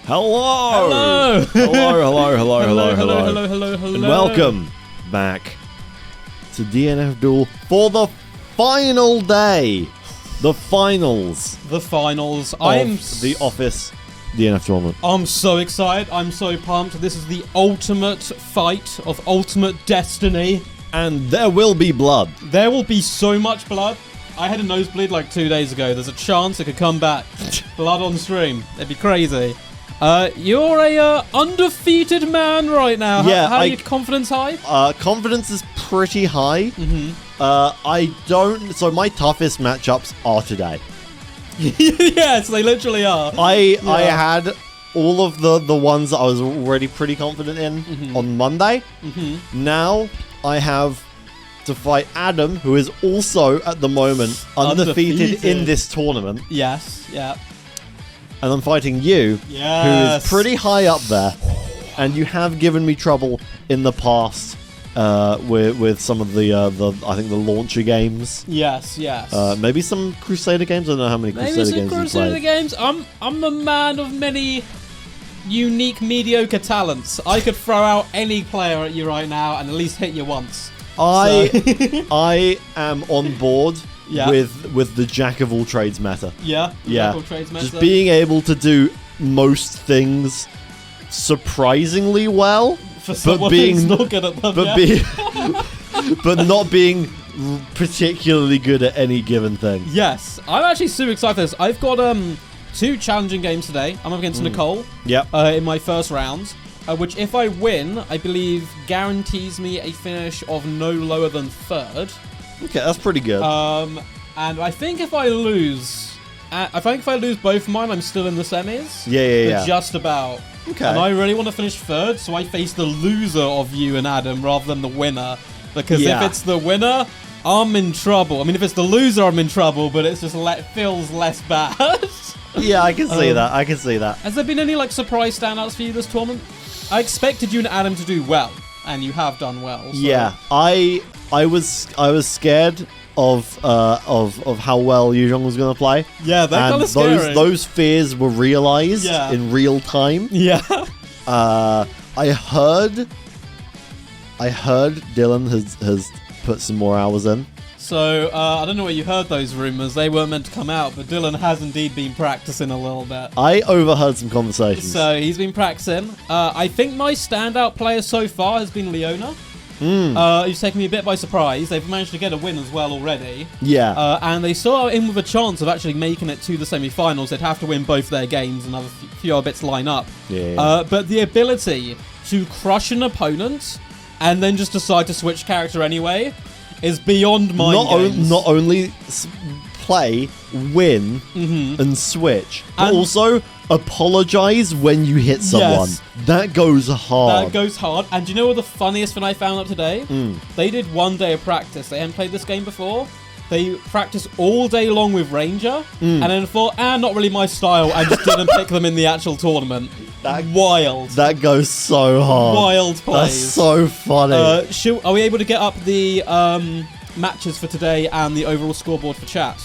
Hello! Hello. And welcome back to DNF Duel for the final day. The finals. The finals. Of the Office DNF tournament. I'm so excited. I'm so pumped. This is the ultimate fight of ultimate destiny. And there will be blood. There will be so much blood. I had a nosebleed like 2 days ago. There's a chance it could come back. Blood on stream. It'd be crazy. You're a undefeated man right now. Yeah, How are your confidence high? Confidence is pretty high. So my toughest matchups are today. Yes, they literally are. I had all of the ones that I was already pretty confident in on Monday. Now I have to fight Adam, who is also at the moment undefeated in this tournament. Yes, yeah. And I'm fighting you, who is pretty high up there. And you have given me trouble in the past with some of the I think the launcher games. Yes. Maybe some Crusader games. I don't know how many Crusader games you played. Games. I'm a man of many unique mediocre talents. I could throw out any player at you right now and at least hit you once. I am on board. With the jack of all trades meta. Jack of all trades meta. Just being able to do most things surprisingly well, but being not good at them. But not being particularly good at any given thing. Yes, I'm actually super excited for this. I've got 2 challenging games today. I'm up against Nicole. In my first round. Which, if I win, I believe guarantees me a finish of no lower than 3rd. Okay, that's pretty good. And I think if I lose, both of mine, I'm still in the semis. Yeah. Just about. Okay. And I really want to finish 3rd, so I face the loser of you and Adam rather than the winner. Because if it's the winner, I'm in trouble. I mean, if it's the loser, I'm in trouble, but it's just feels less bad. Yeah, I can see that. Has there been any surprise standouts for you this tournament? I expected you and Adam to do well, and you have done well. So. Yeah, I was scared of how well Yuzhong was going to play. Yeah, that kind of scary. Those fears were realized in real time. Yeah. I heard Dylan has put some more hours in. So, I don't know where you heard those rumors. They weren't meant to come out, but Dylan has indeed been practicing a little bit. I overheard some conversations. So, he's been practicing. I think my standout player so far has been Leona. He's taken me a bit by surprise. They've managed to get a win as well already. Yeah. And they saw in with a chance of actually making it to the semi-finals. They'd have to win both their games and have a few other bits line up. Yeah. But the ability to crush an opponent and then just decide to switch character anyway is beyond my games. Not only play, win, and switch, but also apologize when you hit someone. Yes. That goes hard. And do you know what the funniest thing I found out today? They did 1 day of practice. They hadn't played this game before. They practiced all day long with Ranger, and then thought, not really my style, and just didn't pick them in the actual tournament. Wild. That goes so hard. Wild plays. That's so funny. Are we able to get up the matches for today and the overall scoreboard for chat?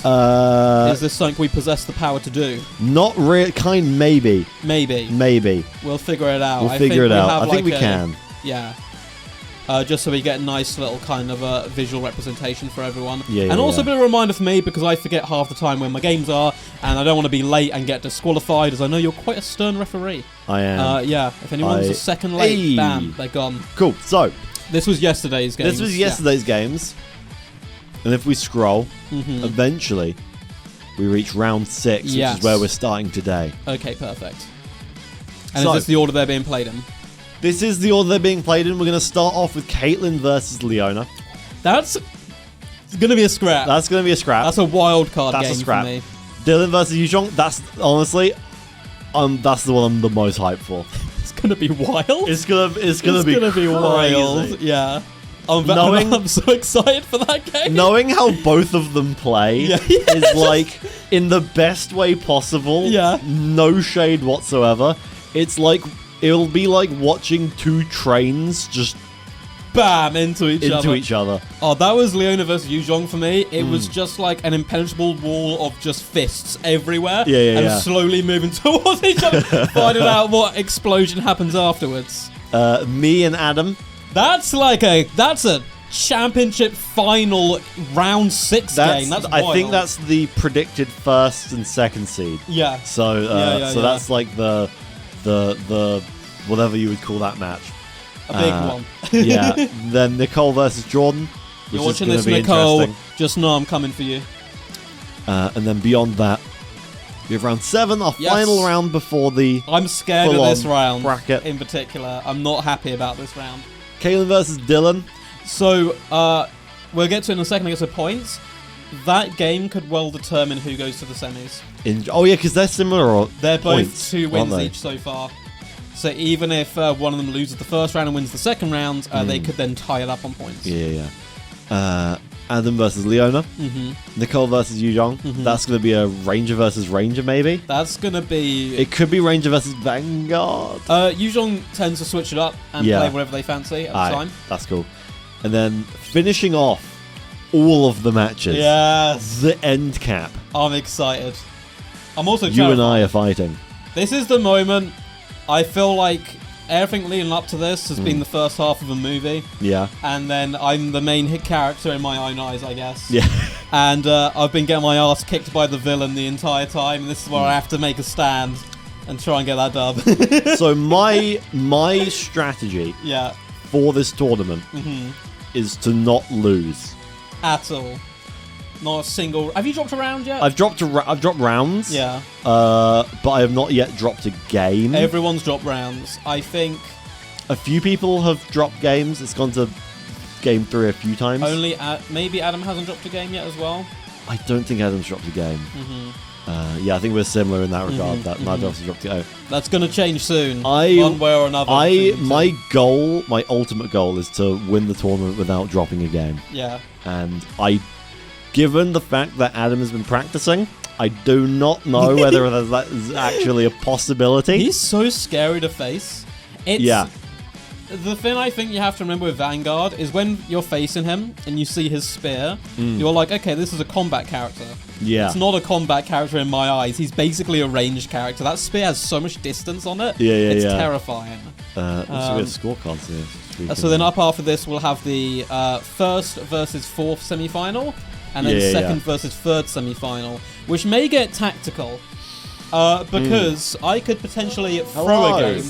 Is this something we possess the power to do? Not really. Maybe. Maybe. We'll figure it out. I think we can. Yeah. Just so we get a nice little kind of visual representation for everyone. Yeah, and also a bit of a reminder for me, because I forget half the time when my games are, and I don't want to be late and get disqualified, as I know you're quite a stern referee. I am. If anyone's a second late, bam, they're gone. Cool. So, this was yesterday's games. Games. And if we scroll, eventually, we reach round 6, which is where we're starting today. Okay, perfect. And is this the order they're being played in? This is the order they're being played in. We're going to start off with Caitlyn versus Leona. That's going to be a scrap. That's going to be a scrap. That's a wild card game a scrap. for me. Dylan versus Yuzhong. That's honestly, that's the one I'm the most hyped for. It's going to be wild. It's going to be wild. Yeah. I'm so excited for that game. Knowing how both of them play is in the best way possible. Yeah. No shade whatsoever. It's it'll be like watching 2 trains just bam, into each other. Oh, that was Leona versus Yu Zhong for me. It was just like an impenetrable wall of just fists everywhere. And slowly moving towards each other, finding out what explosion happens afterwards. Me and Adam. That's a championship final round 6 game. That's wild. I think that's the predicted first and second seed. Yeah. So that's like the whatever you would call that match. A big one. Yeah. Then Nicole versus Jordan. You're watching this, Nicole. Just know I'm coming for you. And then beyond that, we have round 7, our final round before the. I'm scared of this round bracket in particular. I'm not happy about this round. Kaylin versus Dylan. So we'll get to it in a second. I guess the points. That game could well determine who goes to the semis. Because they're similar. Or they're both points, 2 wins each so far. So even if one of them loses the first round and wins the second round, they could then tie it up on points. Adam versus Leona. Nicole versus Yu Zhong. That's going to be a Ranger versus Ranger, maybe. That's going to be. It could be Ranger versus Vanguard. Yu Zhong tends to switch it up and play whatever they fancy at the time. That's cool. And then finishing off all of the matches. Yes. The end cap. I'm excited. I'm also terrified. You and I are fighting. This is the moment. I feel like everything leading up to this has been the first half of a movie. Yeah. And then I'm the main hit character in my own eyes, I guess. Yeah. And I've been getting my ass kicked by the villain the entire time. And this is where I have to make a stand and try and get that dub. So my strategy for this tournament is to not lose. At all. Not a single. Have you dropped a round yet? I've dropped rounds. Yeah. But I have not yet dropped a game. Everyone's dropped rounds. I think a few people have dropped games. It's gone to game 3 a few times. Only maybe Adam hasn't dropped a game yet as well. I don't think Adam's dropped a game. I think we're similar in that regard. That neither of us has dropped a game. That's going to change soon. One way or another. My ultimate goal is to win the tournament without dropping a game. Yeah. And given the fact that Adam has been practicing, I do not know whether that is actually a possibility. He's so scary to face. The thing I think you have to remember with Vanguard is when you're facing him and you see his spear, you're like, okay, this is a combat character. Yeah. It's not a combat character in my eyes. He's basically a ranged character. That spear has so much distance on it. It's terrifying. Let's look at scorecards here. So then up after this, we'll have the first versus fourth semi-final. And then second versus third semi-final, which may get tactical, because I could potentially throw a game.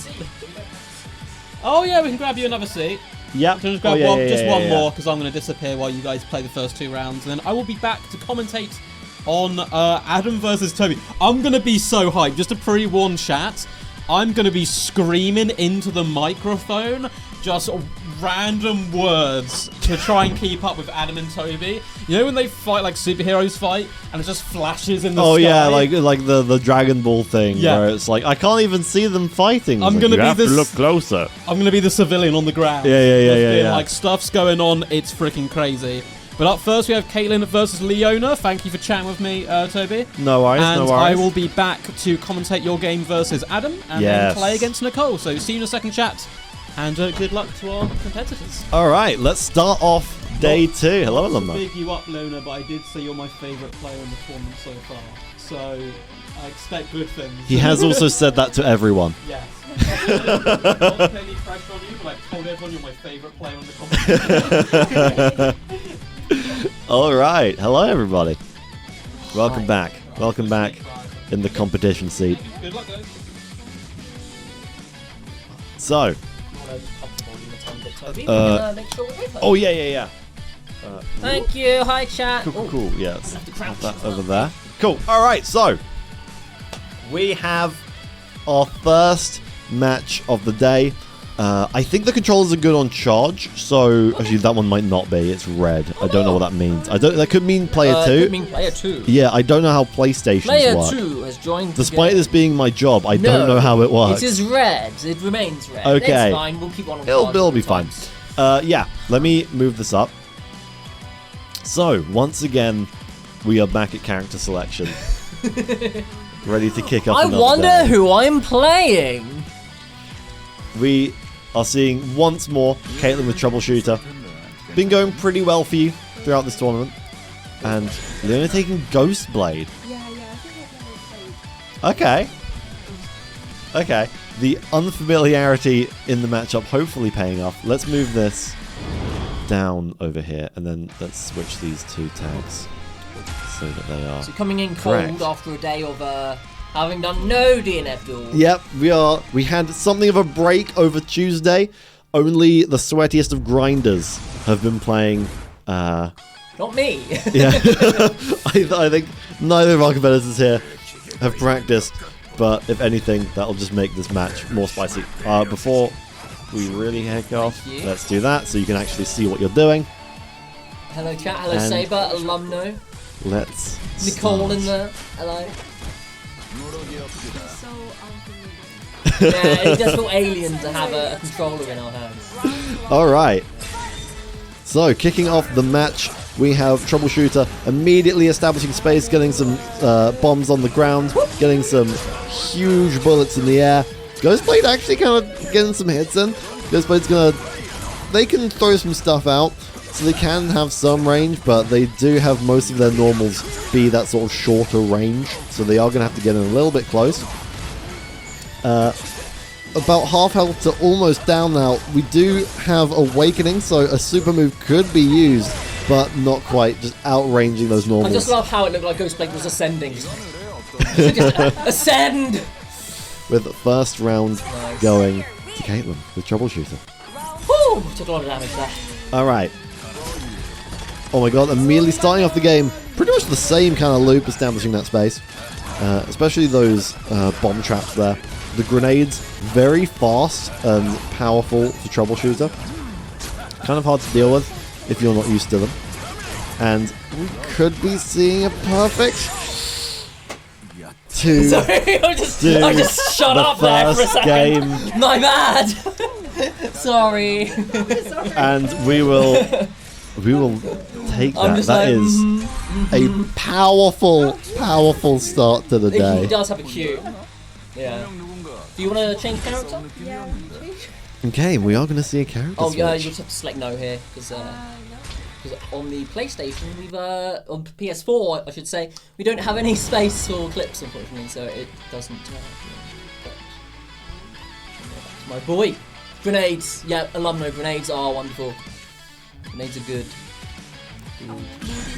Oh yeah, we can grab you another seat. Yeah. Just grab one more, because I'm going to disappear while you guys play the first 2 rounds, and then I will be back to commentate on Adam versus Toby. I'm going to be so hyped. Just to pre-warn chat, I'm going to be screaming into the microphone just random words to try and keep up with Adam and Toby. You know when they fight like superheroes fight and it just flashes in the sky? Oh yeah, like the Dragon Ball thing where it's like I can't even see them fighting. I'm gonna be look closer. I'm gonna be the civilian on the ground. Yeah. Like stuff's going on, it's freaking crazy. But up first we have Caitlin versus Leona. Thank you for chatting with me, Toby. No worries, and no worries. I will be back to commentate your game versus Adam and then play against Nicole. So see you in a second, chat. And good luck to our competitors. Alright, let's start off day 2. Hello, alumni. Not to big you up, Luna, but I did say you're my favourite player in the tournament so far. So I expect good things. He has also said that to everyone. Yes. Not to put any pressure on you, but I've told everyone you're my favourite player in the competition. Alright, hello everybody. Welcome back. Welcome back in the competition seat. Good luck, guys. So, make sure we're oh yeah. Thank you. Hi, chat. Cool. Yeah, let's have that over there. Cool. All right. So we have our first match of the day. I think the controllers are good on charge. So actually, that one might not be. It's red. I don't know what that means. That could mean player 2. Could mean player 2. Yeah, I don't know how PlayStations player work. Player 2 has joined. Despite this being my job, I don't know how it works. It is red. It remains red. Okay. It's fine. We'll keep on. It'll be fine. Yeah. Let me move this up. So once again, we are back at character selection, ready to kick off. I wonder who I'm playing. are seeing once more Caitlyn with Troubleshooter. Been going pretty well for you throughout this tournament. And Leona taking Ghost Blade. Yeah, I think I've never played. Okay. The unfamiliarity in the matchup hopefully paying off. Let's move this down over here, and then let's switch these two tags so that they are So coming in cold correct. after a day of having done no DNF Duel. Yep, we had something of a break over Tuesday. Only the sweatiest of grinders have been playing. Not me. Yeah, I think neither of our competitors here have practiced, but if anything, that'll just make this match more spicy. Before we really heck off, let's do that so you can actually see what you're doing. Hello chat, hello And Saber, alumno. Let's Nicole start. in there, hello. So unfamiliar. Yeah, it does feel alien to have a controller in our hands. Alright. So, kicking off the match, we have Troubleshooter immediately establishing space, getting some bombs on the ground, getting some huge bullets in the air. Ghostblade actually kind of getting some hits in. Ghostblade's gonna... They can throw some stuff out, so they can have some range, but they do have most of their normals be that sort of shorter range, so they are gonna have to get in a little bit close. About half health to almost down now. We do have Awakening, so a super move could be used, but not quite, just outranging those I normals. just love how it looked like Ghostblade was ascending. Just ascend! With the first round Nice. going to Caitlyn with Troubleshooter. Woo! Took a lot of damage there. Alright. Oh my god, immediately starting off the game, pretty much the same kind of loop, establishing that space. Especially those bomb traps there. The grenades, very fast and powerful for Troubleshooter. Kind of hard to deal with if you're not used to them. And we could be seeing a perfect to Sorry, I just shut the up there for a first second. game. My bad! Sorry. And we will take I'm that. just That like, is a powerful start to the He day. does have a Q. Yeah. Do you want to change character? Yeah, maybe. Okay, we are going to see a character Oh yeah, switch. you just have to select no here because No. on the PlayStation we've on PS4 I should say we don't have any space for clips unfortunately, so it doesn't. But, my boy, grenades. Yeah, alumno grenades are wonderful. Grenades are good.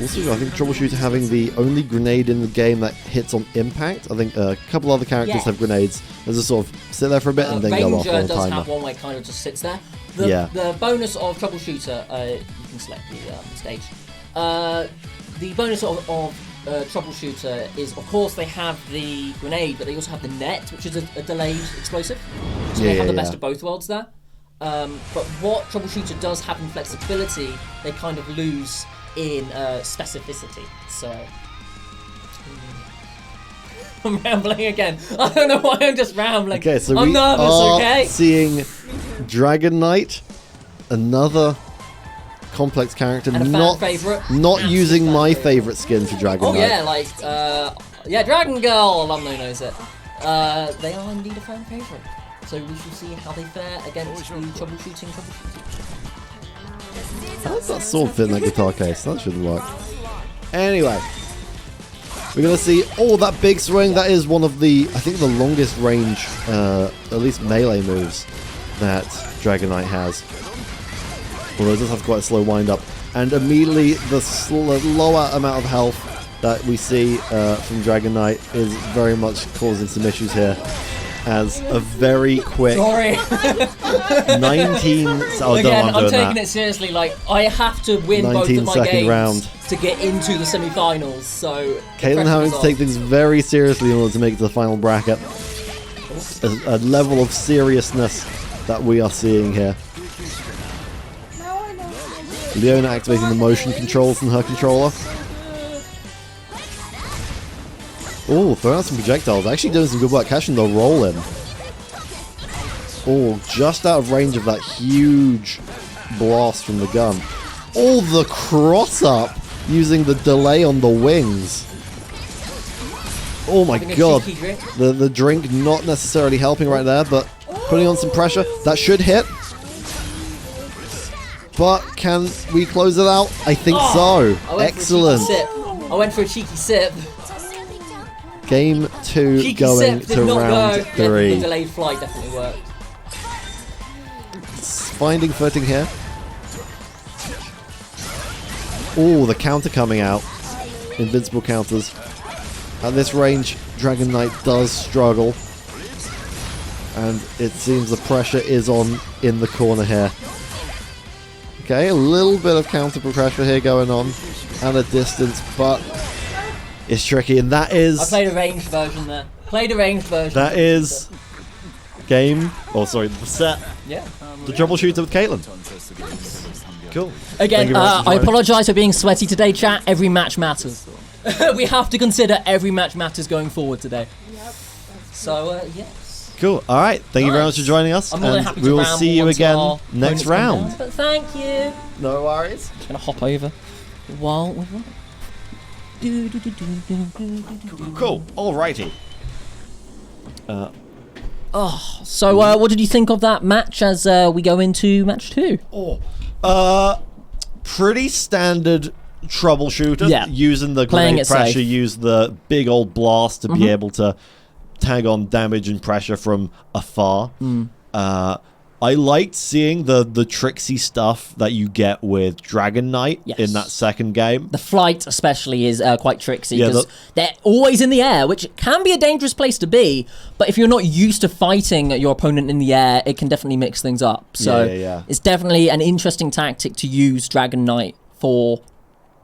Also, I think Troubleshooter having the only grenade in the game that hits on impact. I think a couple other characters Yes. have grenades. They just sort of sit there for a bit and then go off Ranger on a does timer. have one where it kind of just sits there. Yeah. The bonus of Troubleshooter, you can select the stage. The bonus of Troubleshooter is, of course, they have the grenade, but they also have the net, which is a delayed explosive. So they have the best of both worlds there. But what Troubleshooter does have in flexibility, they kind of lose in specificity. So I'm rambling again. I don't know why I'm just rambling. Okay, so I'm we nervous, are okay? seeing Dragon Knight, another complex character, And a fan not favourite. not Absolute using fan my favourite. favorite skin for Dragon Oh Knight. yeah, like yeah, Dragon Girl alumni knows it. They are indeed a fan favourite. So we shall see how they fare against the troubleshooting. How does that sword fit in that guitar case? That shouldn't work. Anyway, we're going to see that big swing. That is one of the, I think, the longest range, at least melee moves that Dragon Knight has. Although it does have quite a slow wind up. And immediately the lower amount of health that we see from Dragon Knight is very much causing some issues here. As a very quick Sorry. 19... Oh, Again, I'm I'm doing taking that. it seriously. Like I have to win both of my 19-second games round. to get into the semi-finals. So Caitlyn having to take things very seriously in order to make it to the final bracket. A level of seriousness that we are seeing here. Now I know. Leona activating the motion controls in her controller. Oh, throwing out some projectiles. Actually doing some good work, catching the roll in. Oh, just out of range of that huge blast from the gun. Oh, the cross up using the delay on the wings. Oh my god. The drink not necessarily helping right there, but putting on some pressure. That should hit. But can we close it out? I think I so. went Excellent. For a cheeky sip. I went for a cheeky sip. Game 2 Cheeky going sip did to not round go. Yeah, the 3. delayed flight definitely worked. Finding footing here. Oh, the counter coming out. Invincible counters. At this range, Dragon Knight does struggle. And it seems the pressure is on in the corner here. Okay, a little bit of counter pressure here going on. At a distance, but it's tricky. And that I is... played a ranged version there. Played a ranged version. That is... Game... Oh, sorry, the set. Yeah. The troubleshooter with Caitlin. Cool. Thank Again, you very much for I joining. apologise for being sweaty today, chat. Every match matters. We have to consider every match matters going forward today. Yep. So, yes. Cool. All right. Thank you very much for joining us. I'm more than And happy we to will ramble see you until again our next opponents come round. down, But thank you. No worries. Just gonna hop over while we run. Cool. Alrighty. So, what did you think of that match as we go into match 2? Pretty standard troubleshooter. Yeah. Using the Playing grenade it pressure, safe. use the big old blast to be able to tag on damage and pressure from afar. I liked seeing the tricksy stuff that you get with Dragon Knight Yes. in that second game. The flight, especially, is quite tricksy Yeah, because they're always in the air, which can be a dangerous place to be. But if you're not used to fighting your opponent in the air, it can definitely mix things up. So Yeah. it's definitely an interesting tactic to use Dragon Knight for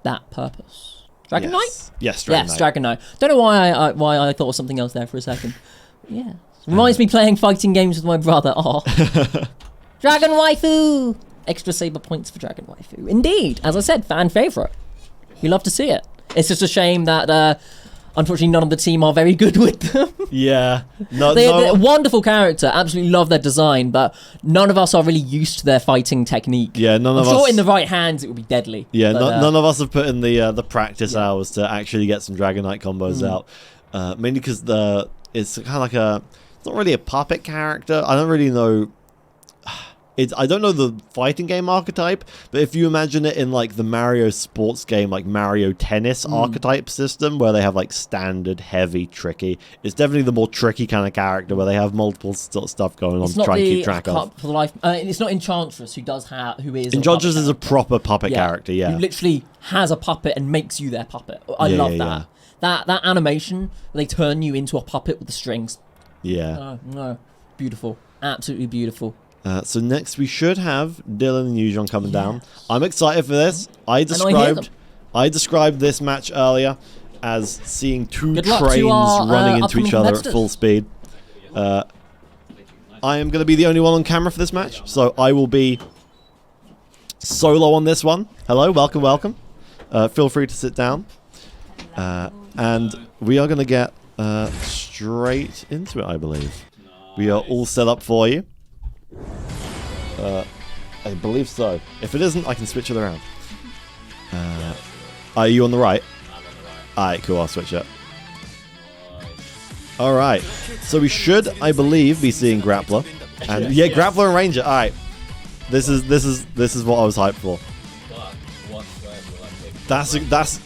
that purpose. Dragon Knight? Yes, Dragon Yes, Knight. Dragon Knight. Don't know why I thought of something else there for a second. Yeah. Reminds me playing fighting games with my brother. Oh. Dragon Waifu! Extra saber points for Dragon Waifu. Indeed. As I said, fan favourite. We love to see it. It's just a shame that, unfortunately, none of the team are very good with them. Yeah. No, They're a no. wonderful character. Absolutely love their design, but none of us are really used to their fighting technique. Yeah, none I'm of sure us. in the right hands it would be deadly. Yeah, but, none of us have put in the practice hours to actually get some Dragon Knight combos out. Mainly because it's kind of like it's not really a puppet character. I don't really know. I don't know the fighting game archetype, but if you imagine it in like the Mario sports game, like Mario Tennis archetype system, where they have like standard, heavy, tricky, it's definitely the more tricky kind of character where they have multiple stuff going on It's to not try and the keep track of. for the life. It's not Enchantress who is. Enchantress is a proper puppet character, yeah. Who literally has a puppet and makes you their puppet. I love that. That animation where they turn you into a puppet with the strings. Yeah. Oh, no. Beautiful. Absolutely beautiful. So next we should have Dylan and Yujon coming down. I'm excited for this. I hear them. I described this match earlier as seeing two Good luck to trains our, running into upcoming each other at competitors. full speed. I am going to be the only one on camera for this match, so I will be solo on this one. Hello, welcome. Feel free to sit down. And we are going to get straight into it, I believe. We are all set up for you. I believe so. If it isn't, I can switch it around. Are you on the right? Alright, cool, I'll switch it. Alright. So we should, I believe, be seeing Grappler. And yeah, Grappler and Ranger. Alright. This is what I was hyped for. That's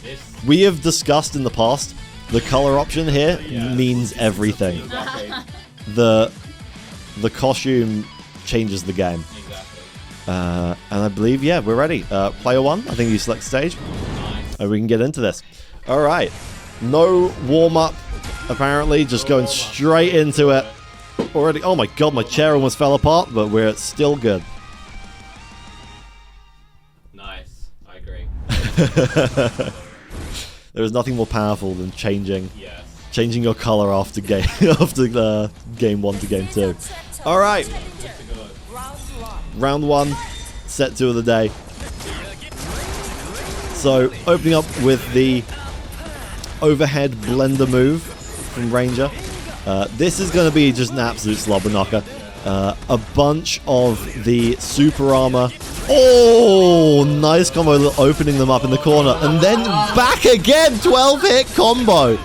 we have discussed in the past, the color option here means everything. The costume changes the game. And I believe, yeah, we're ready. Player one, I think you select stage. And we can get into this. Alright. No warm-up, apparently. Just going straight into it. Already. Oh my god, my chair almost fell apart, but we're still good. Nice. I agree. There is nothing more powerful than changing Yes. your color after game game 1 to game 2. Alright. Round 1, set 2 of the day. So, opening up with the overhead blender move from Ranger. This is going to be just an absolute slobber knocker. A bunch of the super armor. Oh, nice combo, opening them up in the corner. And then back again, 12-hit combo.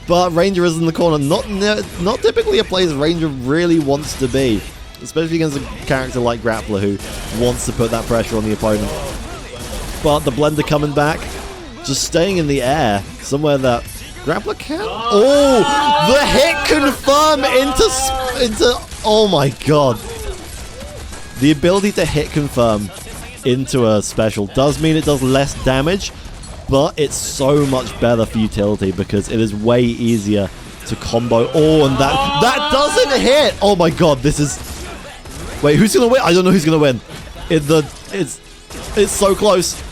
But Ranger is in the corner. Not typically a place Ranger really wants to be. especially against a character like Grappler who wants to put that pressure on the opponent. But the blender coming back, just staying in the air, somewhere that Grappler can. Oh, the hit confirm into. Oh my god. The ability to hit confirm into a special does mean it does less damage, but it's so much better for utility because it is way easier to combo. Oh, and that doesn't hit. Oh my god, this is. Wait, who's gonna win? I don't know who's gonna win. It's so close.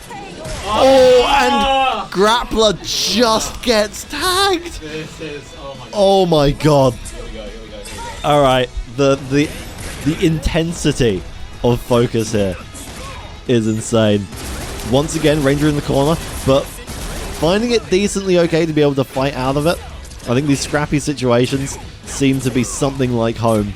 Oh, and Grappler just gets tagged. This is, oh my god. Here we go. All right, the intensity of focus here is insane. Once again, Ranger in the corner, but finding it decently okay to be able to fight out of it. I think these scrappy situations seem to be something like home.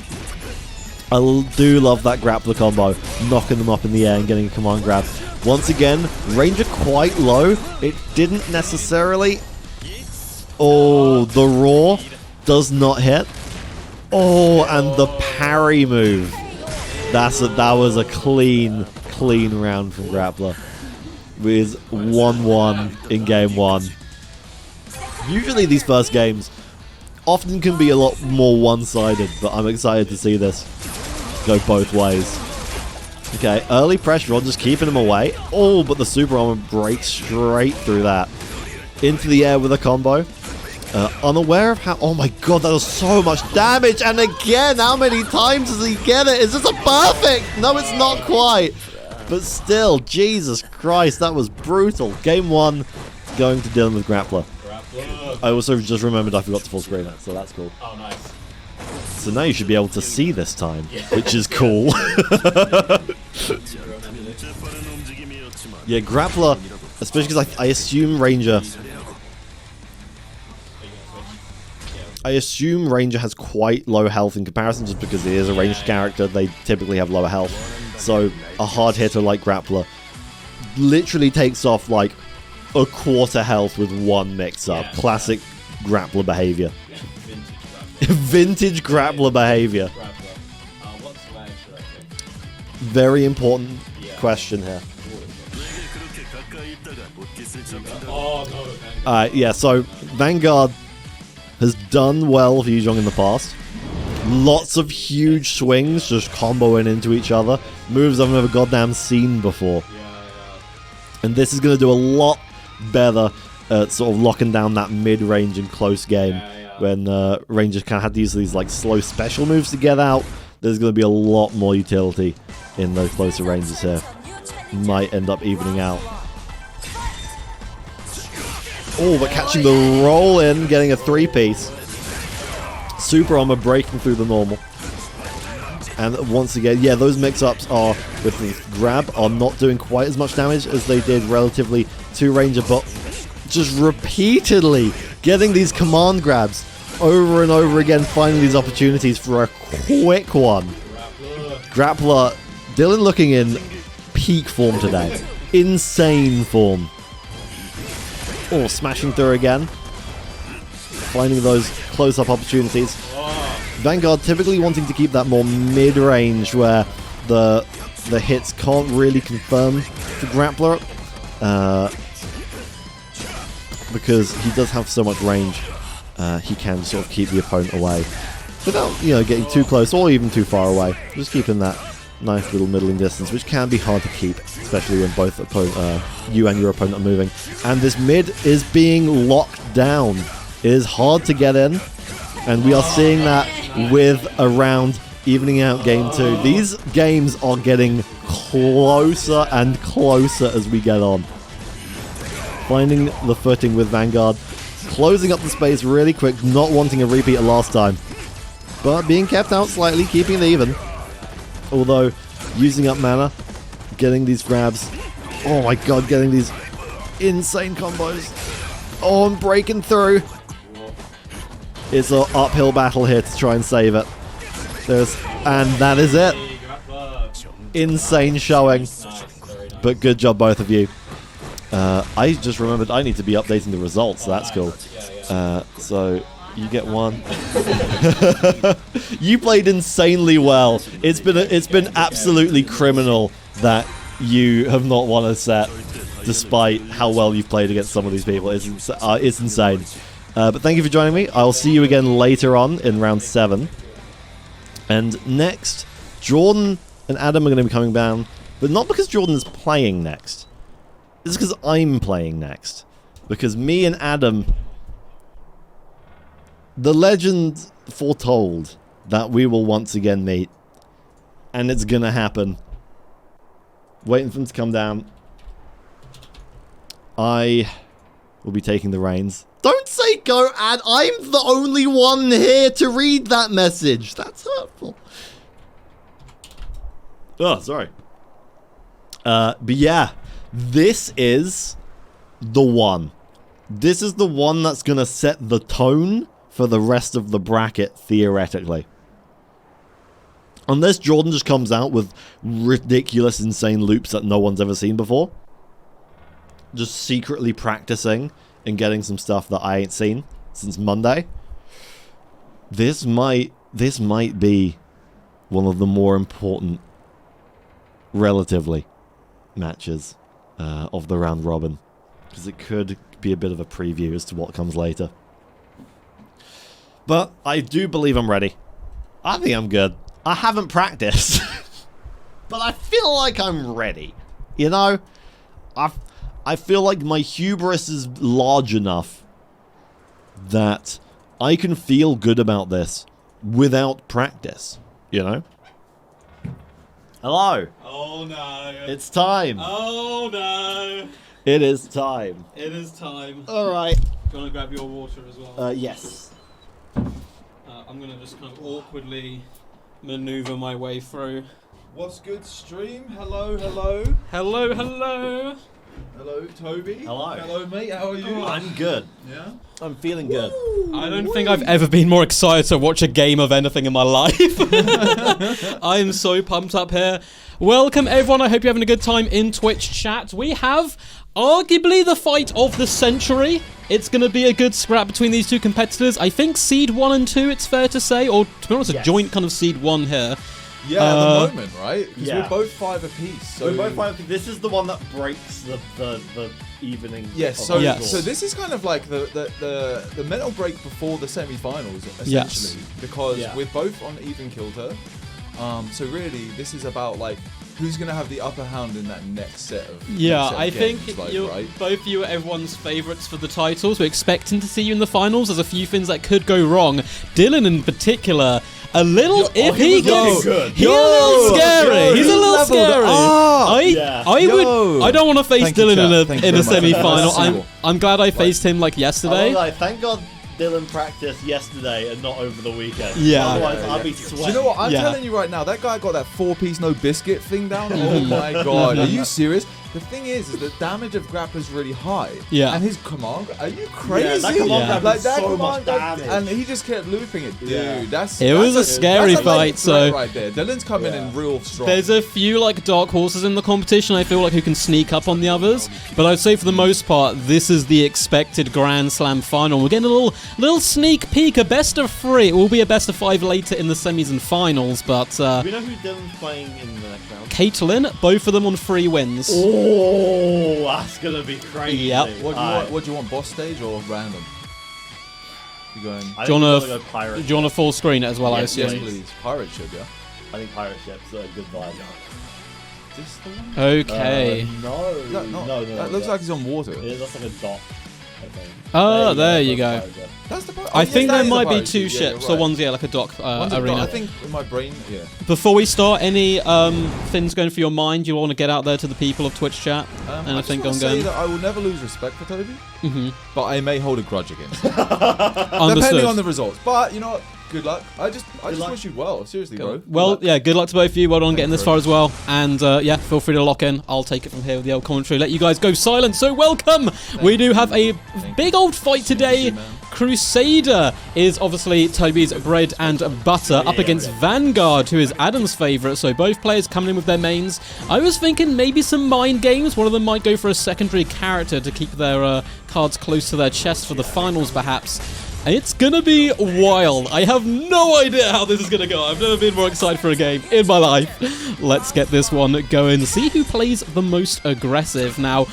I do love that Grappler combo, knocking them up in the air and getting a command grab. Once again, Ranger quite low. It didn't necessarily. Oh, the Raw does not hit. Oh, and the parry move. That was a clean round from Grappler. With 1-1 in game 1. Usually these first games often can be a lot more one-sided, but I'm excited to see this go both ways. Okay, early pressure on, just keeping him away. Oh, but the super armor breaks straight through that. Into the air with a combo. Unaware of how... Oh my god, that was so much damage! And again, how many times does he get it? Is this a perfect? No, it's not quite. But still, Jesus Christ, that was brutal. Game 1, going to Dylan with Grappler. I also just remembered I forgot to full screen it, so that's cool. Oh, nice. So now you should be able to see this time, which is cool. Yeah, Grappler, especially because I assume Ranger... I assume Ranger has quite low health in comparison just because he is a ranged character. They typically have lower health. So a hard hitter like Grappler literally takes off like a quarter health with one mix-up. Yeah. Classic Grappler behavior. Yeah, Vintage Grappler behavior. What swag should I pick? Very important question here. Oh, no. Yeah, so Vanguard has done well for Yuzhong in the past. Lots of huge swings just comboing into each other. Moves I've never goddamn seen before. And this is going to do a lot better at sort of locking down that mid-range and close game. When Rangers kind of had to use these like slow special moves to get out, there's going to be a lot more utility in those closer ranges here. Might end up evening out. Oh, but catching the roll in, getting a 3-piece. Super armor breaking through the normal. And once again, yeah, those mix-ups are with the grab are not doing quite as much damage as they did relatively to Ranger, but just repeatedly getting these command grabs over and over again, finding these opportunities for a quick one. Grappler, Dylan looking in peak form today. Insane form. Oh, smashing through again. Finding those close-up opportunities. Vanguard typically wanting to keep that more mid-range where the hits can't really confirm for Grappler. Because he does have so much range, he can sort of keep the opponent away without, getting too close or even too far away. Just keeping that nice little middling distance, which can be hard to keep, especially when both you and your opponent are moving. And this mid is being locked down. It is hard to get in, and we are seeing that with a round evening out game 2. These games are getting closer and closer as we get on. Finding the footing with Vanguard, closing up the space really quick, not wanting a repeat of last time, but being kept out slightly, keeping it even. Although, using up mana, getting these grabs. Oh my god, getting these insane combos. Oh, and breaking through. It's an uphill battle here to try and save it. And that is it. Insane showing. But good job, both of you. I just remembered I need to be updating the results, so that's cool. So, You get one. You played insanely well. It's been absolutely criminal that you have not won a set, despite how well you've played against some of these people. It's insane. But thank you for joining me. I'll see you again later on in round 7. And next, Jordan and Adam are going to be coming down, but not because Jordan is playing next. It's because I'm playing next. Because me and Adam, the legend foretold that we will once again meet. And it's going to happen. Waiting for them to come down. I will be taking the reins. Don't say go, Ad. I'm the only one here to read that message. That's hurtful. Oh, sorry. But yeah, this is the one. This is the one that's going to set the tone for the rest of the bracket, theoretically. Unless Jordan just comes out with ridiculous, insane loops that no one's ever seen before. Just secretly practicing and getting some stuff that I ain't seen since Monday. This might be one of the more important, relatively, matches of the round robin. Because it could be a bit of a preview as to what comes later. But I do believe I'm ready. I think I'm good. I haven't practiced. But I feel like I'm ready. You know? I feel like my hubris is large enough that I can feel good about this without practice. You know? Hello. Oh no. It's time. Oh no. It is time. It is time. Alright. Do you want to grab your water as well? Yes. I'm going to just kind of awkwardly maneuver my way through. What's good, stream? Hello, hello. Hello, hello. Hello, Toby. Hello. Hello, mate. How are you? I'm good. Yeah? I'm feeling good. I don't think I've ever been more excited to watch a game of anything in my life. I am so pumped up here. Welcome, everyone. I hope you're having a good time in Twitch chat. We have arguably the fight of the century. It's going to be a good scrap between these two competitors. I think Seed 1 and 2, it's fair to say, or to be honest, a joint kind of Seed 1 here. Yeah, at the moment, right? Because yeah. we're both 5 apiece. So We're both fine. This is the one that breaks the evening. yes, of so the so this is kind of like the mental break before the semi-finals, essentially. Yes. Because Yeah. we're both on even kilter. So really, this is about like who's gonna have the upper hand in that next set of I games, think like, you're, right? both you are everyone's favourites for the titles. We're expecting to see you in the finals. There's a few things that could go wrong. Dylan in particular, a little if he gets, he's a little scary. He's a little scary. I don't want to face Thank you, Dylan chat. in a Thank you very much. semi-final. That's I'm glad I faced him like yesterday. Thank God Dylan practiced yesterday and not over the weekend. Yeah. Otherwise, I'd be sweating. Do you know what? I'm Yeah. telling you right now, that guy got that 4-piece no biscuit thing down. Oh my god. Are you serious? The thing is the damage of Grappa is really high. Yeah. And his command, are you crazy? Yeah, that command grab Like is that so much command, damage. and he just kept looping it, dude. Yeah. It was a scary that's a fight, latent so- threat right there. Dylan's coming in real strong. There's a few like dark horses in the competition, I feel like, who can sneak up on the others. But I'd say for the most part, this is the expected Grand Slam final. We're getting a little sneak peek, a best of 3. It will be a best of 5 later in the semis and finals, but Do we know who Dylan's playing in the next round? Caitlyn, both of them on 3 wins. Oh, that's gonna be crazy. Yep. What do you want, boss stage or random? You going? I Do you think wanna we're gonna go pirate. Do you want a full screen it as well, Yes, I Yes, assume? please. Pirate ship, yeah. I think pirate ships are a good vibe. This the one? Okay. No. That looks like he's on water. It looks like a dock. I think. Oh, there you go. That's the pirate. I think that there is the might be pirate 2 ship, yeah, ships, you're so right. one's like a dock One's a dock. arena. I think in my brain, yeah. Before we start, any things going through your mind you want to get out there to the people of Twitch chat? I Anything just want ongoing? to say that I will never lose respect for Toby, but I may hold a grudge against him, Understood. depending on the results. But you know what? Good luck. I just luck. wish you well. Seriously, bro. Well, Good luck. yeah, good luck to both of you. Well done getting this you far very as well. And yeah, feel free to lock in. I'll take it from here with the old commentary. Let you guys go silent. So welcome. We do have a big old fight today. Super, man. Crusader is obviously Toby's bread and butter up against Vanguard, who is Adam's favourite. So both players coming in with their mains. I was thinking maybe some mind games. One of them might go for a secondary character to keep their cards close to their chest for the finals, perhaps. It's gonna be wild. I have no idea how this is gonna go. I've never been more excited for a game in my life. Let's get this one going. See who plays the most aggressive. Now,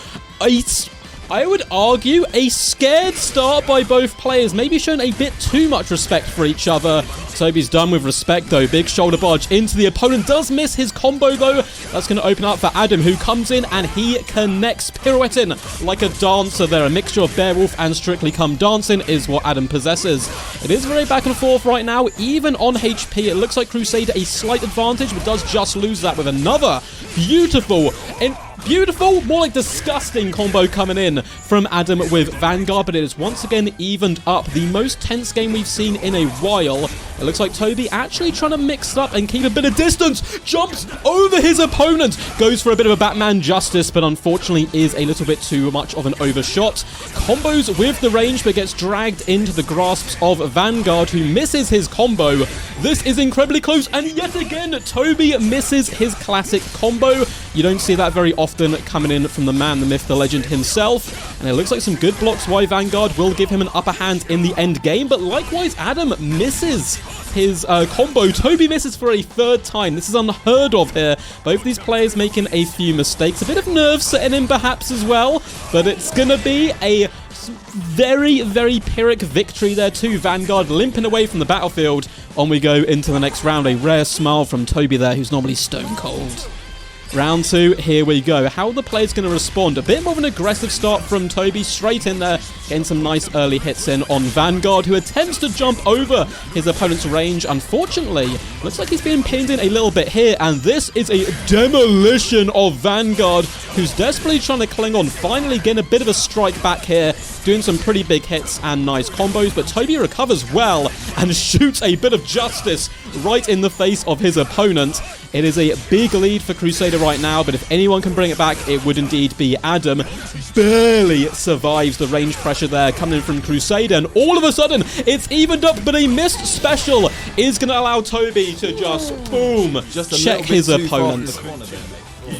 I would argue a scared start by both players, maybe showing a bit too much respect for each other. Toby's done with respect though. Big shoulder barge into the opponent. Does miss his combo though. That's going to open up for Adam, who comes in and he connects, pirouetting like a dancer there. A mixture of Beowulf and Strictly Come Dancing is what Adam possesses. It is very back and forth right now, even on HP. It looks like Crusader a slight advantage, but does just lose that with another beautiful, more like disgusting combo coming in from Adam with Vanguard, but it is once again evened up. The most tense game we've seen in a while. It looks like Toby actually trying to mix it up and keep a bit of distance. Jumps over his opponent. Goes for a bit of a Batman justice, but unfortunately is a little bit too much of an overshot. Combos with the range, but gets dragged into the grasps of Vanguard, who misses his combo. This is incredibly close, and yet again, Toby misses his classic combo. You don't see that very often coming in from the man, the myth, the legend himself. And it looks like some good blocks why Vanguard will give him an upper hand in the end game. But likewise, Adam misses his combo. Toby misses for a third time. This is unheard of here. Both these players making a few mistakes. A bit of nerves setting in perhaps as well. But it's going to be a very, very Pyrrhic victory there too. Vanguard limping away from the battlefield. On we go into the next round. A rare smile from Toby there, who's normally stone cold. Round 2, here we go. How are the players going to respond? A bit more of an aggressive start from Toby, straight in there, getting some nice early hits in on Vanguard, who attempts to jump over his opponent's range. Unfortunately, looks like he's being pinned in a little bit here, and this is a demolition of Vanguard, who's desperately trying to cling on, finally getting a bit of a strike back here, doing some pretty big hits and nice combos, but Toby recovers well and shoots a bit of justice right in the face of his opponent. It is a big lead for Crusader right now, but if anyone can bring it back, it would indeed be Adam. Barely survives the range pressure there coming in from Crusader, and all of a sudden, it's evened up, but a missed special is going to allow Toby to just, boom, check his opponent.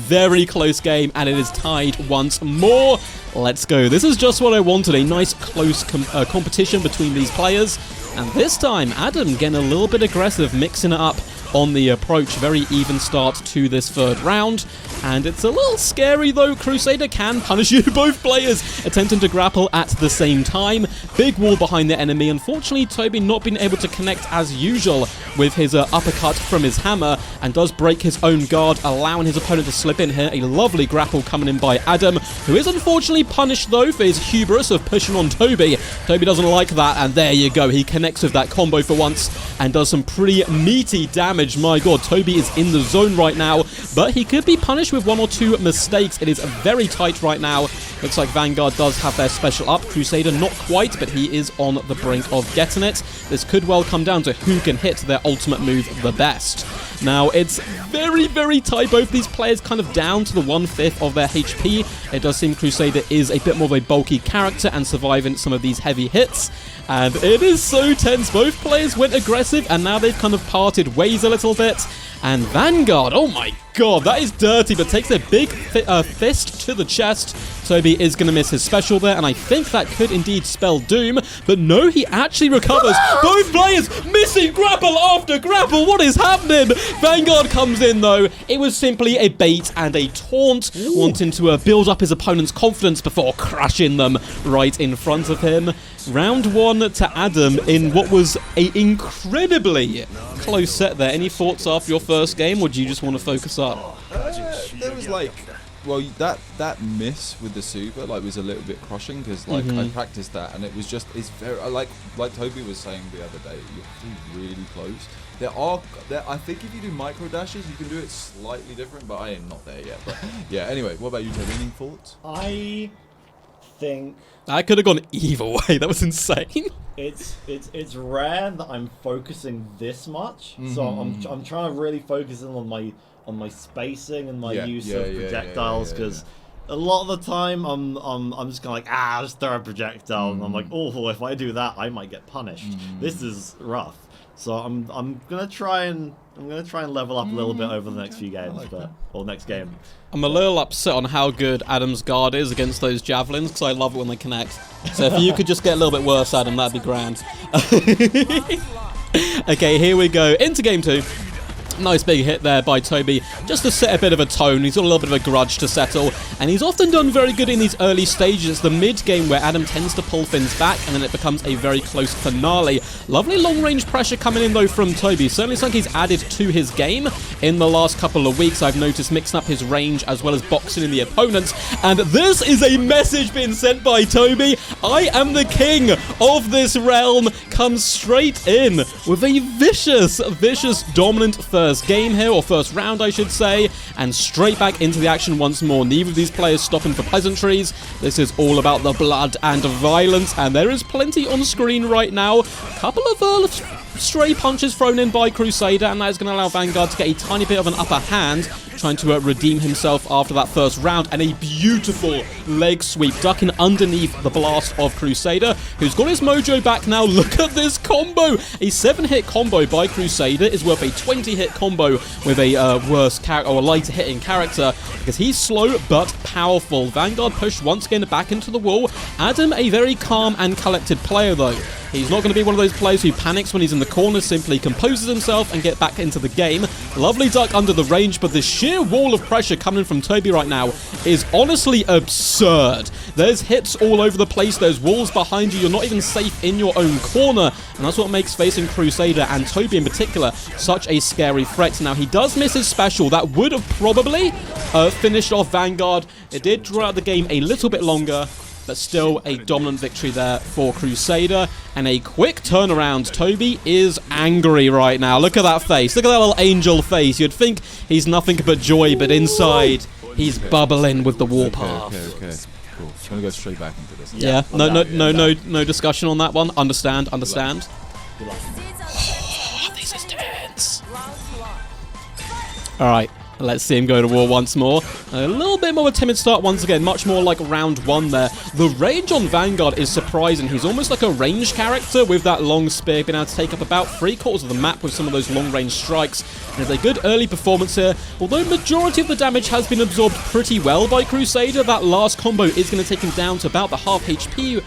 Very close game, and it is tied once more. Let's go. This is just what I wanted, a nice close competition between these players. And this time, Adam getting a little bit aggressive, mixing it up on the approach. Very even start to this third round. And it's a little scary though. Crusader can punish you. Both players attempting to grapple at the same time. Big wall behind the enemy. Unfortunately, Toby not being able to connect as usual with his uppercut from his hammer, and does break his own guard, allowing his opponent to slip in here. A lovely grapple coming in by Adam, who is unfortunately punished though for his hubris of pushing on Toby. Toby doesn't like that, and there you go. He connects with that combo for once and does some pretty meaty damage. My god, Toby is in the zone right now, but he could be punished with one or two mistakes. It is very tight right now. Looks like Vanguard does have their special up. Crusader not quite, but he is on the brink of getting it. This could well come down to who can hit their ultimate move the best. Now, it's very, very tight. Both these players kind of down to the 1/5 of their HP. It does seem Crusader is a bit more of a bulky character and surviving some of these heavy hits. And it is so tense. Both players went aggressive, and now they've kind of parted ways a little bit. And Vanguard, oh my god, that is dirty, but takes a big fist to the chest. Toby is going to miss his special there, and I think that could indeed spell doom. But no, he actually recovers. Both players missing grapple after grapple. What is happening? Vanguard comes in, though. It was simply a bait and a taunt, wanting to build up his opponent's confidence before crushing them right in front of him. Round 1 to Adam in what was an incredibly close set there. Any thoughts after your first game, or do you just want to focus up? There was like, well, that miss with the super was a little bit crushing, because I practiced that, and it was just, it's very like Toby was saying the other day, you're really close. I think if you do micro dashes, you can do it slightly different, but I am not there yet. But yeah, anyway, what about you, Toby? Any thoughts? I think I could have gone either way. That was insane. It's rare that I'm focusing this much, so I'm trying to really focus in on my spacing and my use of projectiles, because a lot of the time I'm just kind of just throw a projectile, and I'm like, oh, if I do that, I might get punished. This is rough. So I'm gonna try and level up a little bit over the next few games, or next game. I'm a little upset on how good Adam's guard is against those javelins, because I love it when they connect. So if you could just get a little bit worse, Adam, that'd be grand. Okay, here we go. Into game 2. Nice big hit there by Toby, just to set a bit of a tone. He's got a little bit of a grudge to settle, and he's often done very good in these early stages. It's the mid-game where Adam tends to pull things back, and then it becomes a very close finale. Lovely long-range pressure coming in, though, from Toby. Certainly something he's added to his game in the last couple of weeks. I've noticed mixing up his range as well as boxing in the opponents, and this is a message being sent by Toby. I am the king of this realm. Comes straight in with a vicious, dominant first game here, or first round I should say, and straight back into the action once more. Neither of these players stopping for pleasantries. This is all about the blood and violence, and there is plenty on screen right now. Couple of stray punches thrown in by Crusader, and that is going to allow Vanguard to get a tiny bit of an upper hand, trying to redeem himself after that first round, and a beautiful leg sweep, ducking underneath the blast of Crusader, who's got his mojo back now. Look at this combo! A 7-hit combo by Crusader is worth a 20-hit combo with a worse character, or a lighter hitting character, because he's slow but powerful. Vanguard pushed once again back into the wall. Adam, a very calm and collected player, though. He's not going to be one of those players who panics when he's in the corner, simply composes himself and get back into the game. Lovely duck under the range, but the sheer wall of pressure coming from Toby right now is honestly absurd. There's hits all over the place, there's walls behind you, you're not even safe in your own corner, and that's what makes facing Crusader, and Toby in particular, such a scary threat. Now, he does miss his special. That would have probably finished off Vanguard. It did draw out the game a little bit longer, but still a dominant victory there for Crusader, and a quick turnaround. Toby is angry right now. Look at that face. Look at that little angel face. You'd think he's nothing but joy, but inside he's bubbling with the warpath. Okay. Cool. I'm gonna go straight back into this. Yeah. No discussion on that one. Understand. Oh, this is tense. All right. Let's see him go to war once more. A little bit more of a timid start once again, much more like round 1 there. The range on Vanguard is surprising. He's almost like a range character with that long spear, being able to take up about 3/4 of the map with some of those long-range strikes. There's a good early performance here, although majority of the damage has been absorbed pretty well by Crusader. That last combo is going to take him down to about the half HP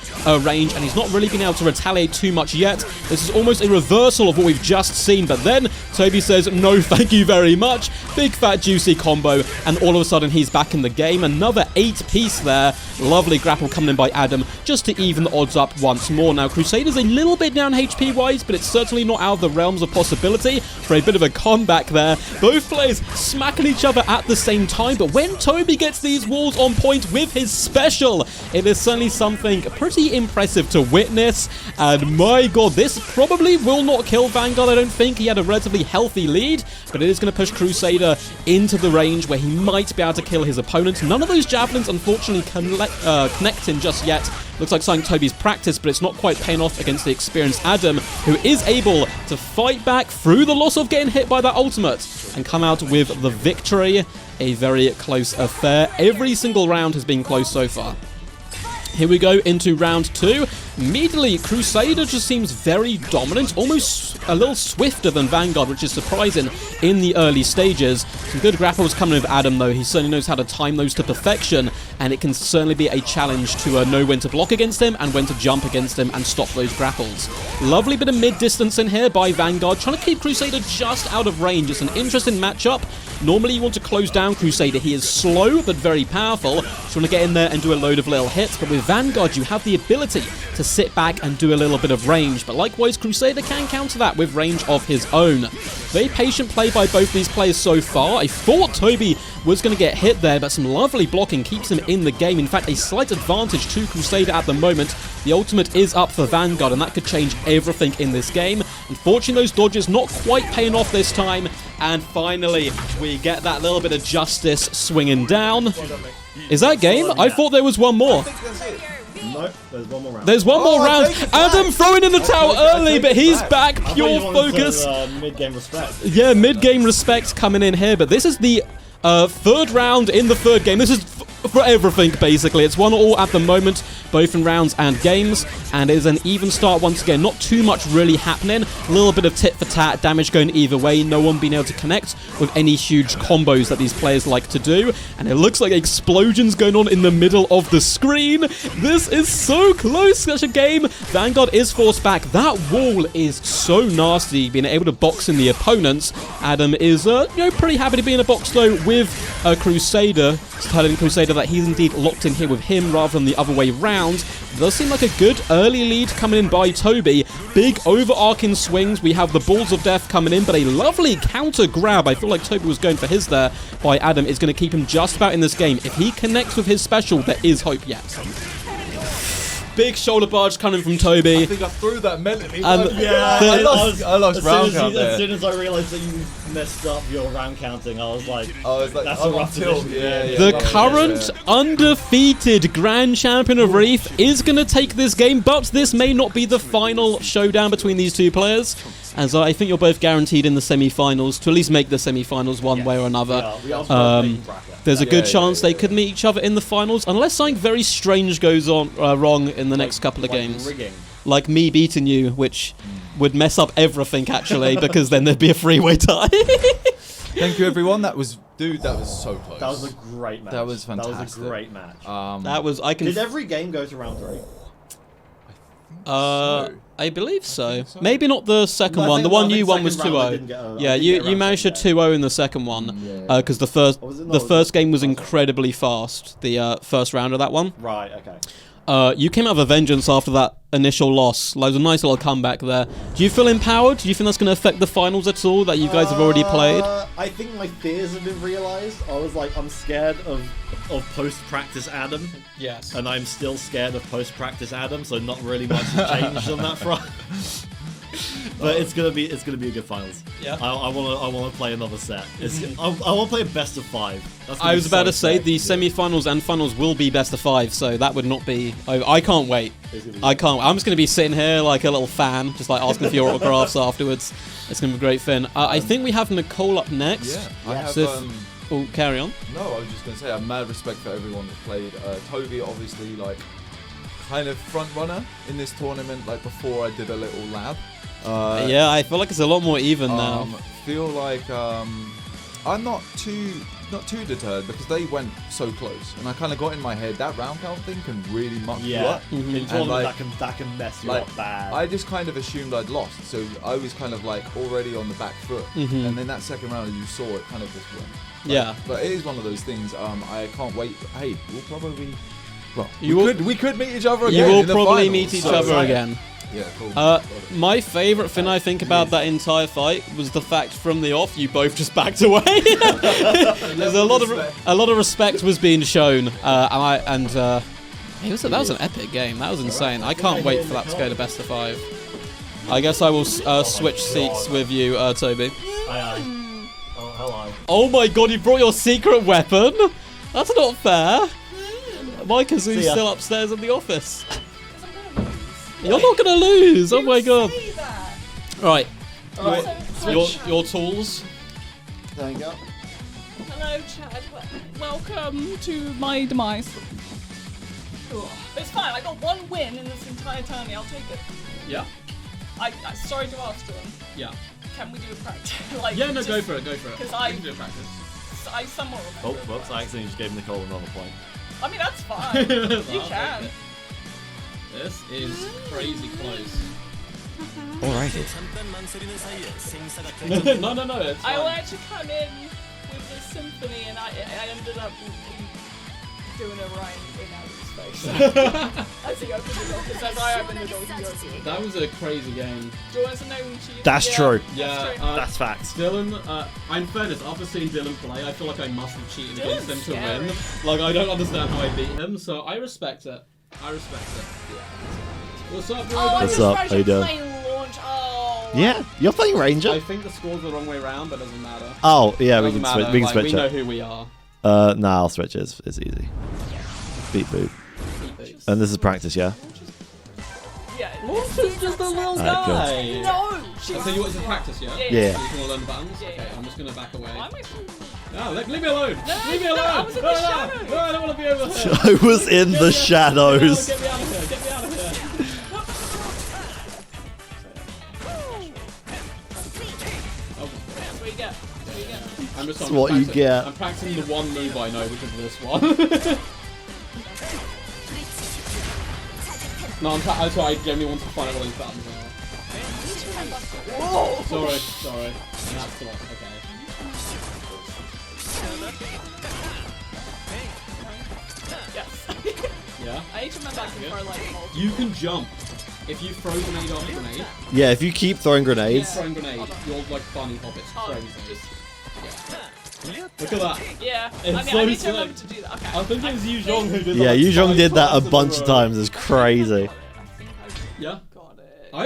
range, and he's not really been able to retaliate too much yet. This is almost a reversal of what we've just seen, but then Toby says, no thank you very much. Big fat juicy combo, and all of a sudden he's back in the game. Another 8-piece there. Lovely grapple coming in by Adam, just to even the odds up once more. Now, Crusader's a little bit down HP-wise, but it's certainly not out of the realms of possibility for a bit of a comeback there. Both players smacking each other at the same time, but when Toby gets these walls on point with his special, it is certainly something pretty impressive to witness. And my god, this probably will not kill Vanguard, I don't think. He had a relatively healthy lead, but it is going to push Crusader into the range where he might be able to kill his opponent. None of those javelins, unfortunately, connecting just yet. Looks like something Toby's practiced, but it's not quite paying off against the experienced Adam, who is able to fight back through the loss of getting hit by that ultimate and come out with the victory. A very close affair. Every single round has been close so far. Here we go into round 2. Immediately, Crusader just seems very dominant, almost a little swifter than Vanguard, which is surprising in the early stages. Some good grapples coming with Adam, though. He certainly knows how to time those to perfection, and it can certainly be a challenge to know when to block against him and when to jump against him and stop those grapples. Lovely bit of mid-distance in here by Vanguard, trying to keep Crusader just out of range. It's an interesting matchup. Normally, you want to close down Crusader. He is slow, but very powerful. So you want to get in there and do a load of little hits, but with Vanguard, you have the ability to sit back and do a little bit of range, but likewise, Crusader can counter that with range of his own. Very patient play by both these players so far. I thought Toby was going to get hit there, but some lovely blocking keeps him in the game. In fact, a slight advantage to Crusader at the moment. The ultimate is up for Vanguard, and that could change everything in this game. Unfortunately, those dodges not quite paying off this time, and finally, we get that little bit of justice swinging down. Is that game? I thought there was one more. No, there's one more round. There's one more round. Adam throwing in the towel early, but he's back. Pure focus. Mid-game respect. Yeah, mid-game respect coming in here, but this is the third round in the third game. This is for everything, basically. It's 1-1 at the moment, both in rounds and games, and it is an even start once again. Not too much really happening. A little bit of tit-for-tat, damage going either way. No one being able to connect with any huge combos that these players like to do. And it looks like explosions going on in the middle of the screen. This is so close, such a game. Vanguard is forced back. That wall is so nasty, being able to box in the opponents. Adam is pretty happy to be in a box, though, with a Crusader. Telling Crusader that he's indeed locked in here with him rather than the other way round. It does seem like a good early lead coming in by Toby. Big overarching swings. We have the Balls of Death coming in, but a lovely counter grab. I feel like Toby was going for his there by Adam. Is going to keep him just about in this game. If he connects with his special, there is hope yet. Big shoulder barge coming from Toby. I think I threw that mentally. Yeah, I lost round count there. As soon as I realised that you messed up your round counting, I was like, that's a rough tilt. position. Yeah, The current undefeated Grand Champion of Reef is going to take this game, but this may not be the final showdown between these two players, as I think you're both guaranteed in the semi-finals to at least make the semi-finals one way or another. We are both making bracket. There's a good chance they could meet each other in the finals, unless something very strange goes on wrong in the next couple of games. Rigging. Like me beating you, which would mess up everything, actually, because then there'd be a three-way tie. Thank you, everyone. That was so close. That was a great match. That was fantastic. That was a great match. That was, Did every game go to round 3? I believe so. Maybe not the second one. The one you won was 2-0. Yeah, you managed to 2-0 in the second one, because the first game was incredibly fast. The first round of that one. Right. Okay. You came out with a vengeance after that initial loss. Like, it was a nice little comeback there. Do you feel empowered? Do you think that's going to affect the finals at all that you guys have already played? I think my fears have been realised. I was like, I'm scared of post-practice Adam. Yes. And I'm still scared of post-practice Adam, so not really much has changed on that front. But it's gonna be a good finals. Yeah. I wanna play another set. I wanna play a best of 5. I was about to say the semi-finals and finals will be best of 5, so that would not be. I can't wait. I can't. I'm just gonna be sitting here like a little fan, just like asking for your autographs afterwards. It's gonna be great fun. I think we have Nicole up next. Yeah. I have. So carry on. No, I was just gonna say I have mad respect for everyone that's played. Toby, obviously, like kind of front runner in this tournament. Like before, I did a little lab. Yeah, I feel like it's a lot more even now. Feel like I'm not too deterred because they went so close, and I kind of got in my head that round count thing can really muck you up. In tournament, that can mess you up bad. I just kind of assumed I'd lost, so I was kind of like already on the back foot, and then that second round, as you saw, it kind of just went. Yeah, but it is one of those things. I can't wait. Hey, we'll probably. Well, we could meet each other again. You will in the probably finals, meet each so other again. Yeah, cool. My favourite thing I think about that entire fight was the fact from the off you both just backed away. There's a lot of respect was being shown, that was an epic game. That was insane. I can't wait for that to go to best of 5. I guess I will switch seats with you, Toby. Aye. Oh, hello. Oh my god, you brought your secret weapon? That's not fair. My Kazoo's still upstairs in the office. You're not gonna lose! Oh my god. Right. Your tools. There you go. Hello, Chad. Welcome to my demise. It's fine. I got 1 win in this entire tourney. I'll take it. Yeah. I sorry to ask, Jordan. Yeah. Can we do a practice? Go for it. Because we can do a practice. I somewhat remember. Oh, whoops! I accidentally just gave Nicole another point. I mean, that's fine. You can. This is crazy close. Alrighty. No. It's I fine. wanted to come in with the symphony, and I ended up doing a rhyme in Adam's face. As he opened the door, because as I opened the door, he opened the door. That was a crazy game. Do you want to know when she? That's true. Yeah, That's facts. Dylan, in fairness, after seeing Dylan play, I feel like I must have cheated against him to scary. win. Like, I don't understand how I beat him, so I respect it. What's up, bro? What's up? How you doing? Yeah, you're playing Ranger. I think the score's the wrong way around, but it doesn't matter. Oh, yeah, we Doesn't can switch. matter, We can like, switch we it. know who we are. Nah, I'll switch it. It's easy. Beat boop. And this is practice, yeah. Yeah. Launch is just a little Alright, cool. guy. No! She's So you want to practice, yeah? Yeah. So you want to learn the buttons? Yeah, Okay, yeah. I'm just going to back away. Why am I so... No, leave me alone! Leave me no, alone! I was in the shadows. No, I don't want to be over here! I was in the shadows. Get me out of here! Get me out of here! That's what you get. That's what you get. I'm just That's what you get. I'm practicing the one move I know, which is this one. No, that's why I genuinely want to find out what these buttons are. Whoa! Sorry. And that's the one, okay. Yes. Yeah? I need to remember back before like multiple. You can jump. If you throw grenade after grenade, Yeah, if you keep throwing grenades. throwing grenade, you're like bunny hobbits. Oh, Crazy. just... Look at that. Yeah. It's I so need to sick. remember to do that. Okay. I think it was Yu Zhong who did Yeah, like Yu Zhong 5 did that a times in bunch of row. times. It's crazy. I think Yeah? I got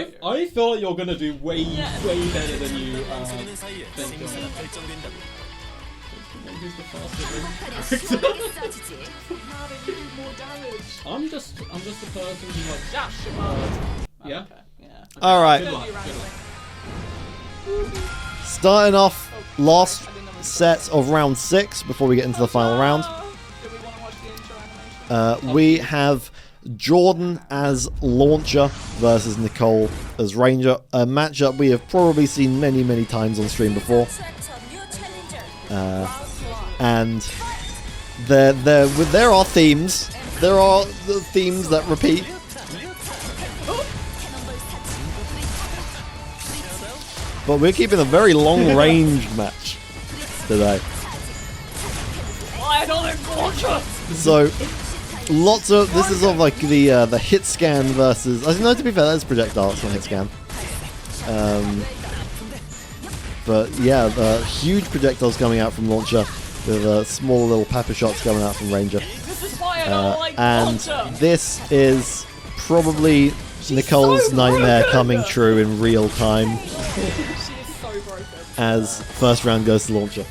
it. I feel like you're gonna do way Yeah. better than you think. Who's the fastest character? How do you do more damage? I'm just the person who like. Dash him up. Yeah. Okay. Yeah. All right. Good Don't luck. do Good wrangling. luck. Starting off last set of round 6 before we get into the final round. Do we want to watch the intro animation? We have Jordan as Launcher versus Nicole as Ranger. A matchup we have probably seen many, many times on stream before. And there are themes. There are the themes that repeat. But we're keeping a very long-range match today. I don't like launcher. So, lots of this is sort of like the hit scan versus. No, to be fair, that's projectile. It's not hit scan. But yeah, huge projectiles coming out from Launcher with small little pepper shots coming out from Ranger. This is why I don't like And launcher. this is probably Nicole's so nightmare broken. coming true in real time She is so broken. as first round goes to Launcher.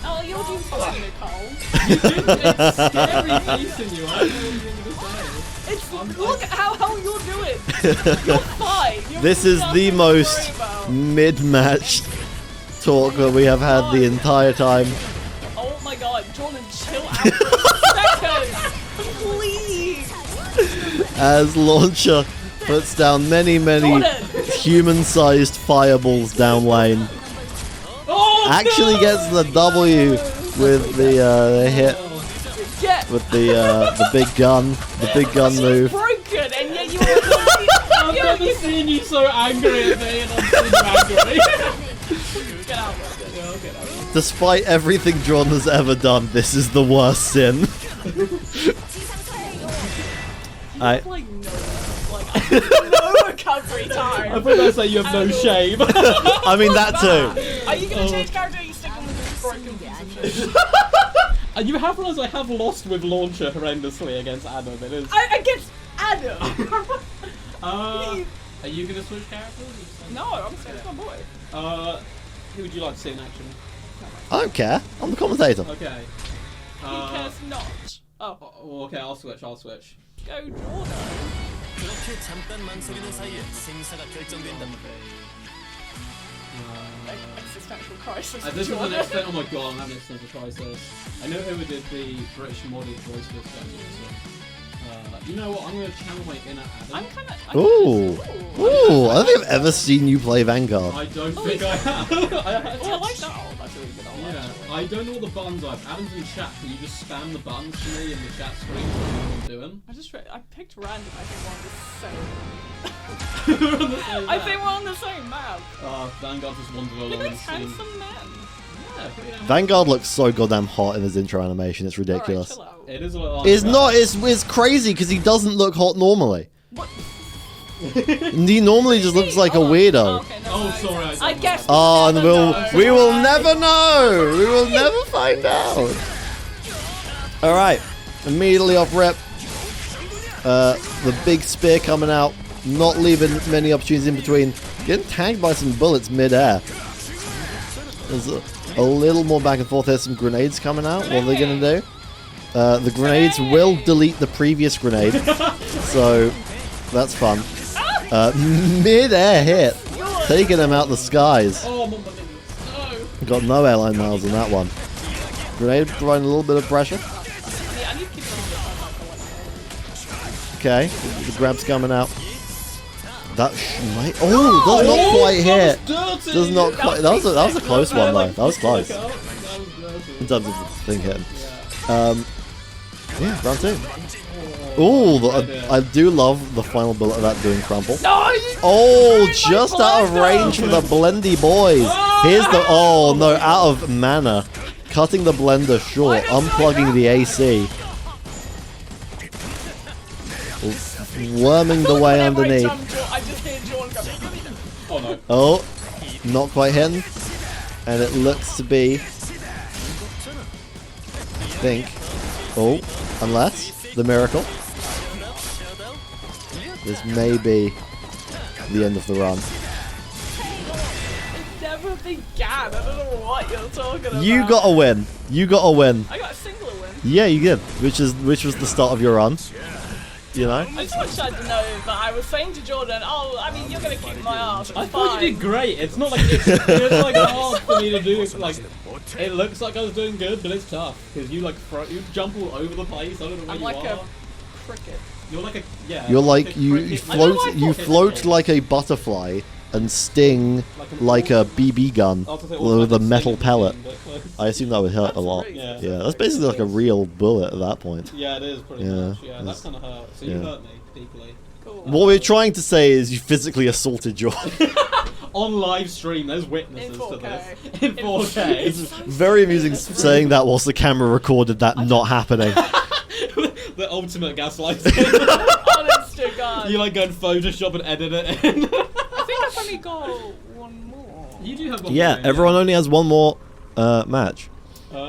Oh, you're doing fine, Nicole. Scary face in you. I don't know what you're gonna say. It's look at how you're doing. You're fine. You're This is the nothing to most worry about. mid-match talk that we have had the entire time. Oh my god, Jordan, chill out for a second. Please. As Launcher puts down many Jordan. human-sized fireballs down lane. Oh, Actually no! gets the W with the hit Get. with the big gun, She's move. broken, and yet you were I've never seen you so angry at me, and I'm so angry. Get out. Despite everything Jordan has ever done, this is the worst sin. I Like no recovery time. I thought I'd say you have no shame. I mean that too. Are you gonna change character? Or are you sticking with this broken piece of shit? And you have realised I have lost with Launcher horrendously against Adam. It is. Against Adam. Are you gonna switch characters? No, I'm saying it's my boy. Who would you like to see in action? I don't care. I'm the commentator. Okay. He cares not. Oh, Oh, okay, I'll switch. go Jordan. 그렇게 잠깐만 속이는 사이에 생사가 결정된다. Existential crisis. This is an Jordan. extent. Oh my god, I'm having an existential crisis. I know who did the British modded voice for this game. You know what? I'm gonna channel my inner Adam. I'm kind of. Ooh, ooh! I don't think I've ever seen you play Vanguard. I don't think I have. Oh, I like that. Oh, that's really good. Yeah, I don't know what the buttons are. If Adam's in chat, can you just spam the buttons to me in the chat screen? So I know what I'm doing. I picked random. I think We're on the same I map. think we're on the same map. Vanguard just wandered along Look and at this seen. handsome man. Yeah, pretty damn- Vanguard looks so goddamn hot in his intro animation. It's Alright, ridiculous. chill out. It is a little. It's not. It's crazy because he doesn't look hot normally. What? He normally just looks like a weirdo. Okay, no, Oh, sorry. I guess. Oh, and we will know. never know. We will never find out. All right, immediately off rep, the big spear coming out, not leaving many opportunities in between. Getting tagged by some bullets mid-air. There's a little more back and forth. There's some grenades coming out. What are they gonna do? The grenades will delete the previous grenade, so that's fun. Mid-air hit. Taking him out the skies. Oh, my goodness. No. Got no airline miles on that one. Grenade providing a little bit of pressure. Yeah, I need to keep an eye Okay, the grab's coming out. That might. Oh, does not quite hit. Dirty. Does not quite. That was a close one though. That was close That was dirty. in terms of the thing hitting. Yeah, round 2. Oh, I do love the final bullet of that doing crumple. Oh, just out of range for the Blendy boys. Here's the. Oh no, out of mana. Cutting the blender short, unplugging the AC. Worming the way underneath. I just hear Jordan go. Oh no. Oh, not quite hitting. And it looks to be. Think. Oh, unless the miracle. This may be the end of the run. It never began. I don't know what you're talking about. You got a win. You got a win. I got a singular win. Yeah, you did. Which was the start of your run. You know. I just wanted to know that I was saying to Jordan, oh, I mean, you're going to kick my ass. I It's thought fine. you did great. It's not like it's like hard for me to do. Like it looks like I was doing good, but it's tough because you you jump all over the place. I don't know where I'm you like are. a cricket. You're like a You're like a you cricket- float like a butterfly and sting like a BB gun I was gonna say, or with a like metal stinging pellet. machine, but close. I assume that would hurt a lot. Yeah. Yeah, that's basically like a real bullet at that point. Yeah, it is pretty Yeah, much. Yeah, that it's- kind of hurt. So you yeah. hurt me deeply. Cool. What we're trying to say is you physically assaulted Jordan. On live stream, there's witnesses In to 4K. this. In 4K. It's very amusing saying that whilst the camera recorded that not happening. The ultimate gaslighting. Honest to God. You like go and Photoshop and edit it in. I think I've only got one more. You do have one Yeah, more, everyone only has one more match.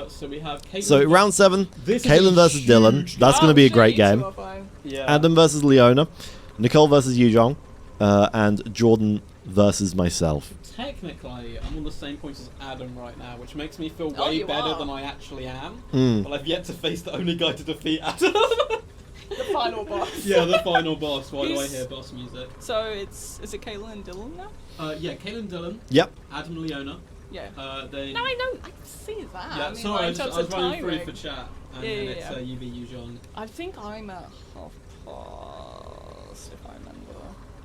So we have Caitlyn. So round 7, This is Caitlyn a versus huge Dylan. That's going to be a great You two game. are fine. Yeah. Adam versus Leona, Nicole versus Yujong, and Jordan versus myself. Technically, I'm on the same points as Adam right now, which makes me feel Oh, way you better are. than I actually am. Mm. But I've yet to face the only guy to defeat Adam. The final boss. Yeah, the final boss. Why do I He's- hear boss music? So is it Caitlyn and Dylan now? Yeah, Caitlyn Dillon, Yep. Adam Leona. Yeah. They. No, I know. I can see that. Yeah, I mean, sorry, like, I in was, terms I was of running through timing. for chat, and Yeah, then yeah, it's yeah. UV Yujong. I think I'm at half past, if I remember.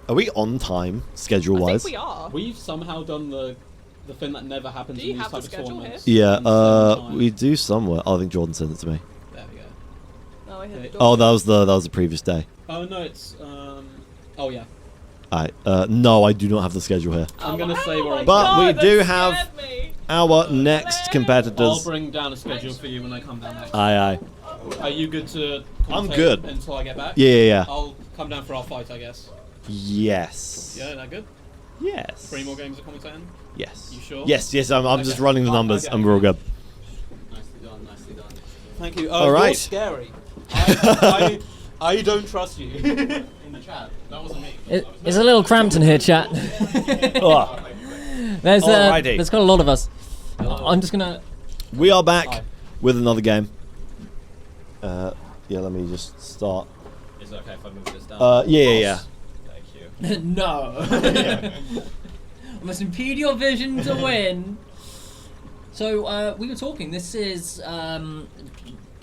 Are we on time, I schedule-wise? think we are. We've somehow done the thing that never happens Do in you these have the type of schedule tournaments. Yeah, in 7 times. we do somewhere. Oh, I think Jordan sent it to me. There we go. No, I hit the Okay. door. Oh, that was the previous day. Oh no, it's oh yeah. Alright, no, I do not have the schedule here. I'm gonna Oh say we're my on. But God, we that do scared have- me. Our next I'll competitors. bring down a schedule for you when I come down next. Aye. Are you good to? I'm commentate good. until I get back. Yeah. I'll come down for our fight, I guess. Yes. Yeah, that good. Yes. 3 more games of commentating. Yes. You sure? Yes. I'm just Okay. running the Oh, numbers, okay. and we're all good. Nicely done. Nicely done. Thank you. All You're right. scary. I don't trust you. In the chat. That wasn't me. It's a little cramped in here, chat. Oh, There's Alrighty. there's got a lot of us. I'm just gonna. we are back Hi. with another game. Yeah, let me just start. Is it okay if I move this down? Yeah. Thank you. No. I must impede your vision to win. So we were talking. This is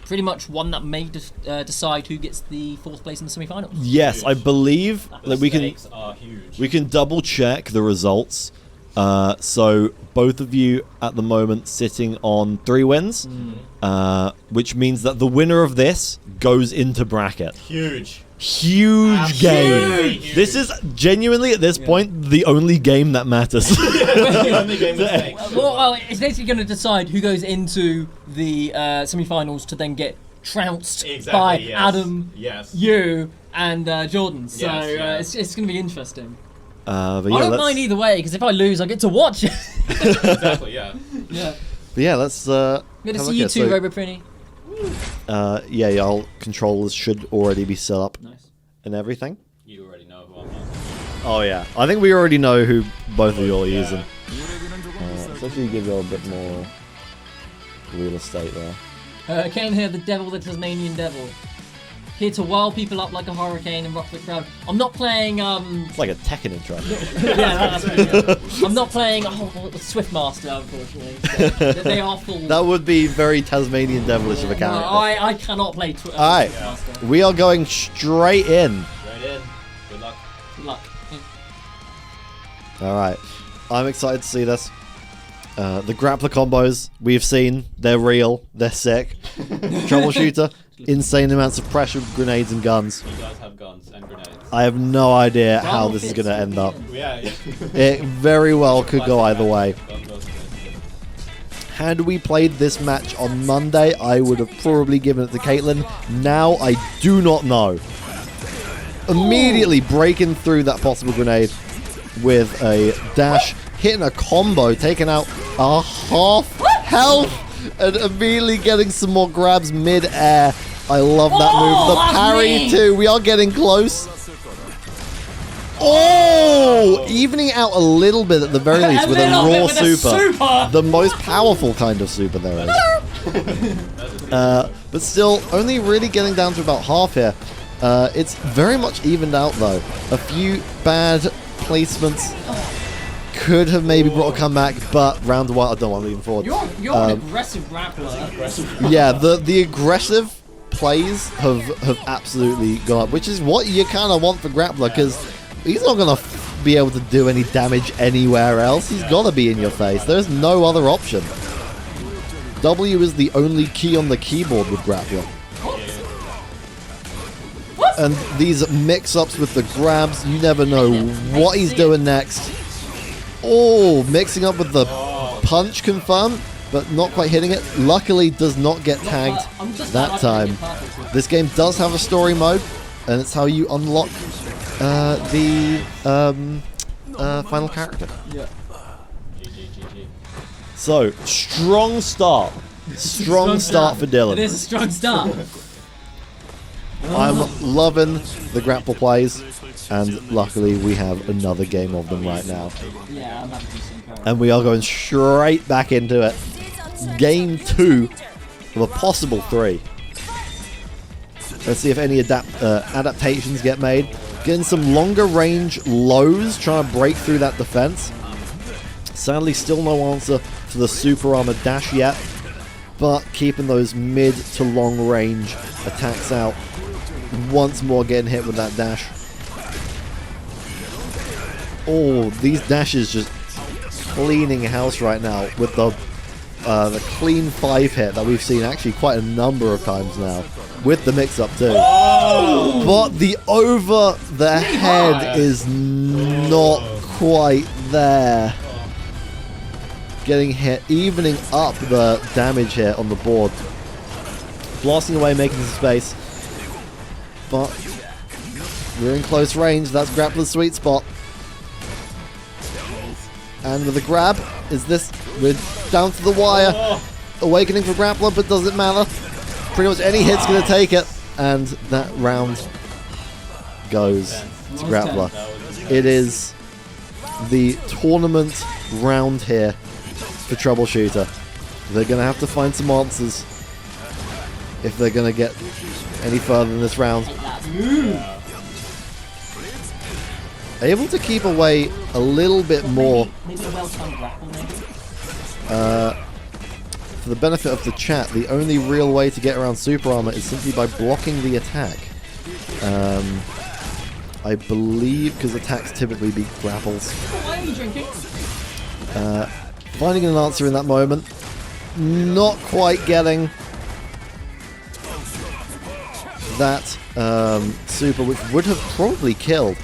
pretty much one that may decide who gets the 4th place in the semi-finals. Yes, I believe The that we can stakes are huge. we can double check the results. So both of you at the moment sitting on 3 wins, which means that the winner of this goes into bracket. Huge. Huge game. Absolutely huge. This is genuinely at this point the only game that matters. The only game with stakes. Well, it's basically going to decide who goes into the semi-finals to then get trounced Exactly, by yes. Adam, Yes. you, and Jordan. So Yes, yes. it's going to be interesting. But I yeah, don't let's, mind either way because if I lose, I get to watch it. Exactly, yeah. Yeah. but yeah, let's Good to have a see look you at it. too, So, Robo Prinny. yeah, our controllers should already be set up Nice. and everything. You already know who I'm on. Oh yeah, I think we already know who both of you are Yeah. using. Let's actually give you a bit more real estate there. Came here, the devil, the Tasmanian devil. here to whirl people up like a hurricane and rock the crowd. I'm not playing. It's like a Tekken intro. Yeah, that's pretty good. I'm not playing Swiftmaster, unfortunately. So they are full. That would be very Tasmanian devilish of a No, character. I cannot play Alright, Swiftmaster. we are going straight in. Right in. Good luck. Good luck. Alright, I'm excited to see this. The grappler combos we've seen, they're real, they're sick. Troubleshooter, insane amounts of pressure with grenades and guns. He does have guns and grenades. I have no idea how this is going to end up. Yeah. It very well could go either way. Guns versus grenades. Had we played this match on Monday, I would have probably given it to Caitlyn. Now I do not know. Immediately breaking through that possible grenade with a dash, hitting a combo, taking out a half health, and immediately getting some more grabs mid-air. I love that move. The that's parry mean. too. We are getting close. Oh! Evening out a little bit at the very least with a raw super. The most powerful kind of super there is. But still, only really getting down to about half here. It's very much evened out though. A few bad placements could have maybe brought a comeback, but round one, I don't want to move forward. You're an aggressive grappler. Yeah, the aggressive plays have absolutely gone up, which is what you kind of want for grappler, because he's not going to be able to do any damage anywhere else. He's got to be in your face. There's no other option. W is the only key on the keyboard with grappler. And these mix-ups with the grabs, you never know what he's doing next. Oh, mixing up with the punch confirmed, but not quite hitting it. Luckily, does not get tagged that time. This game does have a story mode, and it's how you unlock the final character. GG. So, strong start. Strong start for Dylan. It is a strong start. I'm loving the grapple plays, and luckily we have another game of them right now. Yeah, I'm happy to see him. And we are going straight back into it. Game 2 of a possible 3. Let's see if any adaptations get made. Getting some longer range lows, trying to break through that defense. Sadly, still no answer to the super armor dash yet, but keeping those mid to long range attacks out. Once more getting hit with that dash. Oh, these dashes just cleaning house right now with the clean 5 hit that we've seen actually quite a number of times now with the mix-up too. Oh! But the over the head is not quite there. Getting hit, evening up the damage here on the board. Blasting away, making some space. But we're in close range. That's Grappler's sweet spot. And with a grab, is this... We're down to the wire. Awakening for Grappler, but does it matter? Pretty much any hit's going to take it. And that round goes to Grappler. It is the tournament round here for Troubleshooter. They're going to have to find some answers if they're going to get any further in this round. Able to keep away a little bit more. Maybe a well-timed grapple, maybe. For the benefit of the chat, the only real way to get around super armor is simply by blocking the attack. I believe because attacks typically beat grapples. Why are you drinking? Finding an answer in that moment. Not quite getting that super, which would have probably killed.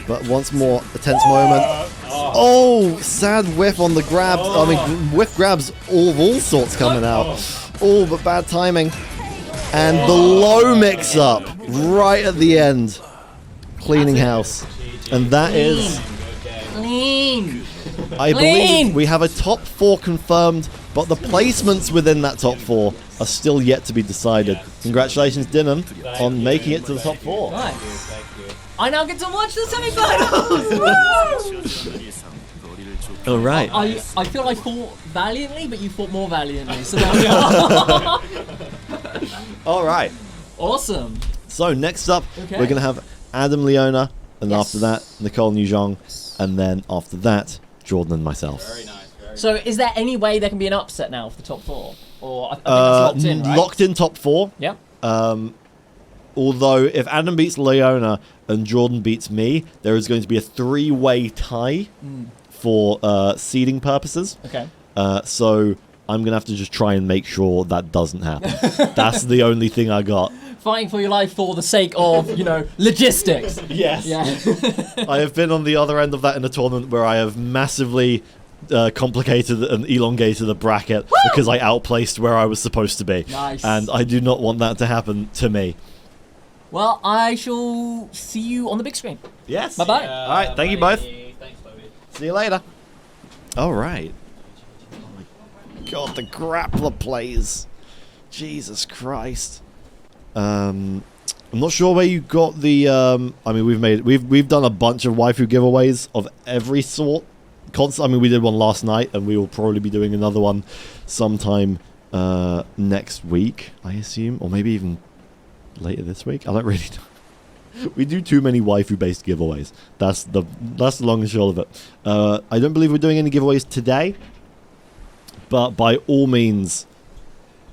But once more, a tense moment. Oh, sad whiff on the grabs. I mean, whiff grabs of all sorts coming out. Oh, but bad timing. And the low mix-up right at the end. Cleaning house. And that is... Clean! I believe we have a top 4 confirmed, but the placements within that top 4 are still yet to be decided. Congratulations, Dinham, on making it to the top 4. Nice. Thank you. I now get to watch the semi-finals! Woo! All right. I feel I fought valiantly, but you fought more valiantly. So there we are. All right. Awesome. So next up, Okay. we're going to have Adam Leona, and Yes. after that, Nicole Nugent, and then after that, Jordan and myself. Very nice. Very So, is there any way there can be an upset now for the top 4? Or I think that's locked in, right? Locked in top 4. Yep. Although, if Adam beats Leona and Jordan beats me, there is going to be a 3-way tie for seeding purposes. Okay. So I'm going to have to just try and make sure that doesn't happen. That's the only thing I got. Fighting for your life for the sake of, logistics. Yes. Yeah. I have been on the other end of that in a tournament where I have massively complicated and elongated the bracket because I outplaced where I was supposed to be. Nice. And I do not want that to happen to me. Well, I shall see you on the big screen. Yes. Bye-bye. All right, thank you both. Thanks, Toby. See you later. All right. Oh my god, the grappler plays. Jesus Christ. I'm not sure where you got the. I mean, we've done a bunch of waifu giveaways of every sort. I mean, we did one last night, and we will probably be doing another one sometime next week, I assume, or maybe even later this week. I don't really know. We do too many waifu-based giveaways. That's the long and short of it. I don't believe we're doing any giveaways today, but by all means,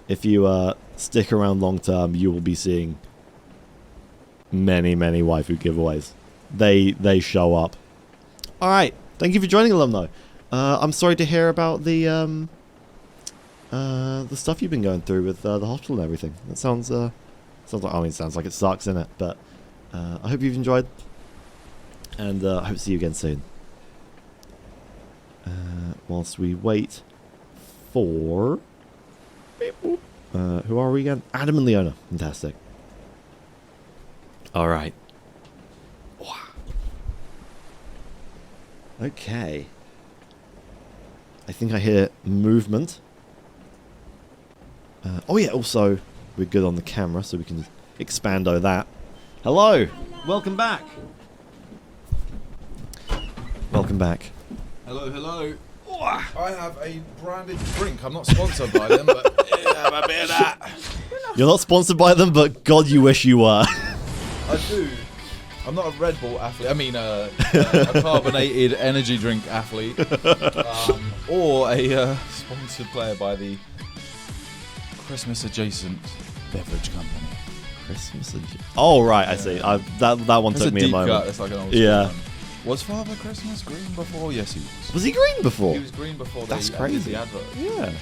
if you stick around long term, you will be seeing many waifu giveaways. They show up. All right, thank you for joining, alumni. I'm sorry to hear about the stuff you've been going through with the hospital and everything. That sounds like, I mean, it sounds like it sucks, innit? But I hope you've enjoyed, and I hope to see you again soon. Whilst we wait for who are we again? Adam and Leona. Fantastic. All right. Okay. I think I hear movement. Oh yeah, also, we're good on the camera, so we can expando that. Hello! Welcome back! Welcome back. Hello. I have a branded drink. I'm not sponsored by them, but have a bit of that. You're not sponsored by them, but God, you wish you were. I do. I'm not a Red Bull athlete. I mean, a carbonated energy drink athlete, or a sponsored player by the Christmas adjacent beverage company. Christmas. Oh right, I see. That one That's took a me a deep moment. cut. It's like an old Yeah. school one. Was Father Christmas green before? Yes, he was. Was he green before? He was green before That's they crazy. did the advert. Yeah.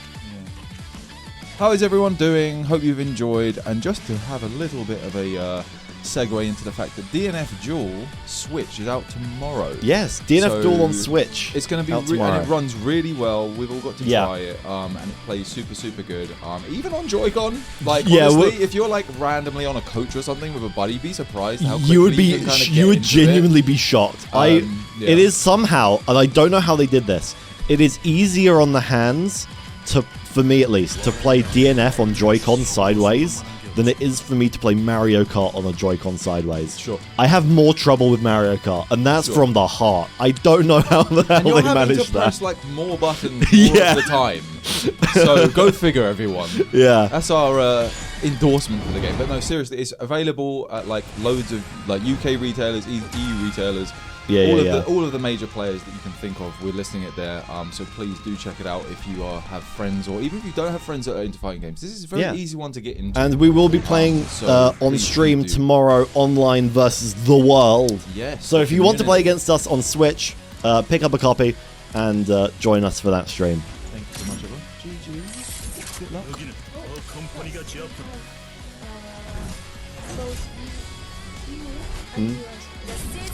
How is everyone doing? Hope you've enjoyed. And just to have a little bit of a segue into the fact that DNF Duel Switch is out tomorrow. Yes, DNF So Duel on Switch. It's going to out be, and tomorrow. it runs really well. We've all got to Yeah. try it, and it plays super good. Even on Joy-Con, like Yeah, honestly, if you're like randomly on a coach or something with a buddy, be surprised how quickly You would be, can kinda get you would into genuinely be shocked. Yeah. It is somehow, and I don't know how they did this. It is easier on the hands for me at least, to play DNF on Joy-Con sideways than it is for me to play Mario Kart on a Joy-Con sideways. Sure. I have more trouble with Mario Kart, and that's Sure. from the heart. I don't know how the hell And you're they having managed to that. press like more buttons more Yeah. of the time. So go figure, everyone. Yeah. That's our endorsement for the game. But no, seriously, it's available at like loads of like UK retailers, EU retailers. All of the major players that you can think of, we're listing it there. So please do check it out if you have friends, or even if you don't have friends that are into fighting games. This is a very easy one to get into. And we will be playing So on please stream do. tomorrow online versus the world. Yes. So the if you want to play community. against us on Switch, pick up a copy and join us for that stream. Thank you so much, everyone. GG. Good luck.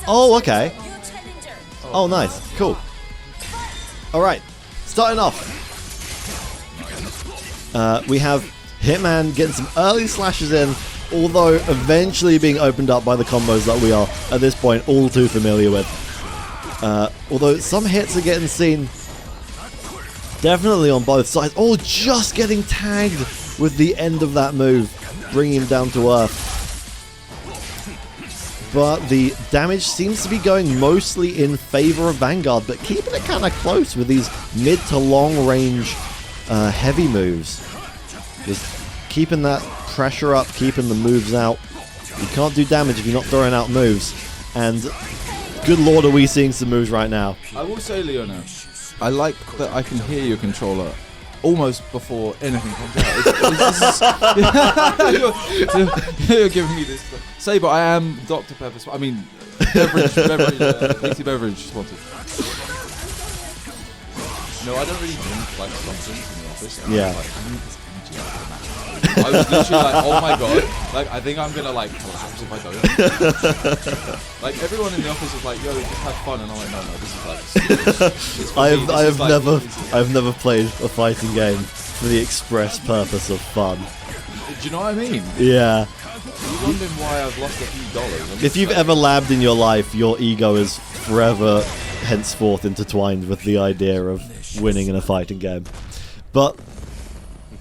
Oh, okay. Oh, nice. Cool. All right. Starting off. We have Hitman getting some early slashes in, although eventually being opened up by the combos that we are, at this point, all too familiar with. Although some hits are getting seen definitely on both sides. Oh, just getting tagged with the end of that move, bringing him down to earth. But the damage seems to be going mostly in favor of Vanguard, but keeping it kind of close with these mid to long range heavy moves. Just keeping that pressure up, keeping the moves out. You can't do damage if you're not throwing out moves. And good lord, are we seeing some moves right now. I will say, Leona, I like that I can hear your controller almost before anything comes out. You're giving me this. Saber, I am Dr. Pepper. I mean, Pixie Beverage sponsored. No, I don't really drink like soft drinks in the office. Yeah. Like, I need this energy after the match. I was literally like, oh my god, like I think I'm gonna like collapse if I don't. Like everyone in the office is like, yo, just have fun, and I'm like, no, this is like. Serious. I've never played a fighting game for the express purpose of fun. Do you know what I mean? Yeah. You're wondering why I've lost a few dollars. If you've ever labbed in your life, your ego is forever henceforth intertwined with the idea of winning in a fighting game. But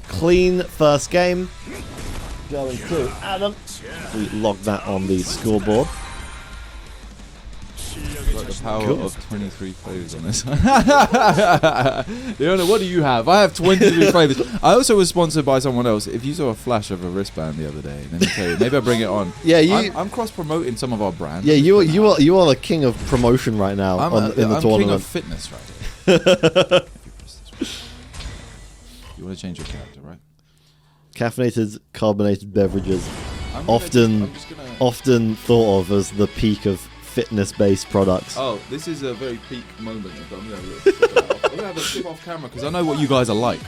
clean first game going to Adam. We log that on the scoreboard. Got the power of 23 flavors on this. Leona, what do you have? I have 23 flavors. I also was sponsored by someone else. If you saw a flash of a wristband the other day, let me tell you, maybe I'll bring it on. Yeah, I'm cross promoting some of our brands. Yeah, you are the king of promotion right now in the I'm tournament. king of fitness right here. You want to change your character, right? Caffeinated, carbonated beverages, I'm often just gonna. often thought of as the peak of fitness-based products. Oh, this is a very peak moment. I'm gonna have a sip off camera because I know what you guys are like.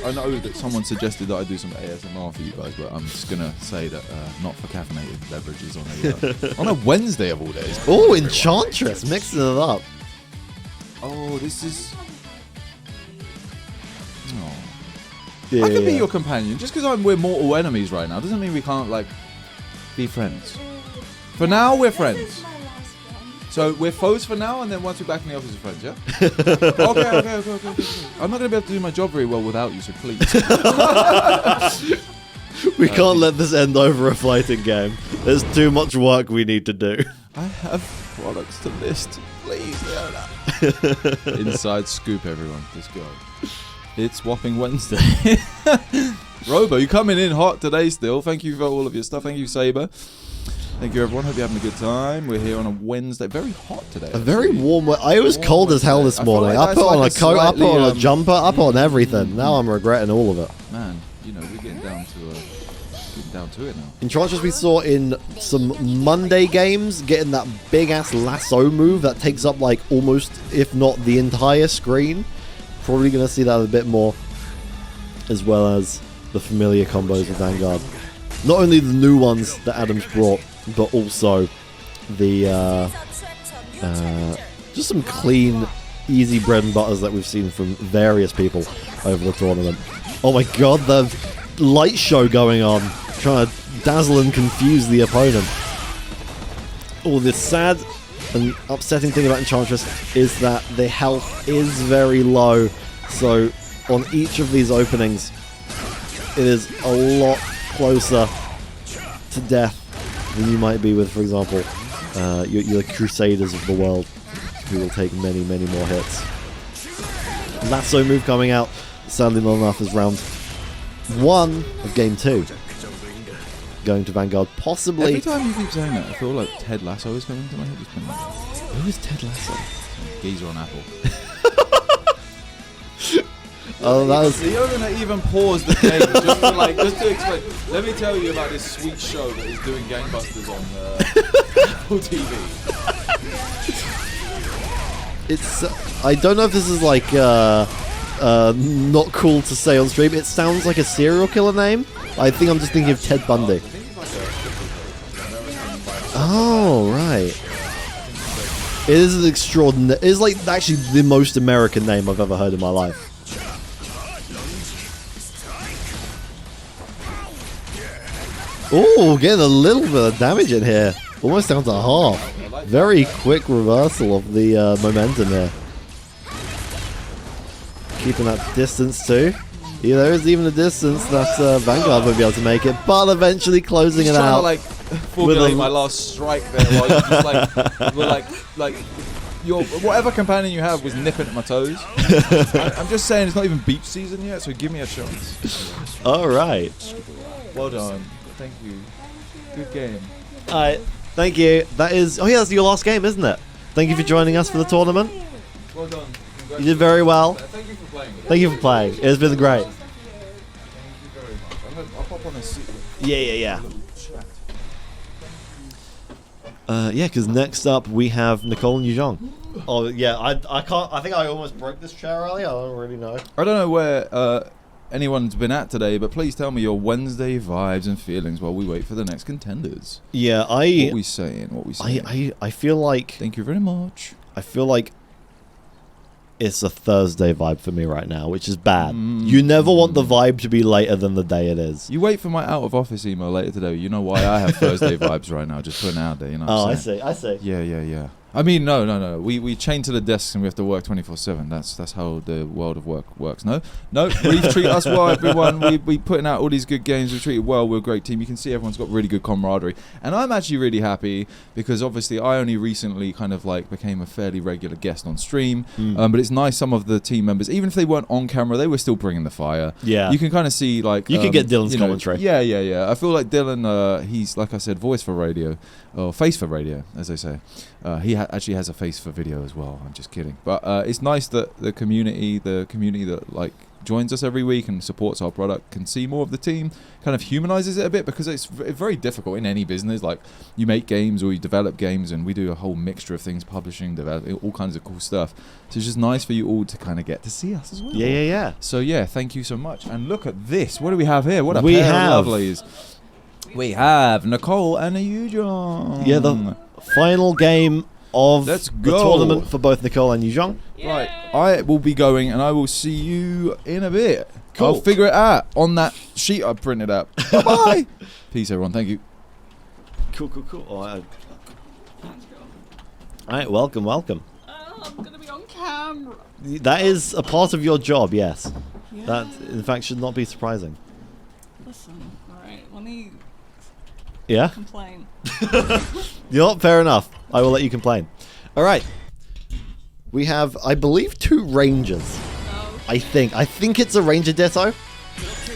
I know that someone suggested that I do some ASMR for you guys, but I'm just gonna say that not for caffeinated beverages on a Wednesday of all days. Oh, Enchantress, mixing it up. Oh, this is. Oh. Yeah, I can be your companion. Just because we're mortal enemies right now doesn't mean we can't like be friends. For now, we're friends. This is my last one. So we're foes for now, and then once we're back in the office, we're friends, yeah? Okay. I'm not going to be able to do my job very well without you, so please. We can't let this end over a fighting game. There's too much work we need to do. I have products to list. Please, Leona. Inside scoop, everyone. Let's go. It's Whopping Wednesday. Robo, you coming in hot today still. Thank you for all of your stuff. Thank you, Saber. Thank you, everyone. Hope you're having a good time. We're here on a Wednesday. Very hot today. A very warm. I was cold as hell this I feel morning. like I that's put on like a coat, I put on a slightly, jumper, I put on everything. Now I'm regretting all of it. Man, you know, we're getting down to it now. Enchantress we saw in some Monday games, getting that big ass lasso move that takes up like almost, if not the entire screen. Probably going to see that a bit more, as well as the familiar combos of Vanguard. Not only the new ones that Adam's brought, but also the just some clean, easy bread and butters that we've seen from various people over the tournament. Oh my god, the light show going on, trying to dazzle and confuse the opponent. Oh, the sad and upsetting thing about Enchantress is that the health is very low, so on each of these openings it is a lot closer to death than you might be with, for example, your Crusaders of the world, who will take many, many more hits. Lasso move coming out, sadly not enough, as round 1 of game 2. Going to Vanguard, possibly. Every time you keep saying that, I feel like Ted Lasso is coming to my head. Who is Ted Lasso? Geezer on Apple. Oh, that was. Leona even paused the game just to explain. Let me tell you about this sweet show that is doing gangbusters on Apple TV. It's. I don't know if this is like not cool to say on stream. It sounds like a serial killer name. I think I'm just thinking of Ted Bundy. Oh right. It is an extraordinary. It is like actually the most American name I've ever heard in my life. Oh, getting a little bit of damage in here. Almost down to half. Very quick reversal of the momentum here. Keeping that distance too. Yeah, there is even a distance that Vanguard won't be able to make it, but eventually closing it out. To, like, formulate my last strike there while you just like were like your whatever companion you have was nipping at my toes. I'm just saying it's not even beach season yet, so give me a chance. All right. Well done. Thank you. Good game. All right. Thank you. That is. Oh yeah, that's your last game, isn't it? Thank you for joining us for the tournament. Well done. You did very well. Thank you for playing. Thank you for playing. It's been great. Thank you very much. I'll pop on a seat. Yeah. Yeah, because next up we have Nicole and Yuzhong. Oh yeah, I can't. I think I almost broke this chair earlier. I don't really know. I don't know where anyone's been at today, but please tell me your Wednesday vibes and feelings while we wait for the next contenders. Yeah, What we saying? I feel like Thank you very much. I feel like it's a Thursday vibe for me right now, which is bad. You never want the vibe to be later than the day it is. You wait for my out of office email later today. You know why I have Thursday vibes right now. Just putting it out there. You know. What I'm saying? I see. Yeah. I mean, no. We chain to the desks and we have to work 24/7. That's how the world of work works. No. We treat us well, everyone. We putting out all these good games. We treat it well. We're a great team. You can see everyone's got really good camaraderie, and I'm actually really happy because obviously I only recently kind of like became a fairly regular guest on stream. But it's nice some of the team members, even if they weren't on camera, they were still bringing the fire. Yeah. You can kind of see like You can get Dylan's commentary. Yeah. I feel like Dylan, he's like I said, voice for radio, or face for radio, as they say. He actually has a face for video as well. I'm just kidding, but it's nice that the community that like joins us every week and supports our product can see more of the team, kind of humanizes it a bit, because it's very difficult in any business. Like, you make games or you develop games, and we do a whole mixture of things: publishing, developing, all kinds of cool stuff. So it's just nice for you all to kind of get to see us as well. Yeah. So yeah, thank you so much. And look at this. What do we have here? What a We pair have- of lovelies. We have Nicole and Yuzhong. Yeah, the final game of Let's the go. tournament for both Nicole and Yuzhong. Right, I will be going, and I will see you in a bit. Cool. I'll figure it out on that sheet I printed out. Bye. Peace, everyone. Thank you. Cool. All right, welcome. Oh, I'm gonna be on camera. That is a part of your job, yes. Yeah. That, in fact, should not be surprising. Listen, alright, let me Yeah? complain. You know what? Fair enough. I will let you complain. All right. We have, I believe, 2 rangers. Oh, I think it's a ranger ditto.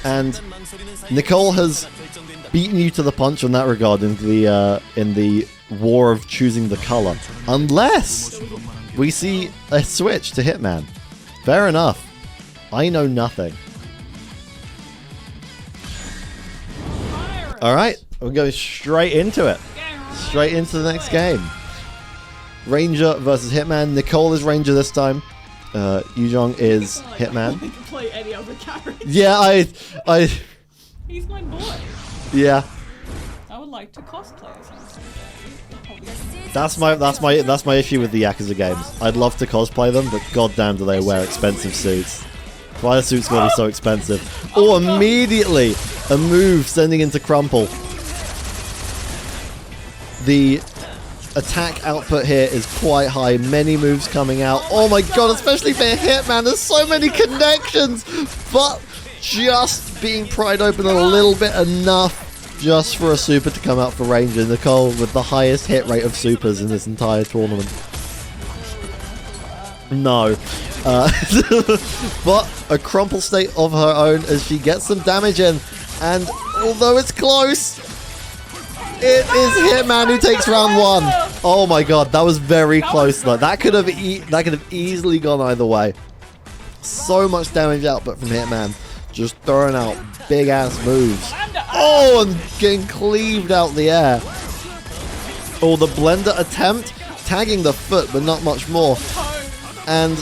And Nicole has beaten you to the punch on that regard in the war of choosing the color. Unless we see a switch to Hitman. Fair enough. I know nothing. virus. All right. We're going straight into it. Gang Straight into the next game. Ranger versus Hitman. Nicole is Ranger this time. Yuzhong is I Hitman. can play any other character. Yeah, I, He's my boy. yeah. I would like to cosplay as him someday. That's my issue with the Yakuza games. I'd love to cosplay them, but goddamn, do they wear expensive suits? Why the suits gonna be so expensive? Oh, immediately a move sending into Crumple. The attack output here is quite high. Many moves coming out. Oh my god, especially for Hitman, there's so many connections, but just being pried open a little bit enough just for a super to come out for Ranger. Nicole with the highest hit rate of supers in this entire tournament. No. But a crumple state of her own as she gets some damage in, and although it's close, it is Hitman who takes round 1. Oh my god, that was very close though. That could have easily gone either way. So much damage output from Hitman, just throwing out big ass moves. Oh, and getting cleaved out the air. Oh, the blender attempt, tagging the foot, but not much more. And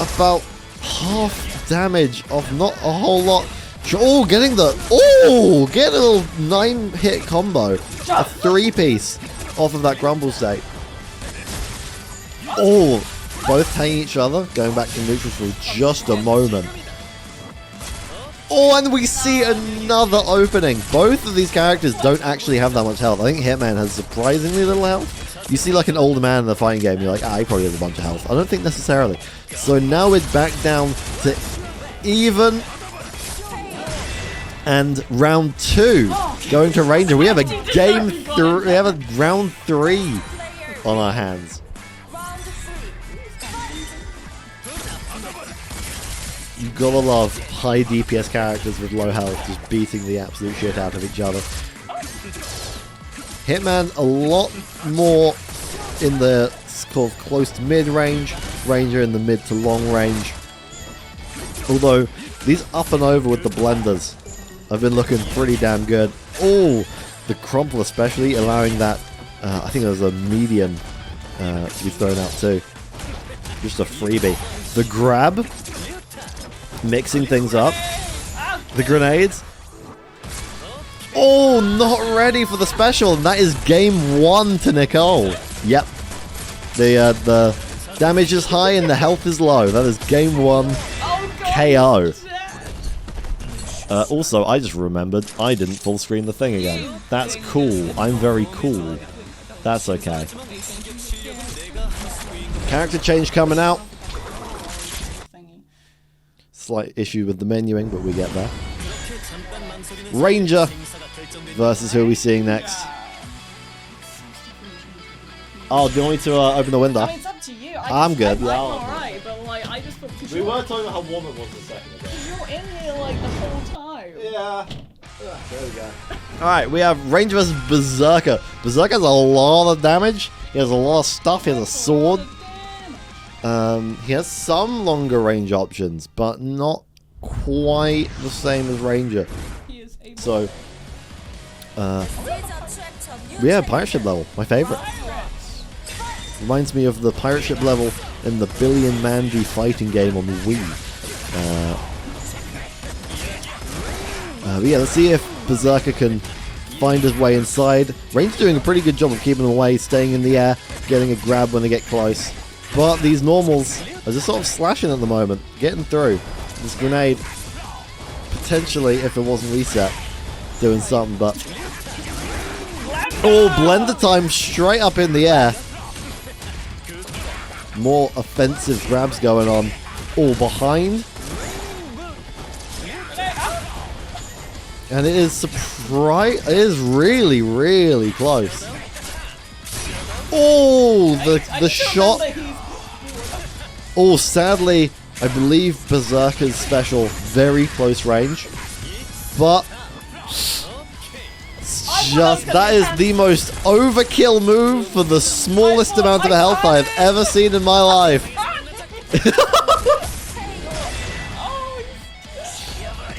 about half damage of not a whole lot. Oh, getting a little 9-hit combo. A 3-piece off of that grumble state. Oh, both tagging each other, going back to neutral for just a moment. Oh, and we see another opening. Both of these characters don't actually have that much health. I think Hitman has surprisingly little health. You see like an older man in the fighting game, you're like, he probably has a bunch of health. I don't think necessarily. So now we're back down to even. And round 2 going to Ranger. We have a round 3 on our hands. You gotta love high DPS characters with low health just beating the absolute shit out of each other. Hitman a lot more in the sort of close to mid range, Ranger in the mid to long range. Although these up and over with the blenders have been looking pretty damn good. Oh, the crumple especially allowing that. I think there was a medium to be thrown out too. Just a freebie. The grab, mixing things up. The grenades. Oh, not ready for the special, and that is game 1 to Nicole. Yep. The damage is high and the health is low. That is game 1 KO. Also, I just remembered I didn't full screen the thing again. That's cool. I'm very cool. That's okay. Character change coming out. Slight issue with the menuing, but we get there. Ranger versus who are we seeing next? Oh, do you want me to open the window? I mean, it's up to you. I'm good. I'm alright, but like, I just thought. We were talking about how warm it was a second ago. You're in here like the whole time. Yeah. There we go. Alright, we have Ranger versus Berserker. Berserker has a lot of damage. He has a lot of stuff. He has a sword. He has some longer range options, but not quite the same as Ranger. He is able So, yeah, pirate ship level, my favorite. Reminds me of the pirate ship level in the Billion Mandy fighting game on the Wii. But yeah, let's see if Berserker can find his way inside. Ranger's doing a pretty good job of keeping him away, staying in the air, getting a grab when they get close. But these normals are just sort of slashing at the moment, getting through. This grenade, potentially, if it wasn't reset, doing something, but... Oh, blender time straight up in the air. More offensive grabs going on. All behind. And it is it is really, really close. Oh, the shot. Oh, sadly, I believe Berserker's special very close range. But that is the most overkill move for the smallest amount of health I have ever seen in my life.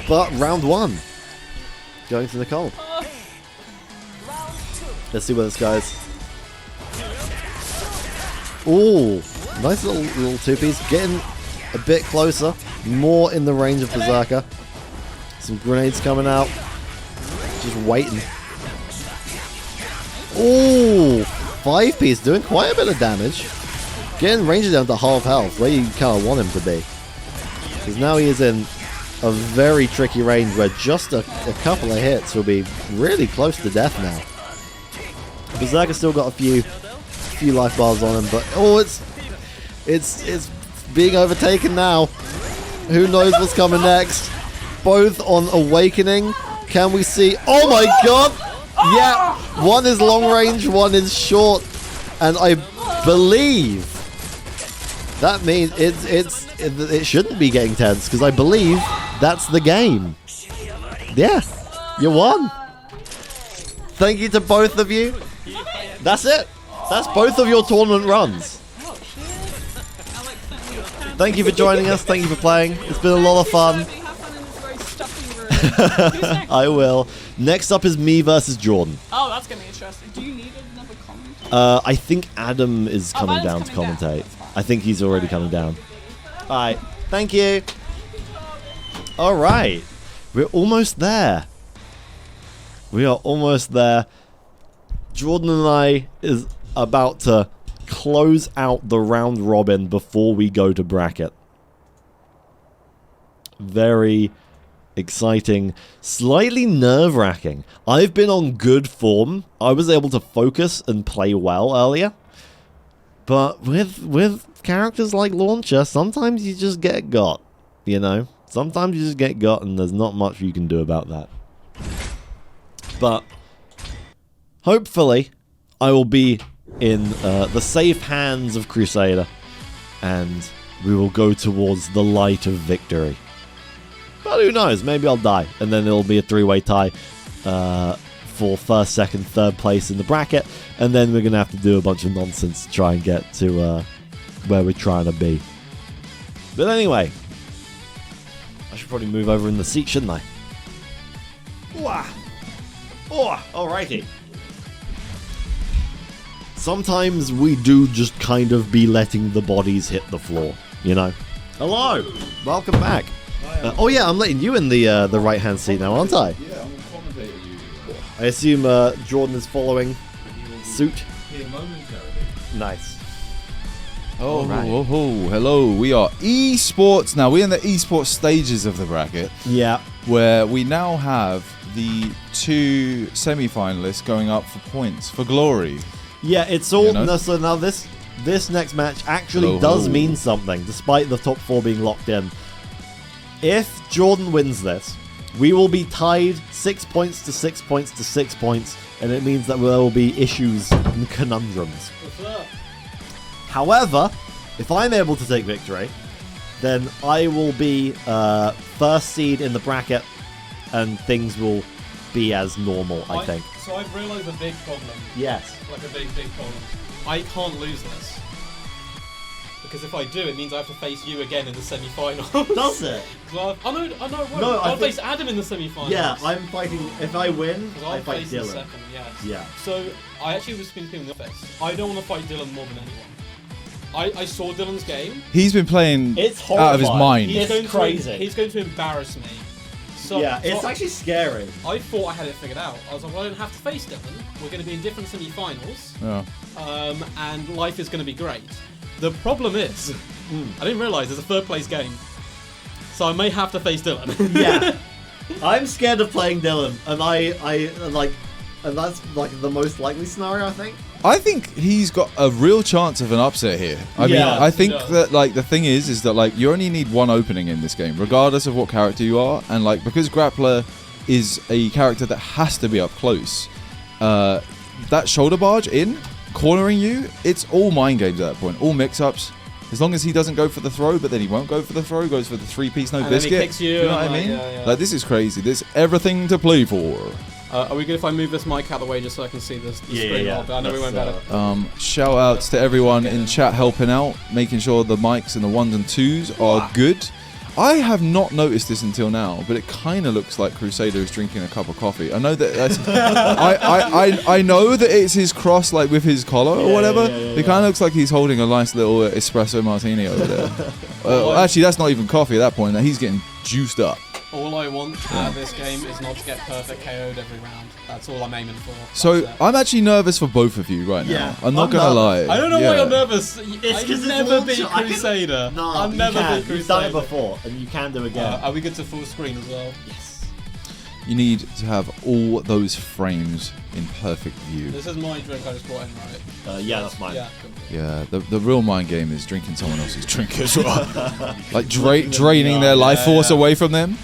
But round 1 going to Nicole. Let's see where this goes. Ooh, nice little two-piece. Getting a bit closer. More in the range of Berserker. Some grenades coming out. Just waiting. Ooh, 5-piece doing quite a bit of damage. Getting Ranger down to half health, where you kind of want him to be. Because now he is in a very tricky range where just a couple of hits will be really close to death now. Berserker's still got a few life bars on him, but oh, it's being overtaken now. Who knows what's coming next? Both on Awakening. Can we see? Oh my god! Yeah, one is long range, one is short, and I believe that means it shouldn't be getting tense because I believe that's the game. Yeah, you won. Thank you to both of you. That's it. That's both of your tournament runs. Thank you for joining us. Thank you for playing. It's been a lot of fun. I will. Next up is me versus Jordan. Oh, that's gonna be interesting. Do you need another comment? I think Adam is coming down to commentate. I think he's already coming down. Alright, thank you. Alright, we're almost there. We are almost there. Jordan and I is about to close out the round robin before we go to bracket. Very exciting, slightly nerve-wracking. I've been on good form. I was able to focus and play well earlier. But with characters like Launcher, sometimes you just get got, you know? Sometimes you just get got and there's not much you can do about that. But hopefully I will be in the safe hands of Crusader and we will go towards the light of victory. But who knows? Maybe I'll die, and then it'll be a three-way tie for first, second, third place in the bracket, and then we're gonna have to do a bunch of nonsense to try and get to where we're trying to be. But anyway, I should probably move over in the seat, shouldn't I? Oh, alrighty. Sometimes we do just kind of be letting the bodies hit the floor, you know? Hello! Welcome back. Oh yeah, I'm letting you in the right-hand seat now, aren't I? Yeah, I'm a commentator. I assume Jordan is following suit. Here momentarily. Nice. Oh, hello. We are esports now. We're in the esports stages of the bracket, Yeah. where we now have the two semi-finalists going up for points for glory. Yeah, it's all... You know? No, so now this next match actually Hello. does mean something, despite the top four being locked in. If Jordan wins this, we will be tied 6 points to 6 points to 6 points, and it means that there will be issues and conundrums. However, if I'm able to take victory, then I will be first seed in the bracket, and things will be as normal, I think. So I've realised a big problem. Yes. Like a big problem. I can't lose this. Because if I do, it means I have to face you again in the semi-finals. Does it? So I know it won't. No, I I'll think- face Adam in the semi-finals. Yeah, I'm fighting... If I win, 'Cause I I'll fight face in Dylan. second, yes. Yeah. So I actually was thinking in the office. I don't want to fight Dylan more than anyone. I saw Dylan's game. He's been playing It's out of his horrifying. mind. It's crazy. He's going to embarrass me. So, Yeah, so it's actually scary. I thought I had it figured out. I was like, well, I don't have to face Dylan. We're going to be in different semi-finals. Yeah. And life is going to be great. The problem is, I didn't realise there's a third place game. So I may have to face Dylan. Yeah. I'm scared of playing Dylan, and I like... And that's like the most likely scenario, I think. I think he's got a real chance of an upset here. I mean, Yeah, I think he does. that like the thing is that like you only need one opening in this game, regardless of what character you are, and like because Grappler is a character that has to be up close, that shoulder barge in cornering you, it's all mind games at that point, all mix-ups. As long as he doesn't go for the throw, but then he won't go for the throw, goes for the three-piece no And then he biscuit. kicks you know what I and, like, mean? yeah. Like this is crazy. There's everything to play for. Are we good if I move this mic out of the way just so I can see the screen? yeah. I know we went better. Shout outs to everyone in chat helping out, making sure the mics and the ones and twos are good. I have not noticed this until now, but it kind of looks like Crusader is drinking a cup of coffee. I know that that's, I know that it's his cross, like with his collar or whatever. It kind of looks like he's holding a nice little espresso martini over there. Actually, that's not even coffee at that point. He's getting juiced up. All I want out of this game is not to get perfect KO'd every round. That's all I'm aiming for. So That's it. I'm actually nervous for both of you right now. Yeah, I'm not I'm gonna lie. nervous. I don't know why you're nervous. It's 'cause I've it's never launch- beat I can- Crusader. No, I've you never can. beat Crusader. You've done it before, and you can do it again. Are we good to full screen as well? Yes. You need to have all those frames in perfect view. This is my drink I just brought in, right? Yeah, that's mine. Yeah. Cool. Yeah, the real mind game is drinking someone else's drink as well. Like draining their life force away from them.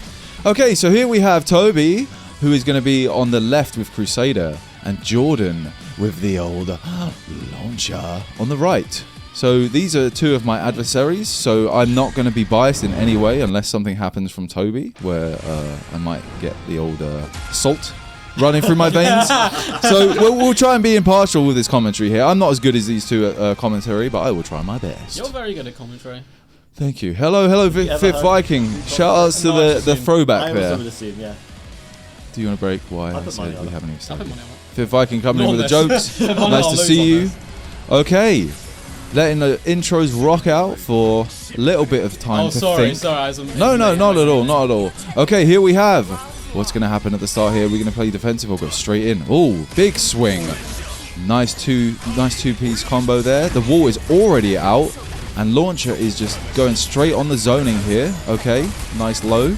Okay, so here we have Toby, who is going to be on the left with Crusader, and Jordan with the old launcher on the right. So these are two of my adversaries, so I'm not going to be biased in any way unless something happens from Toby, where I might get the old salt running through my veins. So we'll try and be impartial with this commentary here. I'm not as good as these two at commentary, but I will try my best. You're very good at commentary. Thank you. Hello, Fifth Viking. Shout outs to the throwback I there. was assume, yeah. Do you want to break why I I put said money we on it. haven't even I put started? money on it. Fifth Viking coming in with the Not jokes. this. Nice I'll to lose see on you. this. Okay. Letting the intros rock out for a little bit of time Oh, to sorry, think. sorry. No, not at all, not at all. Okay, here we have. What's going to happen at the start here? We're going to play defensive or go straight in? Oh, big swing. Nice two-piece combo there. The wall is already out. And Launcher is just going straight on the zoning here. Okay, nice low.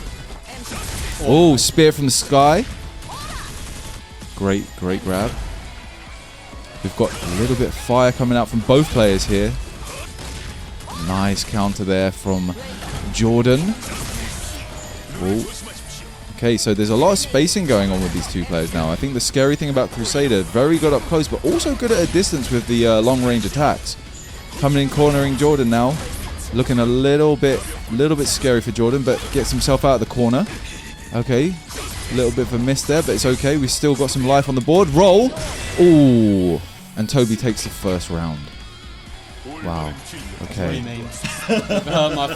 Oh, spear from the sky. Great grab. We've got a little bit of fire coming out from both players here. Nice counter there from Jordan. Oh. Okay, so there's a lot of spacing going on with these two players now. I think the scary thing about Crusader, very good up close, but also good at a distance with the long-range attacks. Coming in, cornering Jordan now. Looking a little bit scary for Jordan, but gets himself out of the corner. Okay, a little bit of a miss there, but it's okay. We've still got some life on the board. Roll. Ooh, and Toby takes the first round. Wow. Okay.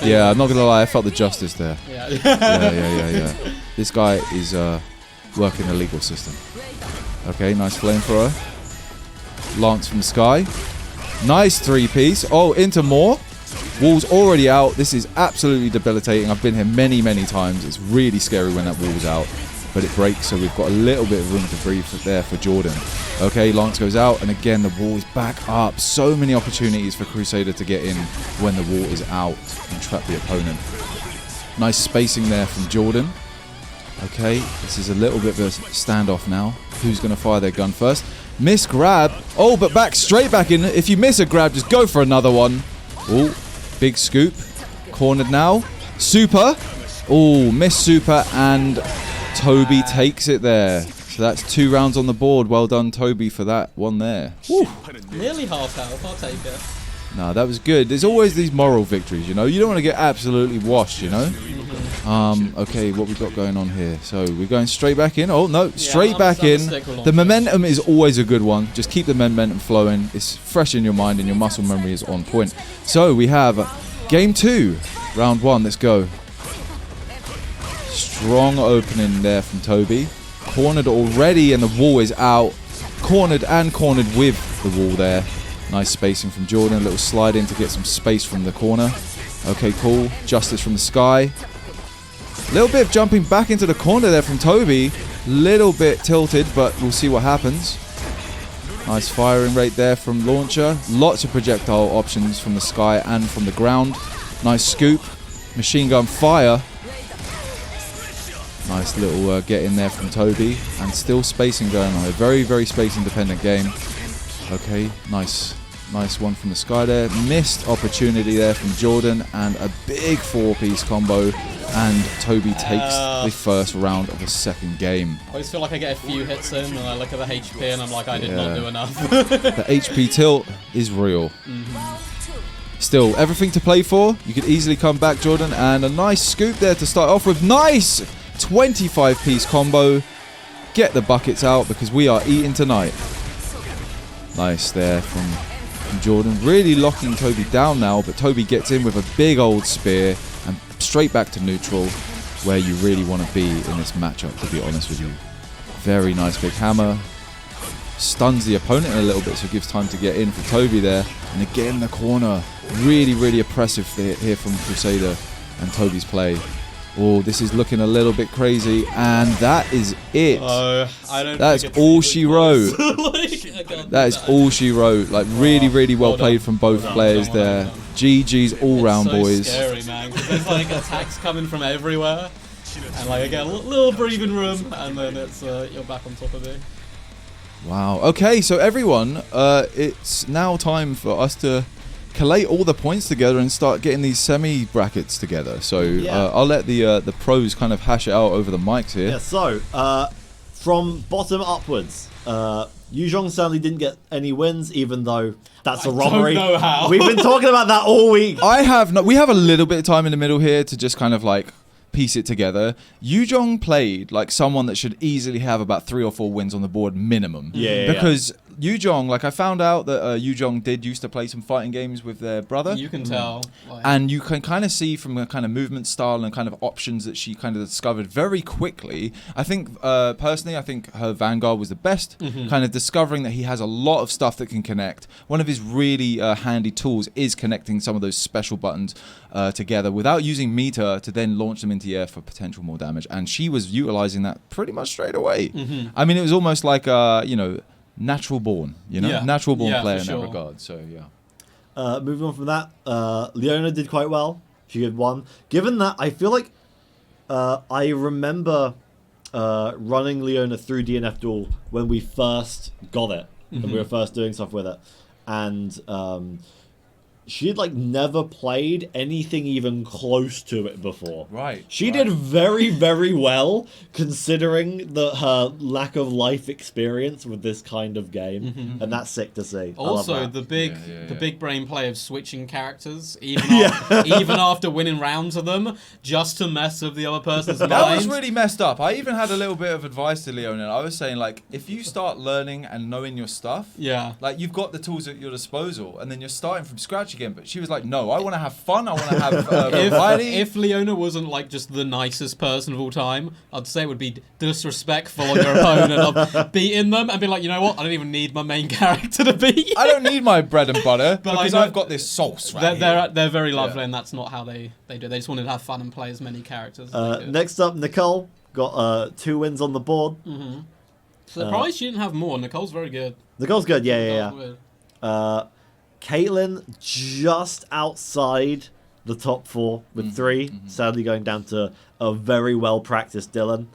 Yeah, I'm not gonna lie. I felt the justice there. Yeah. This guy is working the legal system. Okay, nice flamethrower. Lance from the sky. Nice 3-piece. Oh, into more. Wall's already out. This is absolutely debilitating. I've been here many, many times. It's really scary when that wall's out. But it breaks, so we've got a little bit of room to breathe there for Jordan. Okay, Lance goes out, and again, the wall is back up. So many opportunities for Crusader to get in when the wall is out and trap the opponent. Nice spacing there from Jordan. Okay, this is a little bit of a standoff now. Who's going to fire their gun first? Miss grab. Oh, but straight back in. If you miss a grab, just go for another one. Oh, big scoop. Cornered now. Super. Oh, miss super, and Toby takes it there. So that's 2 rounds on the board. Well done, Toby, for that one there. Woo. Nearly half health. I'll take it. No, that was good. There's always these moral victories, you know. You don't want to get absolutely washed, you know. Okay, what we got going on here? So we're going straight back in. Oh no, straight back in. The momentum is always a good one. Just keep the momentum flowing. It's fresh in your mind and your muscle memory is on point. So we have game 2, round 1. Let's go. Strong opening there from Toby. Cornered already and the wall is out. Cornered with the wall there. Nice spacing from Jordan. A little slide in to get some space from the corner. Okay, cool. Justice from the sky. Little bit of jumping back into the corner there from Toby. Little bit tilted, but we'll see what happens. Nice firing rate there from Launcher. Lots of projectile options from the sky and from the ground. Nice scoop. Machine gun fire. Nice little get in there from Toby. And still spacing going on. A very, very spacing dependent game. Okay, nice one from the sky there. Missed opportunity there from Jordan. And a big 4-piece combo. And Toby takes the first round of the second game. I always feel like I get a few hits in and I look at the HP and I'm like, I did not do enough. The HP tilt is real. Still, everything to play for. You could easily come back, Jordan. And a nice scoop there to start off with. Nice 25-piece combo. Get the buckets out because we are eating tonight. Nice there from Jordan. Really locking Toby down now. But Toby gets in with a big old spear. And straight back to neutral, where you really want to be in this matchup, to be honest with you. Very nice big hammer. Stuns the opponent a little bit, so it gives time to get in for Toby there. And again, the corner. Really, really oppressive here from Crusader and Toby's play. Oh, this is looking a little bit crazy. And that is it. That's all she wrote. That is all she wrote. Like, really, really well played from both players there. GG's all round, boys. It's so scary, man, because there's like attacks coming from everywhere, and like I get a little breathing room, and then it's you're back on top of it. Wow. Okay, so everyone, it's now time for us to collate all the points together and start getting these semi brackets together. So I'll let the pros kind of hash it out over the mics here. Yeah. So from bottom upwards, Yuzhong certainly didn't get any wins, even though that's a robbery. Don't know how. We've been talking about that all week. We have a little bit of time in the middle here to just kind of like piece it together. Yuzhong played like someone that should easily have about 3 or 4 wins on the board minimum. Because Yuzhong, like I found out that Yuzhong did used to play some fighting games with their brother. You can tell. And you can kind of see from the kind of movement style and kind of options that she kind of discovered very quickly. I think, personally, I think her Vanguard was the best. Kind of discovering that he has a lot of stuff that can connect. One of his really handy tools is connecting some of those special buttons together without using meter to then launch them into the air for potential more damage. And she was utilizing that pretty much straight away. I mean, it was almost like, natural born, natural born player in that regard. So moving on from that, Leona did quite well. She did 1. Given that, I feel like I remember running Leona through DNF Duel when we first got it, when we were first doing stuff with it, and she had like never played anything even close to it before. Right. She did very, very well considering her lack of life experience with this kind of game, and that's sick to see. I love Also, that. the big Yeah. the big brain play of switching characters, even Yeah. even after winning rounds of them, just to mess with the other person's mind. That was really messed up. I even had a little bit of advice to Leona. I was saying, like, if you start learning and knowing your stuff, Yeah. like, you've got the tools at your disposal, and then you're starting from scratch again. But she was like, no, I want to have fun. I want to have variety. If Leona wasn't like just the nicest person of all time, I'd say it would be disrespectful on your opponent of beating them and be like, you know what? I don't even need my main character to beat you. I don't need my bread and butter But, because like, I've got this sauce right They're very lovely, Yeah. and that's not how they do. They just wanted to have fun and play as many characters. as they could. Next up, Nicole got 2 wins on the board. Surprised she didn't have more. Nicole's very good. Nicole's good, yeah. Nicole's good. Caitlyn just outside the top 4 with 3, sadly going down to a very well practiced Dylan.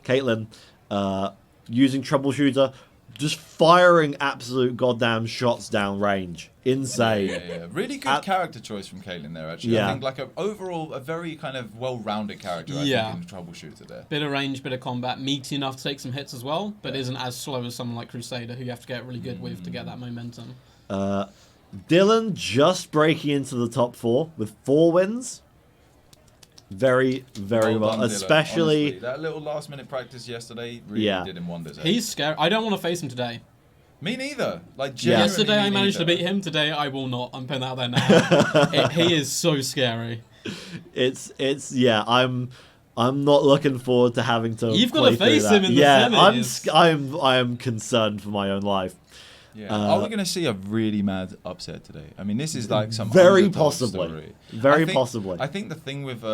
Caitlyn using troubleshooter, just firing absolute goddamn shots down range. Insane. Yeah. Really good character choice from Caitlyn there, actually. Yeah. I think, like, overall, a very kind of well-rounded character, I Yeah. think, in the troubleshooter there. Bit of range, bit of combat, meaty enough to take some hits as well, but isn't as slow as someone like Crusader, who you have to get really good with to get that momentum. Dylan just breaking into the top 4 with 4 wins. Very, very well. done, Dylan, Especially... honestly. That little last-minute practice yesterday really Yeah. did him wonders. He's scary. I don't want to face him today. Me neither. Like, Yeah. genuinely Yesterday I me managed to neither. beat him. Today I will not. I'm putting that out there now. He is so scary. It's I'm not looking forward to having to. You've play gotta face through that. him in the yeah, semis. I'm concerned for my own life. Yeah. Are we going to see a really mad upset today? I mean, this is like some Very underdog possibly. story. Very possibly. I think the thing with,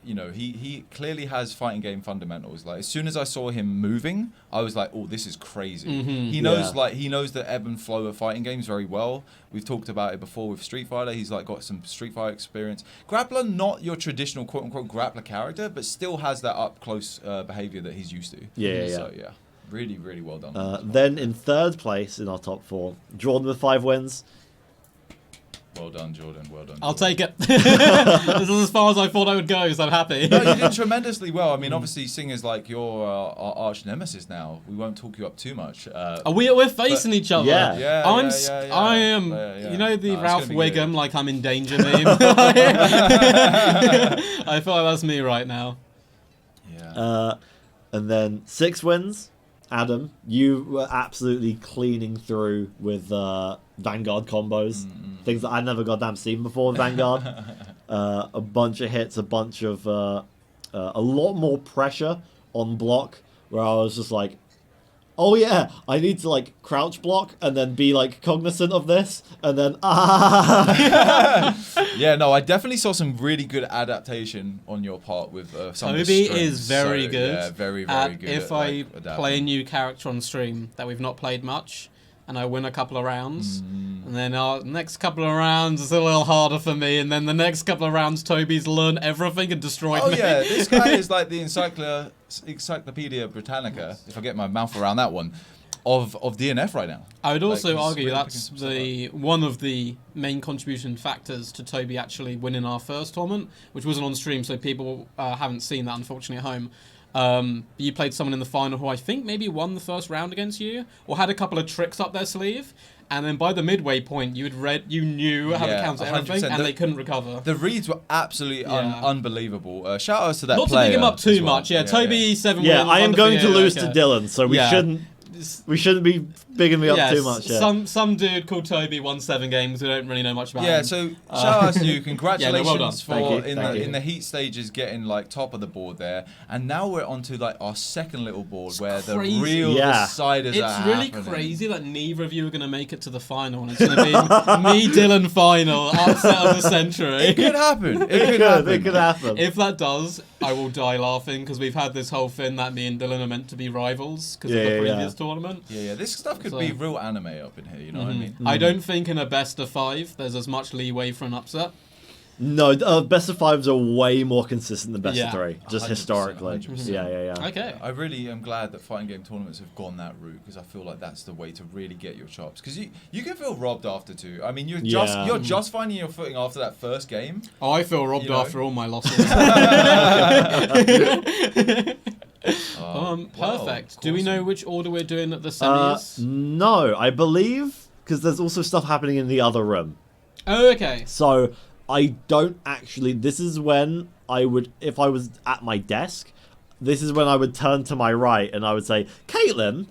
he clearly has fighting game fundamentals. Like, as soon as I saw him moving, I was like, oh, this is crazy. He knows, he knows the ebb and flow of fighting games very well. We've talked about it before with Street Fighter. He's like got some Street Fighter experience. Grappler, not your traditional quote unquote grappler character, but still has that up close behavior that he's used to. Yeah. So yeah. Really, really well done. Then in 3rd place in our top 4, Jordan with 5 wins. Well done, Jordan. Well done. I'll Jordan. take it. This is as far as I thought I would go, so I'm happy. No, you did tremendously well. I mean, obviously, seeing as like your our arch nemesis now, we won't talk you up too much. We're facing each other. Yeah. I am. Yeah. You know the No, it's Ralph gonna be Wiggum, good. like I'm in danger meme. I feel like that's me right now. Yeah. And then 6 wins. Adam, you were absolutely cleaning through with Vanguard combos. Things that I'd never goddamn seen before with Vanguard. A bunch of hits, a bunch of... a lot more pressure on block, where I was just like, oh yeah, I need to like crouch block and then be like cognizant of this, and then Yeah, no, I definitely saw some really good adaptation on your part with some of the Toby strings. is very So, good. Yeah, very, very good. If at, I like, adapting. play a new character on stream that we've not played much, and I win a couple of rounds, and then our next couple of rounds is a little harder for me, and then the next couple of rounds Toby's learned everything and destroyed Oh me. yeah, this guy is like the Encyclopedia Britannica, if I get my mouth around that one, of DNF right now. I would also Like, he's argue really that's picking some one of the main contribution factors to Toby actually winning our first tournament, which wasn't on stream, so people haven't seen that unfortunately at home. You played someone in the final who I think maybe won the first round against you, or had a couple of tricks up their sleeve, and then by the midway point you knew how to Yeah, counter everything, 100%. and they couldn't recover. The reads were absolutely Yeah. unbelievable. Shout outs to that Not to player big him up as too well. much, yeah. Toby 7 yeah, wins. I am wonderful, going to yeah, lose okay. to Dylan, so we Yeah. shouldn't be bigging me up Yes, too much. Yeah. Some dude called Toby won 7 games. We don't really know much about Yeah, him. so shout out to you. Congratulations well done. for Thank you, thank you. in the heat stages getting like top of the board there, and now we're onto like our second little board where crazy. the real Yeah. deciders It's are really happening. crazy that neither of you are going to make it to the final, and it's going to be me, Dylan, final, upset of the century. It could happen. It could It happen. could happen. If that does, I will die laughing, because we've had this whole thing that me and Dylan are meant to be rivals because Yeah, of the yeah, previous yeah. tournament. Yeah, this stuff could So- be real anime up in here. You know what I mean? I don't think in a best of 5 there's as much leeway for an upset. No, best of fives are way more consistent than best Yeah. of three, just 100%, historically. 100%. Yeah. Okay. I really am glad that fighting game tournaments have gone that route because I feel like that's the way to really get your chops. Because you can feel robbed after two. I mean, you're just finding your footing after that first game. Oh, I feel robbed You know? after all my losses. Perfect. Do we know which order we're doing at the semis? No, I believe because there's also stuff happening in the other room. Oh, okay. So I don't actually. This is when I would, if I was at my desk, this is when I would turn to my right and I would say, Caitlin,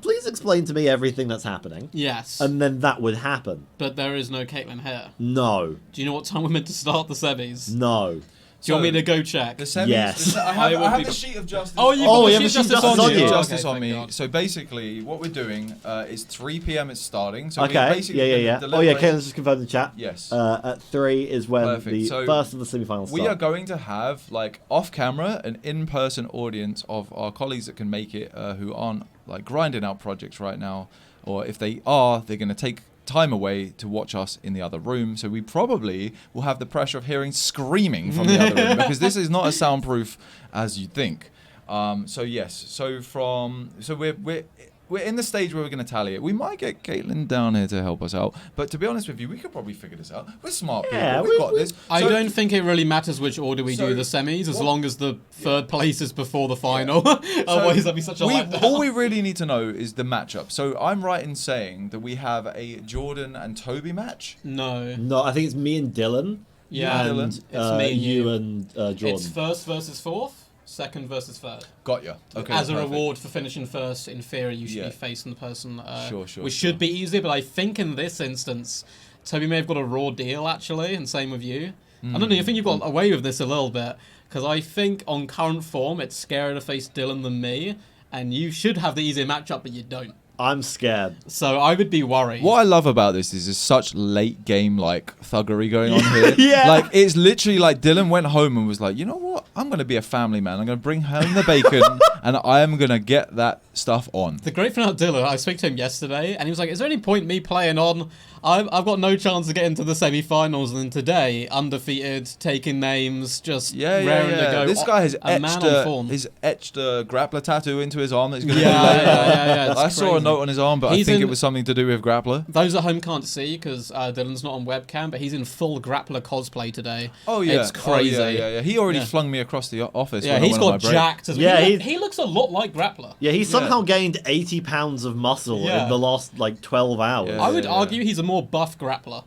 please explain to me everything that's happening. Yes. And then that would happen. But there is no Caitlin here. No. Do you know what time we're meant to start the semis? No. Do you want me to go check? The semis. Yes. I have a sheet of justice. Oh, you've Oh, got yeah, the but Chief she's Justice just on on you. you. Justice Okay, on me. thank God. So basically, what we're doing is 3 p.m. it's starting. So Okay. we're basically Yeah. gonna Oh, yeah. deliberate- Caitlin's just confirmed in the chat. Yes. At 3 is when Perfect. the So first of the semi-finals We start. are going to have, like, off-camera, an in-person audience of our colleagues that can make it, who aren't, like, grinding out projects right now. Or if they are, they're going to take time away to watch us in the other room. So we probably will have the pressure of hearing screaming from the other room because this is not as soundproof as you think. So yes. So we're in the stage where we're going to tally it. We might get Caitlin down here to help us out. But to be honest with you, we could probably figure this out. We're smart Yeah, people. We've got this. I So- don't think it really matters which order we So, do the semis, as what- long as the third place is before the final. Otherwise, that'd be such a letdown. all we really need to know is the matchup. So I'm right in saying that we have a Jordan and Toby match. No. No, I think it's me and Dylan. Yeah, And Dylan. It's me and you you. and Jordan. It's first versus fourth, second versus third. Got ya. Okay. As a perfect. reward for finishing first, in theory, you should Yeah. be facing the person. Sure, which should be easier, but I think in this instance, Toby may have got a raw deal, actually, and same with you. I don't know, I think you've got away with this a little bit, because I think on current form, it's scarier to face Dylan than me, and you should have the easier matchup, but you don't. I'm scared. So I would be worried. What I love about this is there's such late game like thuggery going on here. Yeah. Like it's literally like Dylan went home and was like, you know what? I'm gonna be a family man. I'm gonna bring home the bacon and I am gonna get that stuff on. The great thing about Dylan, I spoke to him yesterday, and he was like, is there any point me playing on? I've got no chance to get into the semi-finals, and then today, undefeated, taking names, just raring to go. This guy has a man on form. etched a grappler tattoo into his arm that he's gonna Yeah, do later. yeah, it's I saw a crazy. note on his arm, but He's I think in- it was something to do with grappler. Those at home can't see because Dylan's not on webcam, but he's in full grappler cosplay today. Oh yeah, It's crazy. Oh, yeah. He already Yeah. flung me across the office. Yeah, when I he's went on my got break. jacked as well. Yeah, He looks a lot like grappler. Yeah, he somehow gained 80 pounds of muscle Yeah. in the last, 12 hours. Yeah. I would argue he's a more buff grappler,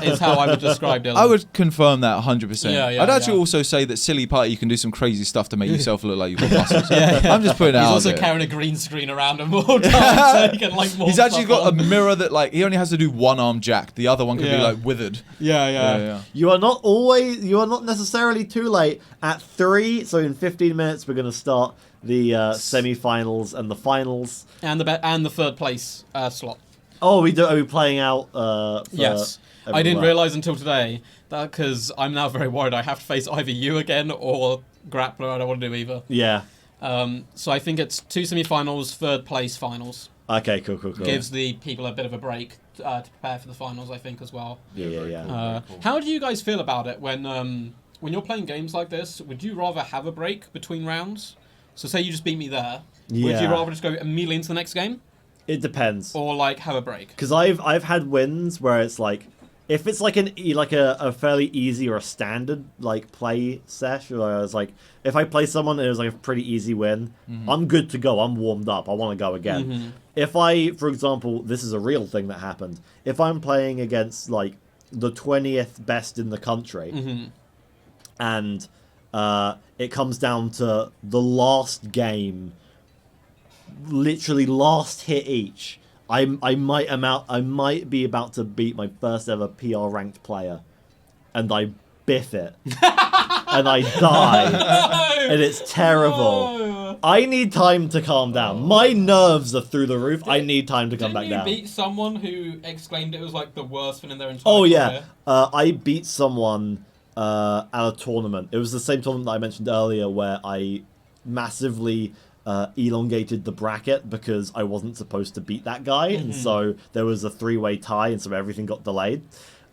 is how I would describe Dylan. I would confirm that 100%. Yeah, I'd actually yeah. also say that silly party, you can do some crazy stuff to make yourself look like you've got muscles. I'm just putting it He's out also there. carrying a green screen around him all the time, so he can more He's actually stuff got a on. mirror that he only has to do one arm jacked. The other one can be Yeah. withered. Yeah. You are not necessarily too late. At 3, so in 15 minutes, we're going to start the semi-finals and the finals. And the third place slot. Oh, are we playing out? Yes. I didn't everywhere? realise until today that because I'm now very worried I have to face either you again or grappler. I don't want to do either. Yeah. So I think it's 2 semi-finals, third place finals. Okay, cool. Gives the people a bit of a break to prepare for the finals, I think, as well. Yeah. How do you guys feel about it when you're playing games like this? Would you rather have a break between rounds? So say you just beat me there. Would you Yeah. rather just go immediately into the next game? It depends. Or have a break? Because I've had wins where it's if it's a fairly easy or a standard play sesh, or it's if I play someone and it was a pretty easy win, I'm good to go. I'm warmed up. I want to go again. If I, for example, this is a real thing that happened. If I'm playing against the 20th best in the country, and it comes down to the last game, literally last hit each. I might be about to beat my first ever PR ranked player, and I biff it, and I die, and it's terrible. No. I need time to calm down. My nerves are through the roof. I need time to come back Didn't down. you beat someone who exclaimed it was the worst thing in their entire Oh career? yeah, I beat someone at a tournament. It was the same tournament that I mentioned earlier, where I massively elongated the bracket because I wasn't supposed to beat that guy, and so there was a 3-way tie, and so everything got delayed.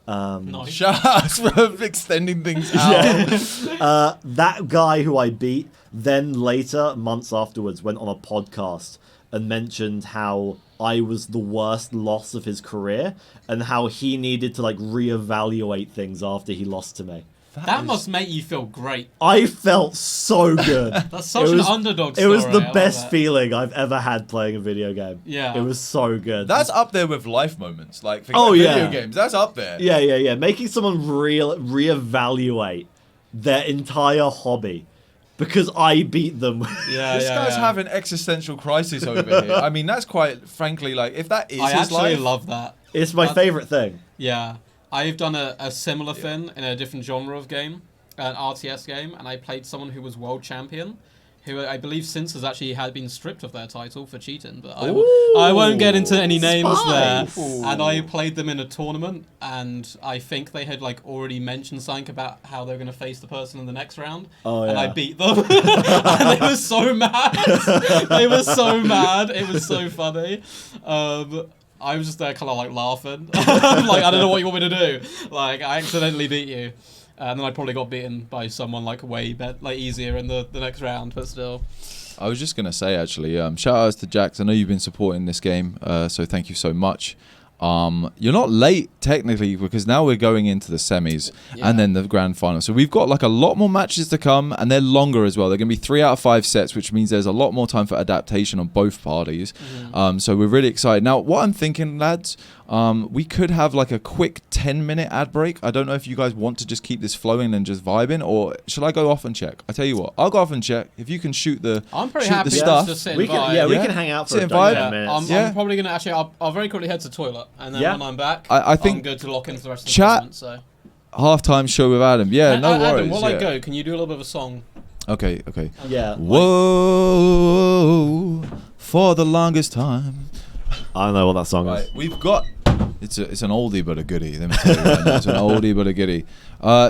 Nice. Shout out for extending things out. That guy who I beat then later, months afterwards, went on a podcast and mentioned how I was the worst loss of his career and how he needed to like reevaluate things after he lost to me. That must make you feel great. I felt so good. That's such an underdog story. It was the I love best that. feeling I've ever had playing a video game. Yeah. It was so good. That's up there with life moments. Like, forget Oh, yeah. video games. That's up there. Yeah. Making someone reevaluate their entire hobby because I beat them. This guy's having existential crisis over here. I mean, that's quite frankly, like, if that is I his actually life, love that. It's my favorite thing. Yeah. I've done a similar thing in a different genre of game, an RTS game, and I played someone who was world champion, who I believe since had been stripped of their title for cheating, but I won't get into any names Spice. there. And I played them in a tournament, and I think they had like already mentioned something about how they were going to face the person in the next round, and I beat them. And they were so mad. They were so mad. It was so funny. I was just there kind of like laughing. Like, I don't know what you want me to do. Like, I accidentally beat you. And then I probably got beaten by someone like way easier in the next round, but still. I was just going to say, actually, shout outs to Jax. I know you've been supporting this game, so thank you so much. You're not late, technically, because now we're going into the semis and then the grand final. So we've got like a lot more matches to come, and they're longer as well. They're going to be 3 out of 5 sets, which means there's a lot more time for adaptation on both parties. So we're really excited. Now, what I'm thinking, lads, we could have like a quick 10-minute ad break. I don't know if you guys want to just keep this flowing and just vibing, or should I go off and check? I tell you what, I'll go off and check. If you can shoot the I'm pretty shoot happy the to stuff. just sit and We vibe. can, we can hang out for Sit a and vibe. 10 minutes. I'm probably going to actually, I'll very quickly head to the toilet, and then when I'm back, I think I'm good to lock into the rest of the chat- tournament. So. Halftime show with Adam. Yeah, no worries. Adam, while I yeah. go, can you do a little bit of a song? Okay. Yeah. Whoa, for the longest time. I don't know what that song Right, is. we've got. It's an oldie but a goodie. Let me tell you right now. It's an oldie but a goodie.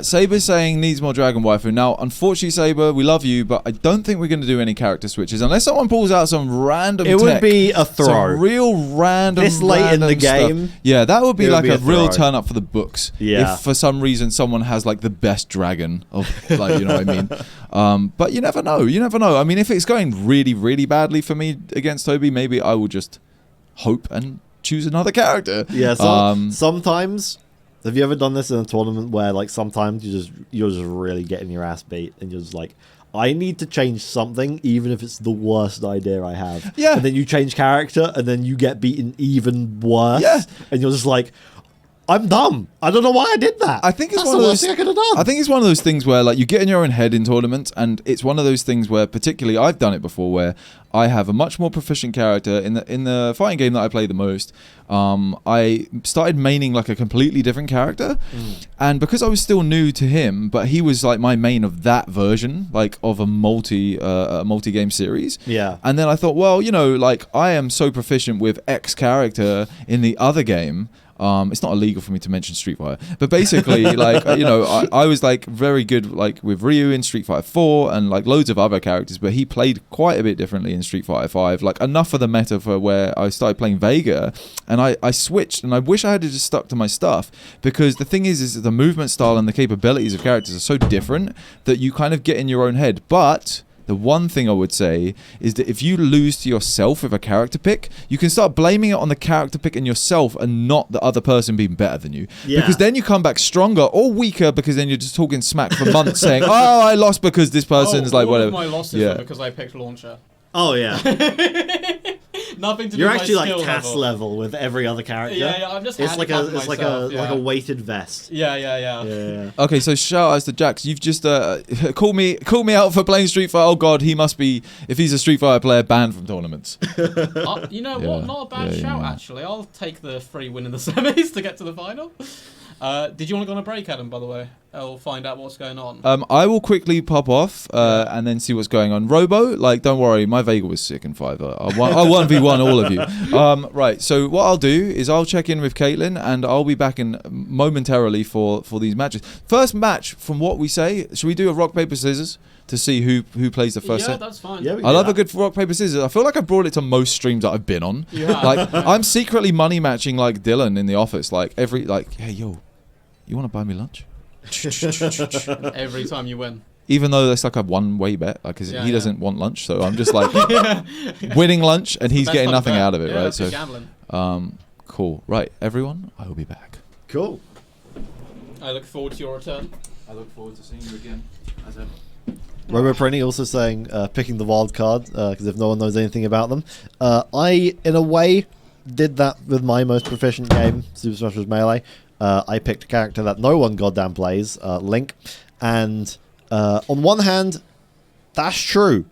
Saber's saying needs more Dragon Waifu. Now, unfortunately, Saber, we love you, but I don't think we're going to do any character switches unless someone pulls out some random. It would tech, be a throw. Some real random. This late in the random stuff. game, Yeah, that would be like a real throw. turn up for the books. Yeah. If for some reason someone has like the best dragon of, like, you know what I mean. But you never know. You never know. I mean, if it's going really, really badly for me against Toby, maybe I will just hope and choose another character. Yeah, sometimes. Have you ever done this in a tournament where like sometimes you're just really getting your ass beat and you're just like, I need to change something even if it's the worst idea I have. Yeah. And then you change character and then you get beaten even worse. Yeah. And you're just like, I'm dumb. I don't know why I did that. I think it's That's one the of worst those. thing I could have done. I think it's one of those things where like you get in your own head in tournaments, and it's one of those things where, particularly, I've done it before, where I have a much more proficient character in the fighting game that I play the most. I started maining like a completely different character, and because I was still new to him, but he was like my main of that version, like of a multi game series. Yeah. And then I thought, well, you know, like I am so proficient with X character in the other game. It's not illegal for me to mention Street Fighter, but basically, like, you know, I was like very good like with Ryu in Street Fighter 4 and like loads of other characters, but he played quite a bit differently in Street Fighter 5. Like enough of the meta for where I started playing Vega, and I switched, and I wish I had just stuck to my stuff, because the thing is the movement style and the capabilities of characters are so different that you kind of get in your own head. But the one thing I would say is that if you lose to yourself with a character pick, you can start blaming it on the character pick and yourself and not the other person being better than you. Yeah. Because then you come back stronger or weaker, because then you're just talking smack for months saying, oh, I lost because this person's like all whatever. of my losses were because I picked launcher. Oh, yeah. Nothing to You're do actually with my like skill CAS level with every other character. Yeah, I'm just It's like a myself, like a weighted vest. Yeah. Yeah. Okay, so shout outs to Jax. You've just called me out for playing Street Fighter. Oh God, he must be, if he's a Street Fighter player, banned from tournaments. You know Yeah. what? Not a bad shout, actually. I'll take the free win in the semis to get to the final. Did you want to go on a break, Adam, by the way? I'll find out what's going on. I will quickly pop off and then see what's going on. Robo, like, don't worry, my Vega was sick in 5. I'll 1v1 all of you. Right, so what I'll do is I'll check in with Caitlin, and I'll be back in momentarily for these matches. First match, from what we say, should we do a rock, paper, scissors to see who plays the first yeah, set? that's fine. Yeah, we I can love do a good rock, paper, scissors. I feel like I brought it to most streams that I've been on. Yeah. Like, I'm secretly money matching like Dylan in the office. Like, hey, yo, you want to buy me lunch? Every time you win. Even though that's like a one-way bet, like 'cause Yeah, he yeah. doesn't want lunch, so I'm just like winning lunch, and he's Best getting kind of nothing bet. out of it, Yeah, right? that's So, good gambling. cool. Right, everyone, I will be back. Cool. I look forward to your return. I look forward to seeing you again, as ever. Robo Prenny also saying picking the wild card because if no one knows anything about them, I in a way did that with my most proficient game, Super Smash Bros. Melee. I picked a character that no one goddamn plays, Link, and on one hand, that's true.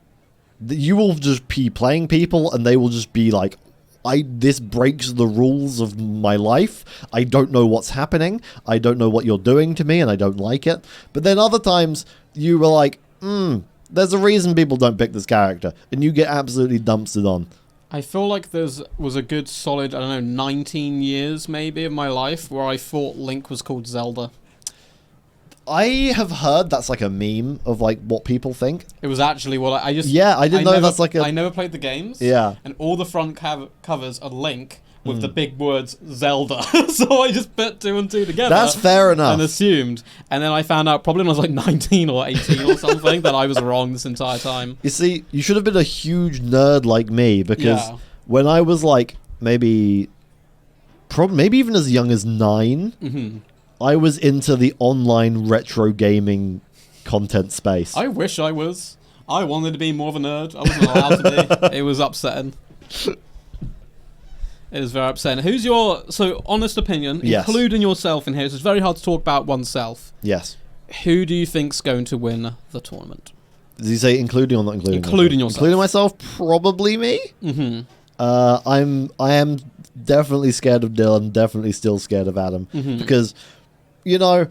You will just be playing people, and they will just be like, this breaks the rules of my life. I don't know what's happening. I don't know what you're doing to me, and I don't like it. But then other times, you were like, there's a reason people don't pick this character, and you get absolutely dumpstered on. I feel like was a good solid, I don't know, 19 years maybe of my life where I thought Link was called Zelda. I have heard that's like a meme of like what people think. It was actually what I just... Yeah, I didn't know never, that's like a... I never played the games. Yeah. And all the front covers are Link with the big words Zelda. So I just put two and two together. That's fair enough. And assumed. And then I found out probably when I was like 19 or 18 or something that I was wrong this entire time. You see, you should have been a huge nerd like me because Yeah. when I was like maybe even as young as 9, I was into the online retro gaming content space. I wish I was. I wanted to be more of a nerd. I wasn't allowed to be. It was upsetting. It was very upsetting. Who's your, so honest opinion, Yes. including yourself in here, so it's very hard to talk about oneself. Yes. Who do you think's going to win the tournament? Does he say including or not including? Including myself? yourself. Including myself, probably me. I am definitely scared of Dylan. Definitely still scared of Adam because, you know,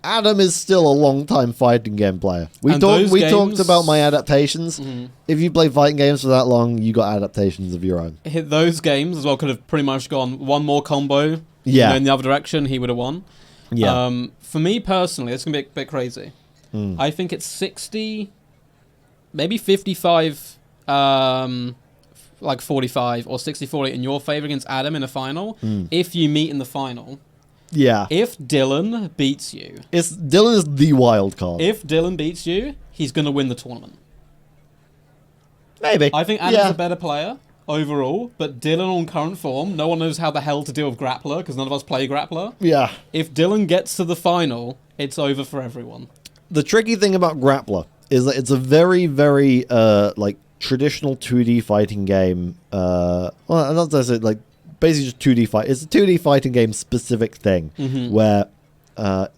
Adam is still a long-time fighting game player. We And talked. those We games- talked about my adaptations. If you play fighting games for that long, you got adaptations of your own. Hit those games as well could have pretty much gone one more combo. Yeah. In the other direction, he would have won. Yeah. For me personally, it's going to be a bit crazy. I think it's 60, maybe 55, like 45 or 60-40 in your favor against Adam in a final. If you meet in the final. Yeah. If Dylan beats you, Dylan is the wild card. if Dylan beats you, he's going to win the tournament. Maybe. I think Adam's Yeah. a better player overall, but Dylan on current form, no one knows how the hell to deal with Grappler because none of us play Grappler. Yeah. If Dylan gets to the final, it's over for everyone. The tricky thing about Grappler is that it's a very, very like traditional 2D fighting game. Well, not to say like basically just 2D fight. It's a 2D fighting game specific thing where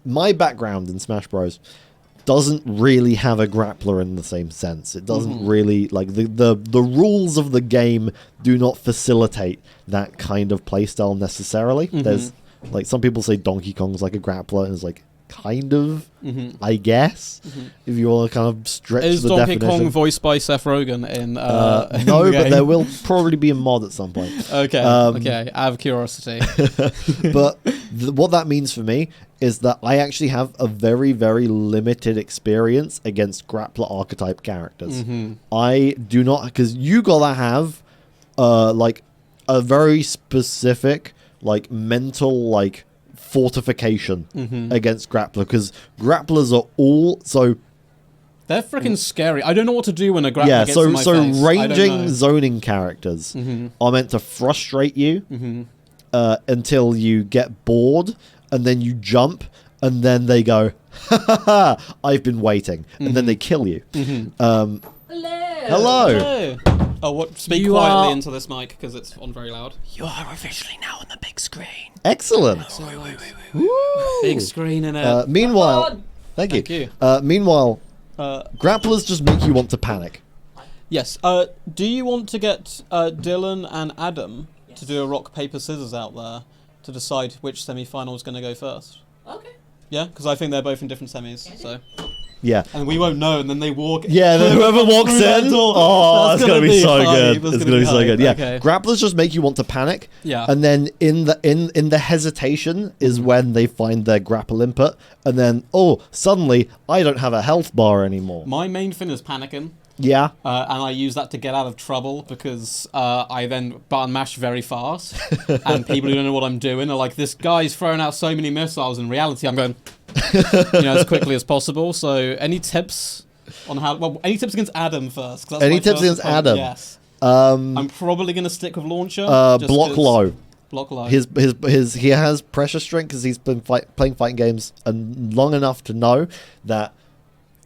my background in Smash Bros. Doesn't really have a grappler in the same sense. It doesn't really like the rules of the game do not facilitate that kind of playstyle necessarily. There's like some people say Donkey Kong's like a grappler, and it's like kind of, I guess, if you want to kind of stretch Is the Donkey definition. Kong voiced by Seth Rogen in, in No, the but game? there will probably be a mod at some point. Okay, okay, out of curiosity. But what that means for me is that I actually have a very, very limited experience against grappler archetype characters. I do not, because you gotta have like a very specific like mental like fortification against grappler, because grapplers are all so They're freaking scary. I don't know what to do when a grappler yeah. gets in my face. I don't Ranging know. zoning characters are meant to frustrate you until you get bored, and then you jump, and then they go, "Ha ha ha! I've been waiting," and then they kill you. Hello. Hello. Hello. Oh, what? Speak You quietly are- into this mic because it's on very loud. You are officially now on the big screen. Excellent. Woo. Big screen in it. Meanwhile, thank you. Thank you. Meanwhile, grapplers just make you want to panic. Yes. Do you want to get Dylan and Adam to do a rock paper scissors out there to decide which semi-final is going to go first? Okay. Yeah, because I think they're both in different semis. So, Yeah. and we won't know, and then they walk. Yeah, then whoever walks through that in, door. oh, that's gonna be so hype. good. That's It's gonna be so hype. good. Yeah, Okay. grapplers just make you want to panic. Yeah. and then in the hesitation is when they find their grapple input, and then suddenly I don't have a health bar anymore. My main thing is panicking. Yeah. And I use that to get out of trouble because I then button mash very fast, and people who don't know what I'm doing are like, "This guy's throwing out so many missiles." In reality, I'm going, as quickly as possible. So, any tips on how? Well, any tips against Adam first? 'Cause that's Any my tips first against opponent. Adam? Yes. Um, I'm probably going to stick with launcher. just block 'cause- low. Block low. He has pressure strength because he's been playing fighting games and long enough to know that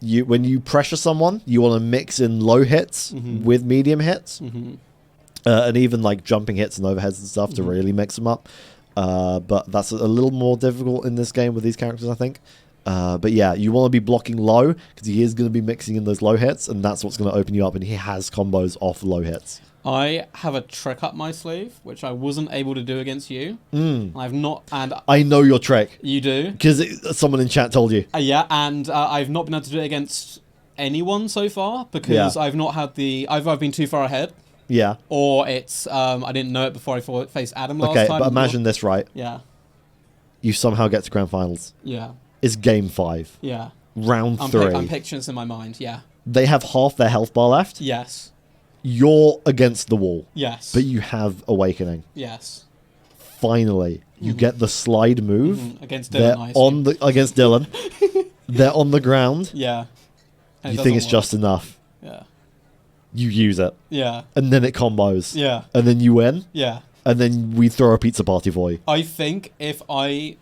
when you pressure someone, you want to mix in low hits with medium hits, and even like jumping hits and overheads and stuff to really mix them up. But that's a little more difficult in this game with these characters, I think. But yeah, you want to be blocking low because he is going to be mixing in those low hits, and that's what's going to open you up. And he has combos off low hits. I have a trick up my sleeve, which I wasn't able to do against you. I've not, and I know your trick you do. because someone in chat told you. Yeah, and I've not been able to do it against anyone so far because I've not had either I've been too far ahead, Yeah. or it's I didn't know it before I faced Adam last Okay, time. but imagine this, right? Yeah, You somehow get to grand finals. yeah, It's game 5, yeah. round 3. I'm picturing this in my mind. Yeah. They have half their health bar left. Yes. You're against the wall, Yes. but you have awakening. Yes. Finally, you get the slide move. Against They're Dylan. against Dylan. They're on the ground. Yeah. And You it think it's doesn't work. just enough. Yeah. You use it, Yeah. and then it combos. Yeah. And then you win, Yeah. and then we throw a pizza party for you. I think if I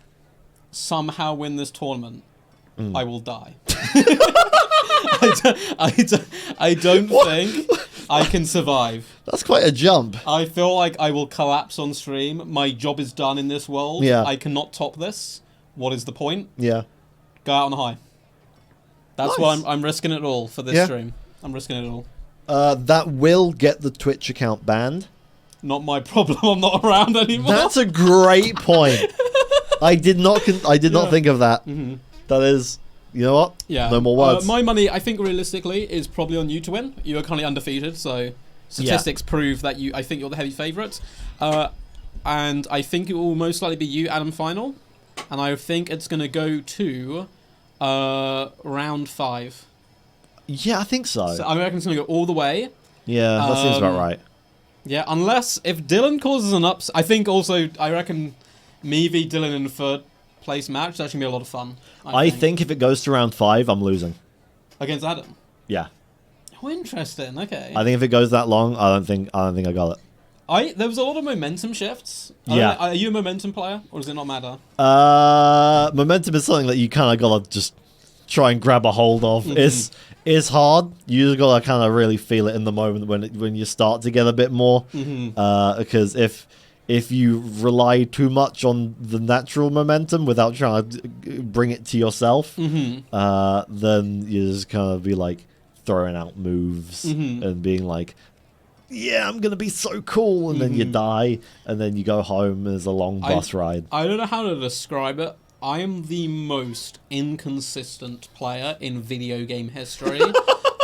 somehow win this tournament, I will die. I don't think I can survive. That's quite a jump. I feel like I will collapse on stream. My job is done in this world. Yeah. I cannot top this. What is the point? Yeah. Go out on a high. That's Nice. why I'm risking it all for this Yeah. stream. I'm risking it all. That will get the Twitch account banned. Not my problem. I'm not around anymore. That's a great point. I did not think of that. That is, you know what? Yeah. No more words. My money, I think realistically, is probably on you to win. You are currently undefeated, so statistics prove that I think you're the heavy favourite. And I think it will most likely be you, Adam, final. And I think it's going to go to round 5. Yeah, I think so. So I reckon it's going to go all the way. Yeah, that seems about right. Yeah, unless if Dylan causes an ups, I think also I reckon me v Dylan in the third place match. That's gonna be a lot of fun. I think if it goes to round 5, I'm losing. against Adam. Yeah, Oh, interesting. Okay. I think if it goes that long, I don't think I got it. There was a lot of momentum shifts. Yeah. Are you a momentum player, or does it not matter? Momentum is something that you kind of gotta just try and grab a hold of. It's hard. You just gotta kind of really feel it in the moment when you start to get a bit more. Because if you rely too much on the natural momentum without trying to bring it to yourself, then you just kind of be like throwing out moves and being like, yeah, I'm gonna be so cool, and then you die, and then you go home. And there's a long bus ride. I don't know how to describe it. I am the most inconsistent player in video game history.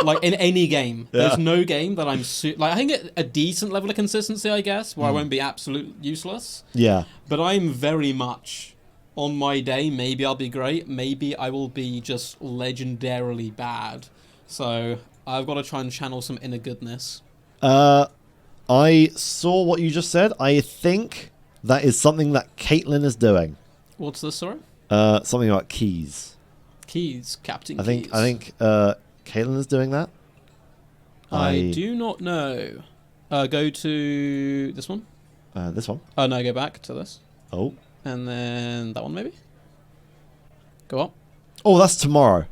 Like, in any game. Yeah. There's no game that I'm... I can get a decent level of consistency, I guess, where I won't be absolute useless. Yeah. But I'm very much... On my day, maybe I'll be great. Maybe I will be just legendarily bad. So, I've got to try and channel some inner goodness. I saw what you just said. I think that is something that Caitlyn is doing. What's this, sorry? Something about keys. Keys. Captain I think Keys. Caitlyn is doing that. I do not know. Go to this one. This one. Oh, no, go back to this. Oh. And then that one, maybe? Go up. Oh, that's tomorrow,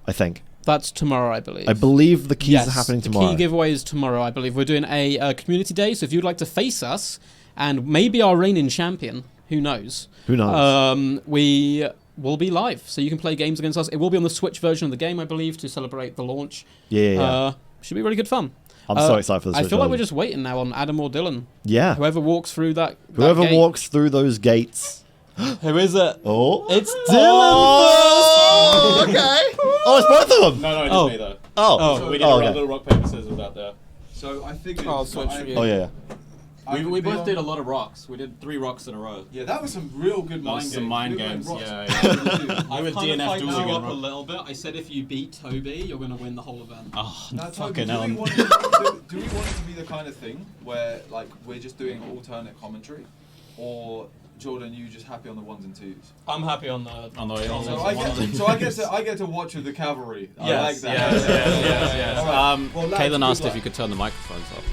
I think. That's tomorrow, I believe. I believe the keys are happening tomorrow. The key giveaway is tomorrow, I believe. We're doing a community day, so if you'd like to face us, and maybe our reigning champion, who knows? Who knows? We will be live, so you can play games against us. It will be on the Switch version of the game, I believe, to celebrate the launch. Yeah. Should be really good fun. I'm so excited for this. I feel like we're just waiting now on Adam or Dylan. Yeah. Whoever walks through that Whoever gate. walks through those gates. Who is it? Oh. It's Dylan! Oh, okay. Oh, it's both of them. No, it's Oh. me though. Oh. Oh. So we did Oh, a okay. little rock paper scissors out there. So I think I'll switch for you. Oh, yeah. We both did a lot of rocks. We did 3 rocks in a row. Yeah, that was some real good mind games. Some mind We went games. rocks. Yeah. I with kind of DNF hyped Duel you again, up a right? little bit. I said if you beat Toby, you're going to win the whole event. Oh, Now, Toby, fucking do hell. we want it to be the kind of thing where like we're just doing alternate commentary, or Jordan, you just happy on the 1s and 2s? I'm happy on the. So I get to watch with the cavalry. I like Yes, that. Yes. All right. Well, lads, Kayla good asked luck. if you could turn the microphones off.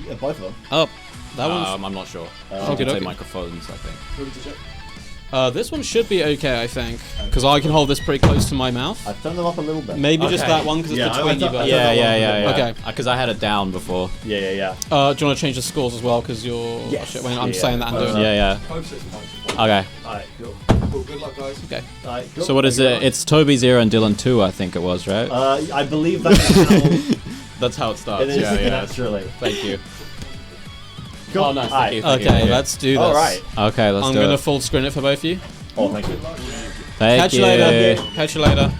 Yeah, both of them. Oh, that one's. I'm not sure. Okay, She did say okay. microphones, I think. Who did you check? This one should be okay, I think, because I can hold this pretty close to my mouth. I've turned them up a little bit. Maybe just Okay. that one because it's Yeah, between you I both. Yeah. Okay. Because I had it down before. Yeah. Do you want to change the scores as well? Because you're. Yes. Oh, shit, I'm Yeah, saying that and doing it. Yeah. Both systems. Okay. Alright, cool. Cool. Good luck, guys. Okay. Alright, cool. So what is Thank you it? very It's Toby 0 and Dylan 2, I think it was, right? much. I believe that's how That's how it starts. it is Yeah. naturally. Thank you. Cool. Oh, nice. Alright. Thank you. Okay, let's do this. Alright. Okay, let's I'm do going to it. full screen it for both of you. Oh, thank you. Thank Catch you later. Catch you later.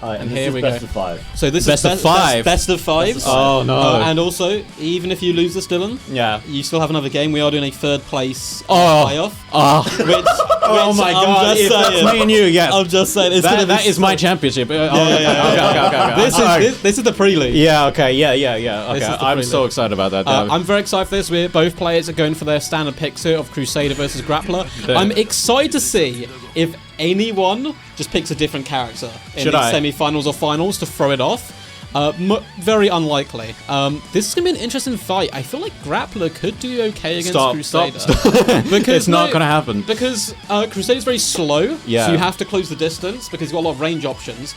Alright, And and here this we is go. best of 5. So this Best is of 5. Best of 5s. Oh no. And also, even if you lose this, Dylan, Yeah. you still have another game. We are doing a third place Oh. playoff. Oh. Which, Oh my god. I'm just If that's saying. me and you, yes. I'm just saying. It's gonna That be is my so- championship. Yeah. Okay. This is the prelude. Yeah, okay, yeah. This Okay, is the I'm so prelude. excited about that. I'm very excited for this. Both players are going for their standard picks here of Crusader versus Grappler. Yeah. I'm excited to see if anyone just picks a different character in Should the I? semi-finals or finals to throw it off. Very unlikely. This is going to be an interesting fight. I feel like Grappler could do okay against Crusader. Because It's not gonna happen. Because Crusader's very slow, Yeah. so you have to close the distance because you've got a lot of range options.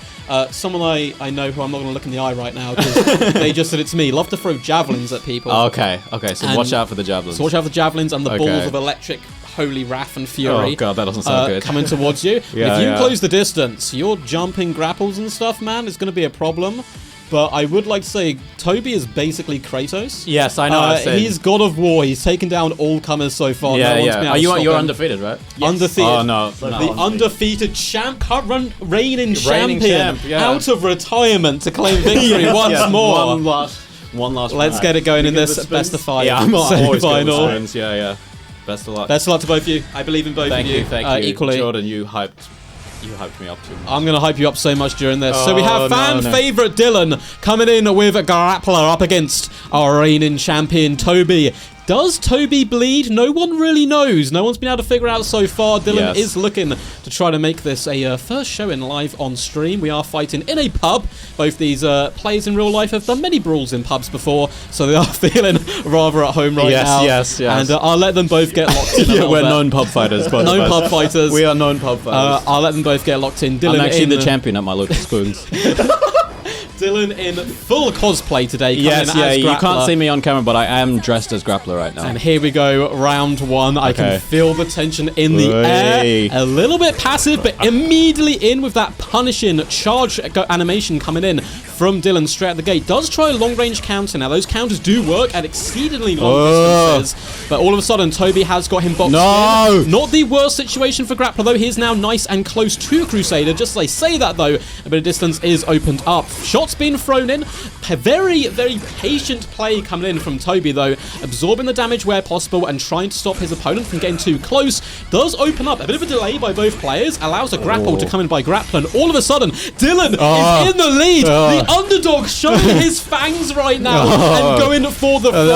Someone I know who I'm not going to look in the eye right now because they just said it's me. Love to throw javelins at people. Okay, so And- watch out for the javelins. So watch out for the javelins and the Okay. balls of electric holy wrath and fury. Oh god, that doesn't sound good. Coming towards you. Yeah, if you yeah. close the distance, your jumping grapples and stuff, man, is going to be a problem. But I would like to say Toby is basically Kratos. Yes, I know. I've seen. He's God of War. He's taken down all comers so far. Yeah, no one's yeah. been able Are to you? stop You're him. undefeated, right? Undefeated. Oh no. So The Undefeated. undefeated reigning champion champ, yeah. out of retirement to claim victory once Yeah, more. One last. Let's round. get it going in You good this with best spoons? of 5 Yeah, I'm always good with semi-final. spoons. Yeah. Best of luck. Best of luck to both of you. I believe in both Thank of you. you, thank you. Equally. Jordan, you hyped me up too much. I'm going to hype you up so much during this. So we have Oh, fan no. favorite Dylan coming in with a grappler up against our reigning champion Toby. Does Toby bleed? No one really knows. No one's been able to figure out so far. Dylan Yes. is looking to try to make this a first showing live on stream. We are fighting in a pub. Both these players in real life have done many brawls in pubs before, so they are feeling rather at home right now. Yes. And I'll let them both get locked in. a Yeah, little we're bit. known pub fighters. Known pub fighters. We are known pub fighters. I'll let them both get locked in. Dylan I'm actually in the champion at my local spoons. Dylan in full cosplay today. Coming Yes, in as you can't Grappler. see me on camera, but I am dressed as Grappler right now. And here we go, round 1. I can Okay. feel the tension in the Hey. air. A little bit passive, but immediately in with that punishing charge animation coming in from Dylan straight at the gate. Does try a long-range counter. Now, those counters do work at exceedingly long distances, but all of a sudden, Toby has got him boxed No! in. Not the worst situation for Grappler, though. He is now nice and close to Crusader. Just as I say that, though, a bit of distance is opened up. Shots being thrown in. A very, very patient play coming in from Toby, though, absorbing the damage where possible and trying to stop his opponent from getting too close. Does open up a bit of a delay by both players, allows a grapple to come in by Grappler, and all of a sudden, Dylan is in the lead. The underdog showing his fangs right now and going for the front.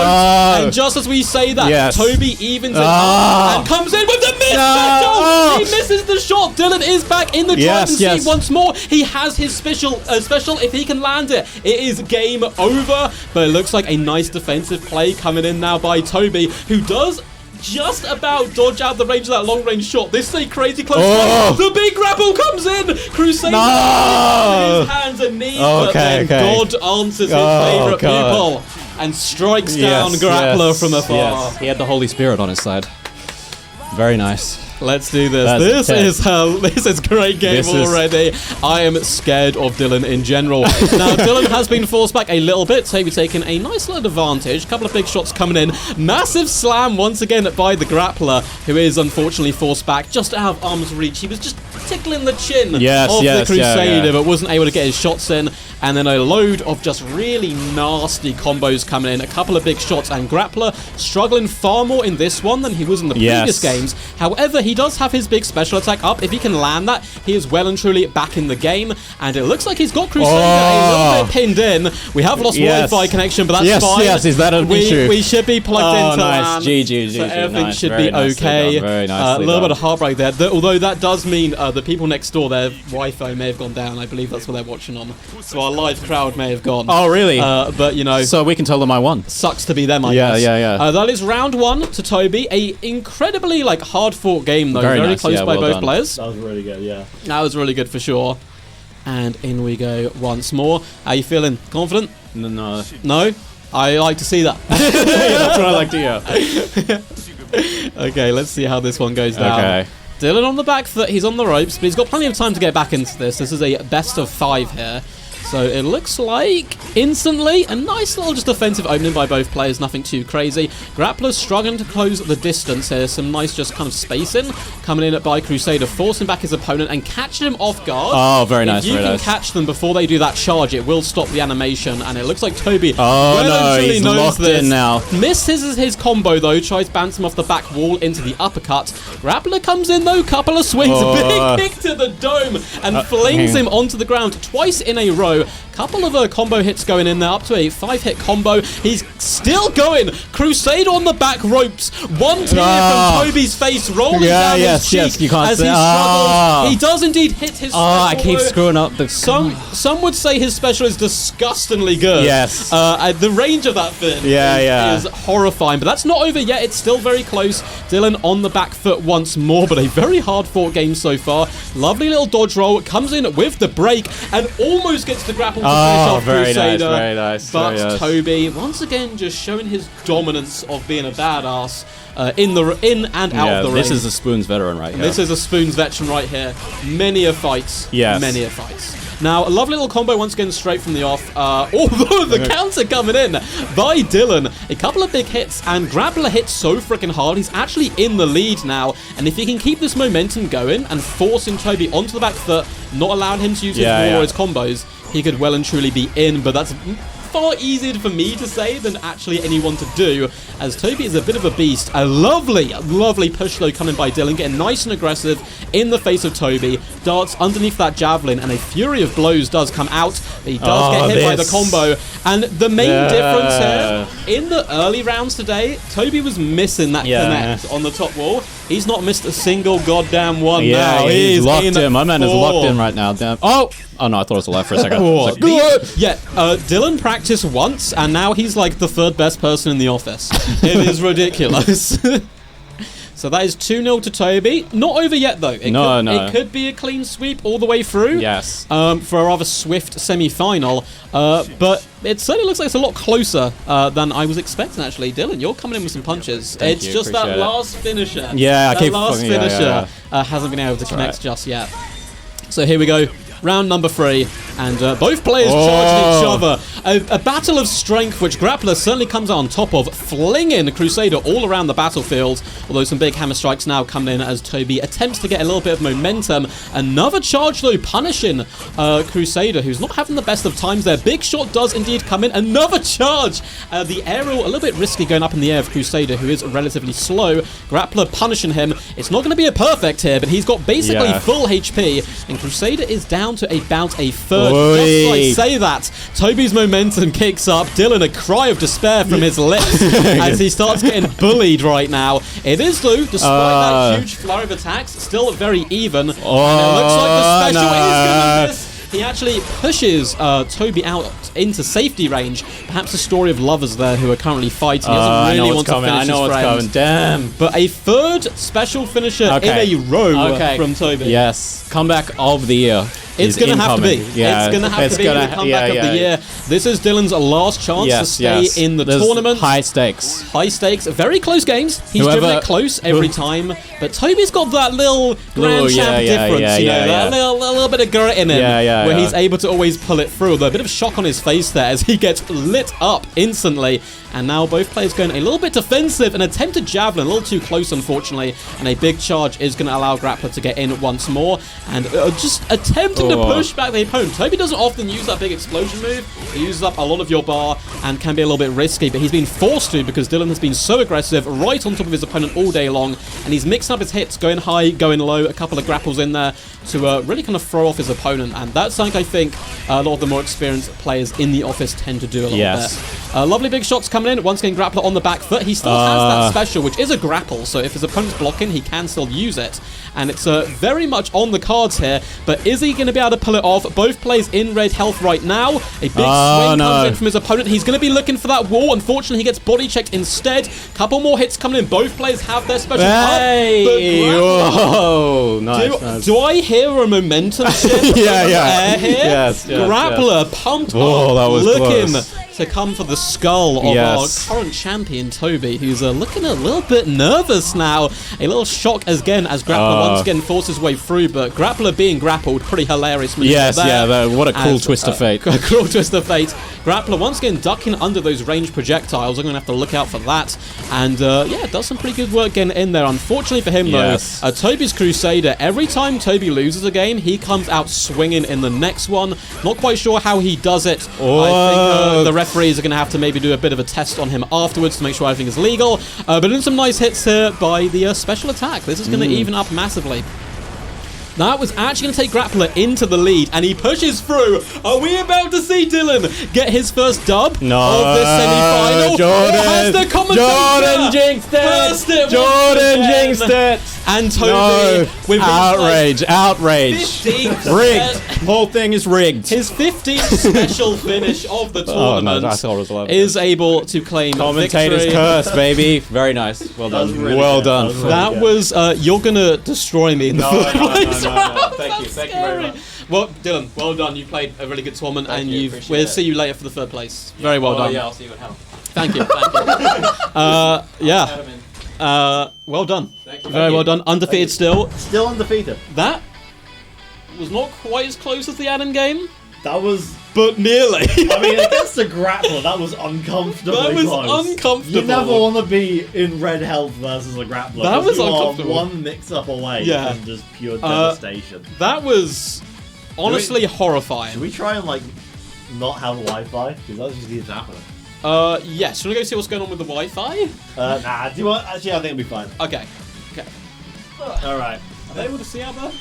And just as we say that, Toby evens it up and comes in with the miss special. He misses the shot. Dylan is back in the driving seat once more. He has his special if he can land it. It is game over, but it looks like a nice defensive play coming in now by Toby, who does just about dodge out the range of that long-range shot. This is a crazy close play. The big grapple comes in. Crusader with his hands and knees, but then God answers his favourite pupil and strikes down Grappler from afar. Yes. He had the Holy Spirit on his side. Very nice. Let's do this. That's This is great game already. I am scared of Dylan in general. Now, Dylan has been forced back a little bit. Toby taking a nice little advantage. Couple of big shots coming in. Massive slam once again by the Grappler, who is unfortunately forced back just out of arm's reach. He was just tickling the chin Yes, of yes, the Crusader, yeah. but wasn't able to get his shots in. And then a load of just really nasty combos coming in. A couple of big shots, and Grappler struggling far more in this one than he was in the previous games. However, he does have his big special attack up. If he can land that, he is well and truly back in the game. And it looks like he's got Crusader a little bit pinned in. We have lost Wi-Fi connection, but that's fine. Yes, is that an issue? We should be plugged into nice. LAN. GG, So everything nice. should Very be nicely okay. done. Very A nicely little bit done. of heartbreak there. Although that does mean the people next door, their Wi-Fi may have gone down. I believe that's what they're watching on. So our live crowd may have gone. Oh, really? But, you know... So we can tell them I won. Sucks to be them, I guess. Yeah. That is round 1 to Toby. A incredibly, like, hard-fought game, though. Very nice. close Yeah, by well both done. players. That was really good, yeah. That was really good for sure. And in we go once more. How you feeling? Confident? No. No? I like to see that. That's what I like to hear. Okay, let's see how this one goes down. Okay. Dylan on the back foot, he's on the ropes, but he's got plenty of time to get back into this. This is a best of 5 here. So it looks like instantly a nice little just defensive opening by both players, nothing too crazy. Grappler's struggling to close the distance here, some nice just kind of spacing coming in by Crusader, forcing back his opponent and catching him off guard. Oh, very nice, If you very can nice. catch them before they do that charge, it will stop the animation, and it looks like Toby Oh, no, and truly he's knows locked this. in now. Misses his combo though, tries to bounce him off the back wall into the uppercut. Grappler comes in though, couple of swings, Oh. big kick to the dome, and flings him onto the ground twice in a row. Couple of combo hits going in there, up to a 5-hit combo. He's still going. Crusader on the back ropes. One tear from Toby's face rolling down his cheek you can't as say. he struggles. He does indeed hit his I special, keep though. screwing up the... Some would say his special is disgustingly good. Yes. The range of that thing is horrifying, but that's not over yet. It's still very close. Dylan on the back foot once more, but a very hard-fought game so far. Lovely little dodge roll. Comes in with the break and almost gets the grapple to finish off very Crusader. nice, very nice. But very nice. Toby, once again, just showing his dominance of being a badass in and out of the ring. This is a Spoons veteran right here. This is a Spoons veteran right here. Many a fights. Yes. Many a fights. Now, a lovely little combo once again straight from the off. Although the counter coming in by Dylan. A couple of big hits, and Grappler hits so freaking hard. He's actually in the lead now. And if he can keep this momentum going and forcing Toby onto the back foot, not allowing him to use his wall or his combos, he could well and truly be in. But that's far easier for me to say than actually anyone to do, as Toby is a bit of a beast. A lovely push though coming by Dylan, getting nice and aggressive in the face of Toby. Darts underneath that javelin, and a fury of blows does come out. He does get hit by the combo. And the main difference here, in the early rounds today, Toby was missing that connect on the top wall. He's not missed a single goddamn one now. He's locked in in. My man is locked in form. right now. Damn. Oh no, I thought it was alive for a second. Dylan practiced once, and now he's like the 3rd best person in the office. It is ridiculous. So that is 2-0 to Toby. Not over yet, though. It could be a clean sweep all the way through. Yes. For a rather swift semi-final. But it certainly looks like it's a lot closer than I was expecting, actually. Dylan, you're coming in with some punches. Thank you, just that appreciate it. last finisher. Yeah, I that keep last fucking- yeah, finisher yeah. hasn't been able to connect just yet. So here we go. Round number 3, and both players charging each other. A battle of strength, which Grappler certainly comes out on top of, flinging Crusader all around the battlefield. Although some big hammer strikes now coming in as Toby attempts to get a little bit of momentum. Another charge, though, punishing Crusader, who's not having the best of times there. Big shot does indeed come in. Another charge. The aerial, a little bit risky going up in the air of Crusader, who is relatively slow. Grappler punishing him. It's not going to be a perfect here, but he's got basically full HP, and Crusader is down to about a 3rd. Just like say that, Toby's momentum kicks up. Dylan, a cry of despair from his lips as he starts getting bullied right now. It is, though, despite that huge flurry of attacks, still very even. And it looks like the special is going to miss. He actually pushes Toby out into safety range. Perhaps a story of lovers there who are currently fighting. He doesn't really want to finish I know his what's friend. coming. Damn. But a 3rd special finisher in a row from Toby. Yes. Comeback of the year. It's is going to have to be. incoming. Yeah, it's going to have to be the comeback of the year. This is Dylan's last chance to stay in the There's tournament. high stakes. High stakes, very close games. He's driven it close every time, but Toby's got that little grand champ difference, that little bit of grit in him, where he's able to always pull it through. Although a bit of a shock on his face there as he gets lit up instantly. And now both players going a little bit defensive. An attempted javelin, a little too close, unfortunately. And a big charge is going to allow Grappler to get in once more. And just attempting to push back the opponent. Toby doesn't often use that big explosion move. He uses up a lot of your bar and can be a little bit risky. But he's been forced to because Dylan has been so aggressive, right on top of his opponent all day long. And he's mixing up his hits, going high, going low. A couple of grapples in there to really kind of throw off his opponent. And that's something I think a lot of the more experienced players in the office tend to do a little bit. Lovely big shots coming in. Once again, Grappler on the back foot. He still has that special, which is a grapple. So if his opponent's blocking, he can still use it. And it's very much on the cards here. But is he going to be able to pull it off? Both players in red health right now. A big swing comes in from his opponent. He's going to be looking for that wall. Unfortunately, he gets body checked instead. Couple more hits coming in. Both players have their special Whoa, nice. Do I hear a momentum shift? Air here? Yes, Grappler pumped Oh, up, that was looking close. to come for the skull of our current champion, Toby, who's looking a little bit nervous now. A little shock again as Grappler once again forces his way through, but Grappler being grappled, pretty hilarious. What a cool twist of fate. A cool twist of fate. Grappler once again ducking under those ranged projectiles. I'm going to have to look out for that. And does some pretty good work getting in there. Unfortunately for him, though, Toby's Crusader, every time Toby loses a game, he comes out swinging in the next one. Not quite sure how he does it. I think the referees are going to have to maybe do a bit of a test on him afterwards to make sure everything is legal. But in some nice hits here by the special attack. This is going to even up massively. That was actually going to take Grappler into the lead, and he pushes through. Are we about to see Dylan get his first dub of this semi-final? Jordan jinxed it! Jordan jinxed it! And Toby with outrage. 15th Rigged. The whole thing is rigged. His 15th special finish of the tournament is able to claim Commentator's victory. curse, baby. Very nice. Well done. Really well good. done. That was you're gonna destroy me in the first place. Thank you very much. Well, Dylan, well done. You played a really good tournament, Thank and you, we'll see you later for the third place. Very well done. Yeah, I'll see you at hell. Thank you. Well done. Thank you. Very well done. Undefeated still. Still undefeated. That was not quite as close as the Adam game, That was. but nearly. I mean, against the grappler, that was uncomfortably That was close. uncomfortable. You never want to be in red health versus a grappler. That 'cause was you are uncomfortable. one mix-up away from just pure devastation. That was honestly horrifying. Should we try and, like, not have Wi-Fi? Because that just keeps happening. Yes. Should we go see what's going on with the Wi-Fi? Nah, do you want... Actually, I think it'll be fine. Okay. Alright. Are they able to see out there?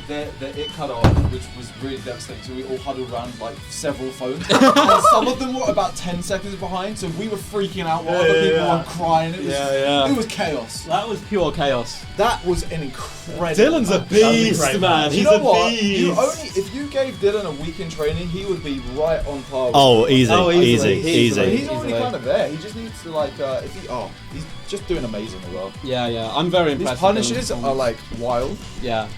It cut off, which was really devastating. So we all huddled around like several phones. And some of them were about 10 seconds behind, so we were freaking out while other people were crying. It was chaos. That was pure chaos. That was an incredible. Dylan's a match. beast, great man. match. He's You know a what? beast. If you gave Dylan a week in training, he would be right on par with Oh, you. easy. easily. Easy. He's already kind of there. He just needs to like, he's just doing amazing as well. Yeah. I'm very His impressed. punishes are like wild. Yeah.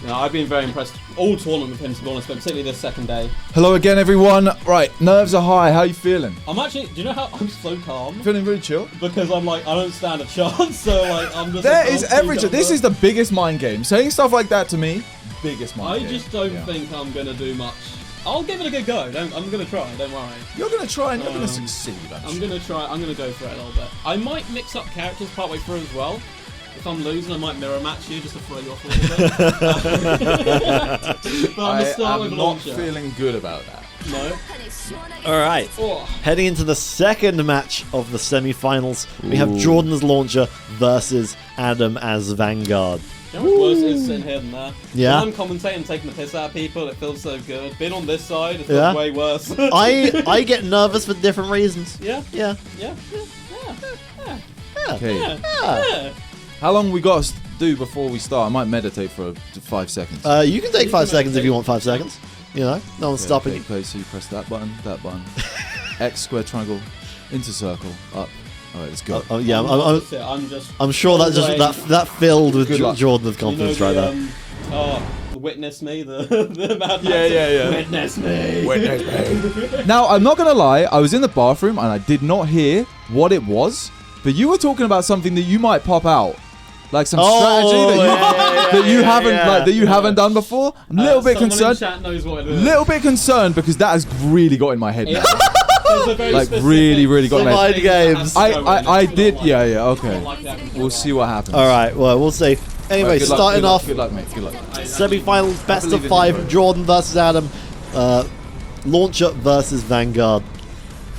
No, I've been very impressed all tournament with him, to be honest, but particularly this second day. Hello again, everyone. Right, nerves are high. How are you feeling? I'm actually, do you know how I'm so calm? Feeling really chill. Because I'm like, I don't stand a chance, so like, I'm just. There is every. This is the biggest mind game. Saying stuff like that to me, biggest mind I game. just don't think I'm gonna do much. I'll give it a good go. I'm gonna try. Don't worry. You're gonna try and you're gonna succeed. I'm gonna try. I'm gonna go for it a little bit. I might mix up characters partway through as well. If I'm losing, I might mirror match you just to throw you off a little bit. But I'm gonna start with I'm not launcher. feeling good about that. No. Alright. Oh. Heading into the second match of the semi-finals, we have Jordan as launcher versus Adam as Vanguard. You know what's worse is sitting here than there. Yeah. When I'm commentating, taking the piss out of people, it feels so good. Being on this side, it Yeah. feels way worse. I get nervous for different reasons. Yeah. Yeah. Okay. Yeah. How long we got to do before we start? I might meditate for 5 seconds. You can take 5 seconds if you want 5 seconds. You know, no one's stopping you. Okay, so you press that button, X, square, triangle, into circle, up. Alright, let's go. Oh yeah, I'm just. I'm sure that just that filled with Good luck. Jordan with confidence right there. The witness me, the Mad Max. Yeah. Witness me. Now, I'm not gonna lie, I was in the bathroom and I did not hear what it was, but you were talking about something that you might pop out. Like some strategy that you haven't done before. I'm a little bit concerned. Chat knows what it is. Little bit concerned because that has really got in my head now. There's a very Like specific really got in my Mind head. games. I did, yeah, okay. We'll see what happens. All right, well, we'll see. Anyway, Right, good luck, starting good luck, off, Good luck, mate. Good luck. semi-finals, best believe of in 5, you, bro. Jordan versus Adam. Launcher versus Vanguard.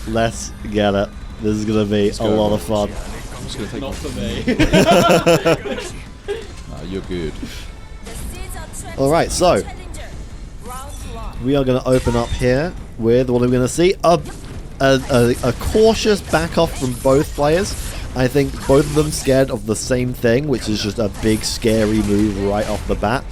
Let's get it. This is going to be a go, lot bro. of fun. I'm just gonna take Not my... for me. Nah, you're good. Alright, so we are going to open up here with what we're going to see. A cautious back off from both players. I think both of them scared of the same thing, which is just a big scary move right off the bat.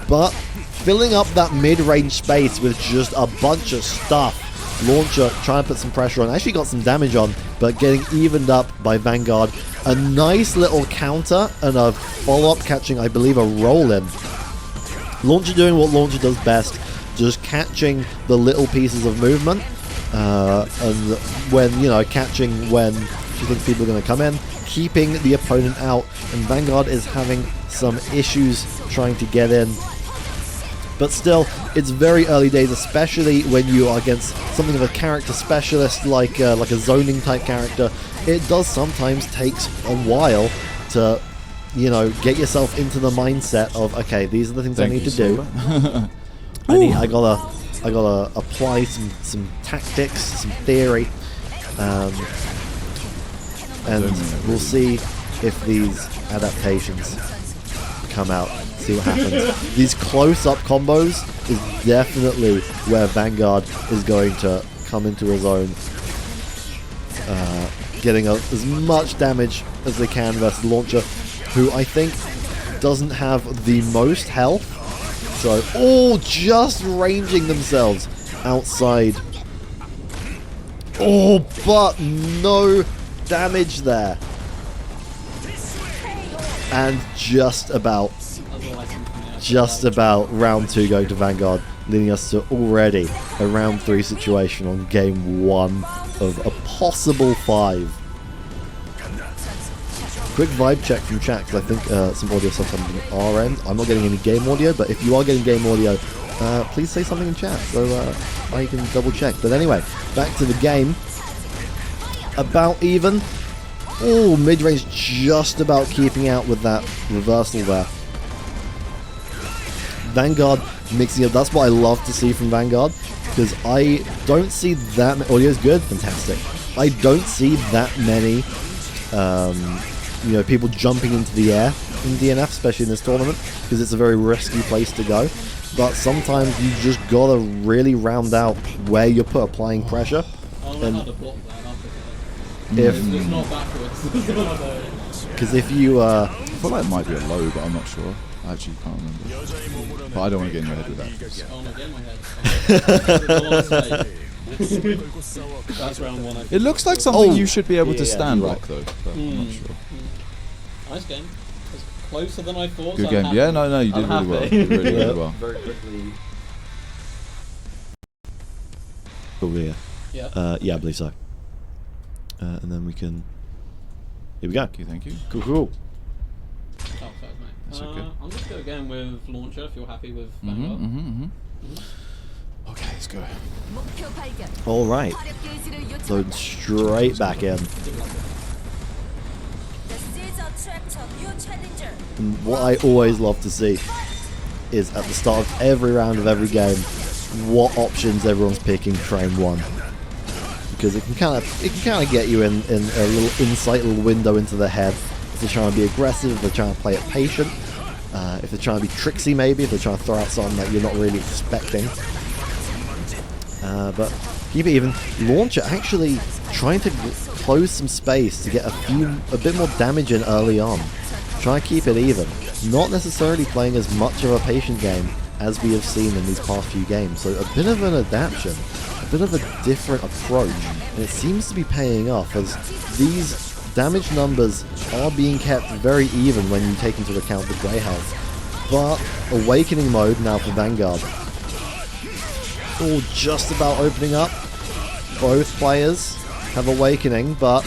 But filling up that mid-range space with just a bunch of stuff. Launcher trying to put some pressure on. Actually got some damage on, but getting evened up by Vanguard. A nice little counter and a follow-up catching, I believe, a roll-in. Launcher doing what Launcher does best, just catching the little pieces of movement. And when, catching when she thinks people are going to come in, keeping the opponent out. And Vanguard is having some issues trying to get in. But still, it's very early days, especially when you are against something of a character specialist like a zoning type character. It does sometimes takes a while to, get yourself into the mindset of, okay, these are the things I need to do. I gotta apply some tactics, some theory, and we'll see if these adaptations come out. See what happens. These close-up combos is definitely where Vanguard is going to come into his own, getting as much damage as they can versus Launcher, who I think doesn't have the most health. So, all just ranging themselves outside. Oh, but no damage there. And just about round 2 going to Vanguard, leading us to already a round 3 situation on game 1 of a possible 5. Quick vibe check from chat, because I think some audio stuff on our end. I'm not getting any game audio, but if you are getting game audio, please say something in chat so I can double check. But anyway, back to the game. About even. Oh, mid-range just about keeping out with that reversal there. Vanguard mixing up. That's what I love to see from Vanguard, because I don't see that many. Audio is good, fantastic. I don't see that many people jumping into the air in DNF, especially in this tournament, because it's a very risky place to go. But sometimes you just gotta really round out where you're applying pressure. And it's not backwards. Because if you I feel like it might be a low, but I'm not sure. I actually can't remember. But I don't want to get in your head with that. Oh, not getting my head. That's round 1. I think. It looks like something Oh. you should be able to Yeah, stand you're rock, though. But I'm not sure. Nice game. It's closer than I thought. Good so game. I'm Yeah, happy. no, you did I'm really well. happy. You did really, really Yeah. well. Very quickly. oh yeah, Yeah. I believe so. And then we can. Here we go. Thank you. Cool, cool. Oh, sorry, mate. That's okay. I'm just going to go again with Launcher if you're happy with Mm-hmm, Vanguard. mm-hmm. Okay, let's go. All right. Load straight back in. And what I always love to see is at the start of every round of every game, what options everyone's picking frame 1, because it can kind of get you in a little insight, little window into the head. If they're trying to be aggressive, if they're trying to play it patient, if they're trying to be tricksy, maybe if they're trying to throw out something that you're not really expecting. But keep it even. Launcher actually trying to close some space to get a bit more damage in early on. Try and keep it even. Not necessarily playing as much of a patient game as we have seen in these past few games. So a bit of an adaptation, a bit of a different approach, and it seems to be paying off, as these damage numbers are being kept very even when you take into account the grey health. But Awakening mode now for Vanguard. All just about opening up. Both players have Awakening, but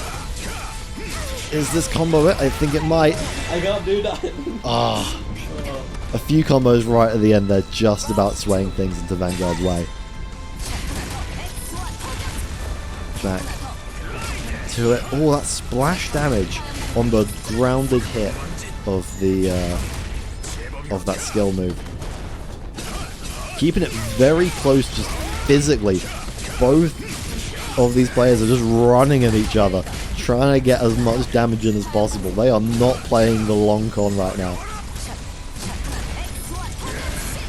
is this combo it? I think it might. I can't do that. A few combos right at the end, they're just about swaying things into Vanguard's way. Back to it. Oh, that splash damage on the grounded hit of the of that skill move. Keeping it very close, just physically. Both of these players are just running at each other, trying to get as much damage in as possible. They are not playing the long con right now.